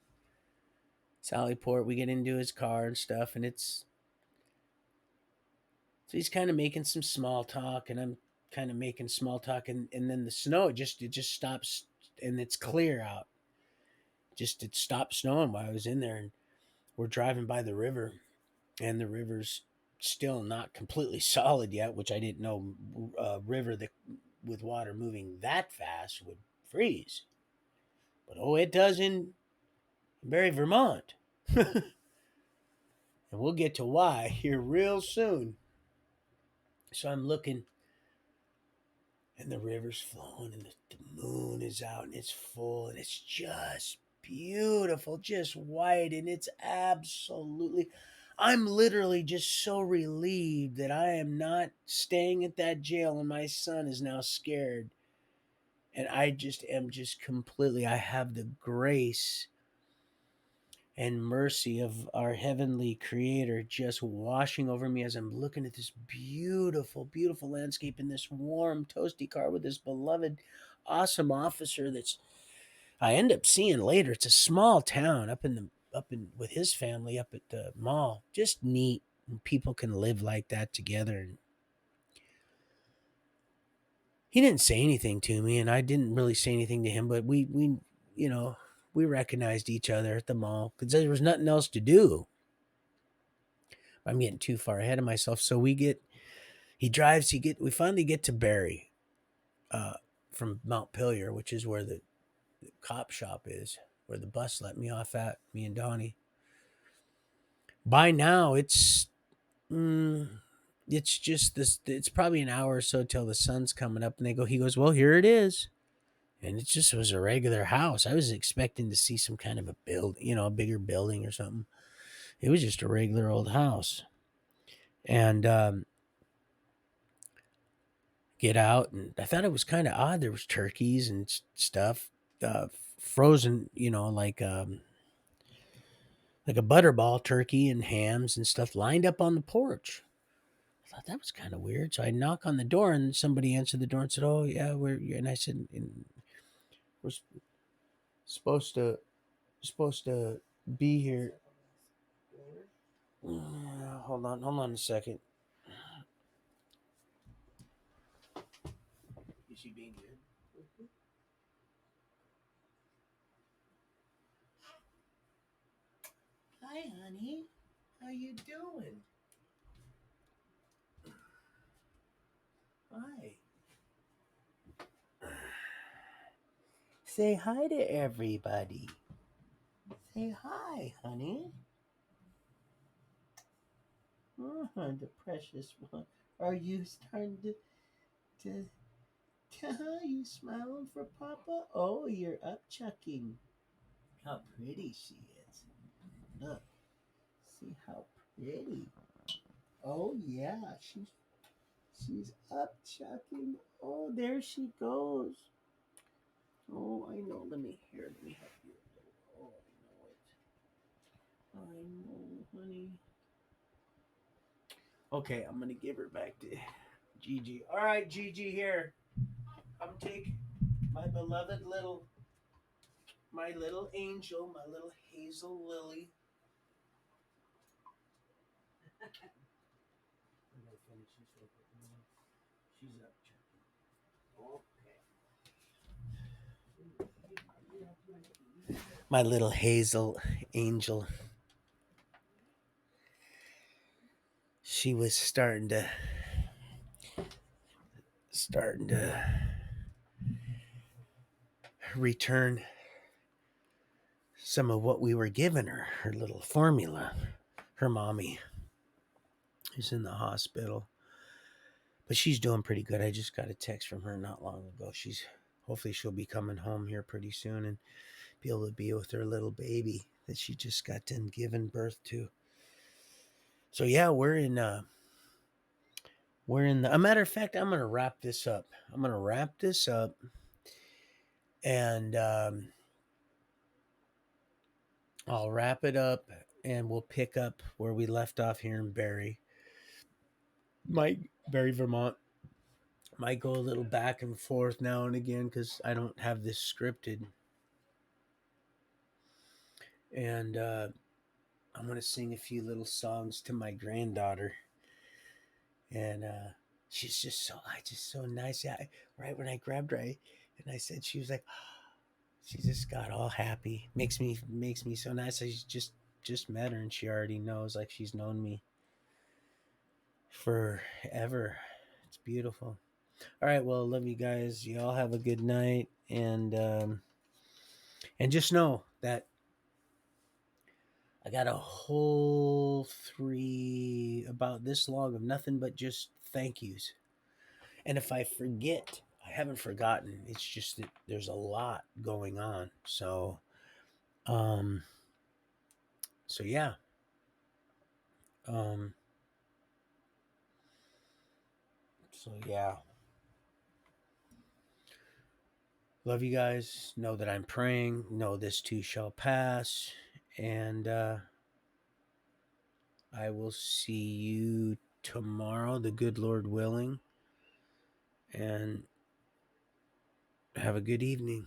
Port. We get into his car and stuff, and so he's kind of making some small talk, and I'm kind of making small talk, and then the snow it just stops, and it's clear out. Just it stopped snowing while I was in there, and we're driving by the river, and the river's still not completely solid yet, which I didn't know a river that with water moving that fast would freeze. But oh, it does in Barry, Vermont. And we'll get to why here real soon. So I'm looking, and the river's flowing, and the moon is out, and it's full, and it's just beautiful, just white, and it's absolutely. I'm literally just so relieved that I am not staying at that jail, and my son is now scared. And I just am just completely. I have the grace and mercy of our heavenly creator just washing over me as I'm looking at this beautiful, beautiful landscape in this warm, toasty car with this beloved, awesome officer that's I end up seeing later. It's a small town up in with his family up at the mall. Just neat. And people can live like that together. And he didn't say anything to me, and I didn't really say anything to him, but we you know, we recognized each other at the mall because there was nothing else to do. I'm getting too far ahead of myself. So he drives, we finally get to Barry, uh, from Mount Pillier, which is where the cop shop is, where the bus let me off at, me and Donnie. By now, mm, it's just this, it's probably an hour or so till the sun's coming up, and he goes, well, here it is. And it just was a regular house. I was expecting to see some kind of a a bigger building or something. It was just a regular old house. And get out, and I thought it was kind of odd. There was turkeys and stuff, uh, frozen, like a butterball turkey and hams and stuff lined up on the porch. I thought that was kind of weird. So I knock on the door, and somebody answered the door and said, "Oh yeah, and I said, "We're supposed to supposed to be here." Hold on a second. Is she being good? Hi, honey. How you doing? Hi. Say hi to everybody. Say hi, honey. Oh, the precious one. Are you starting to you smiling for Papa? Oh, you're up chucking. How pretty she is. Look, see how pretty. Oh yeah, she's up chucking. Oh, there she goes. Oh, I know. Let me help you. Oh, I know, honey. Okay, I'm gonna give her back to Gigi. All right, Gigi, here. Come take my beloved my little angel, my little hazel lily. I'm gonna finish this real quick. She's up, Chucky. Okay. My little hazel angel. She was starting to return some of what we were giving her, her little formula. Her mommy is in the hospital, but she's doing pretty good. I just got a text from her not long ago. Hopefully she'll be coming home here pretty soon and be able to be with her little baby that she just got done giving birth to. So yeah, we're in the, a matter of fact, I'm gonna wrap this up. And I'll wrap it up and we'll pick up where we left off here in Barry, Vermont. Might go a little back and forth now and again because I don't have this scripted. And I'm gonna sing a few little songs to my granddaughter, and just so nice. Yeah, right when I grabbed her, and I said, she was like, she just got all happy. Makes me so nice. I just met her, and she already knows, like she's known me forever. It's beautiful. All right, well, love you guys. You all have a good night, and just know that I got a whole three about this long of nothing but just thank yous. And if I forget, I haven't forgotten. It's just that there's a lot going on. Um, so yeah. Um, so yeah. Love you guys. Know that I'm praying. Know this too shall pass. And I will see you tomorrow, the good Lord willing. And have a good evening.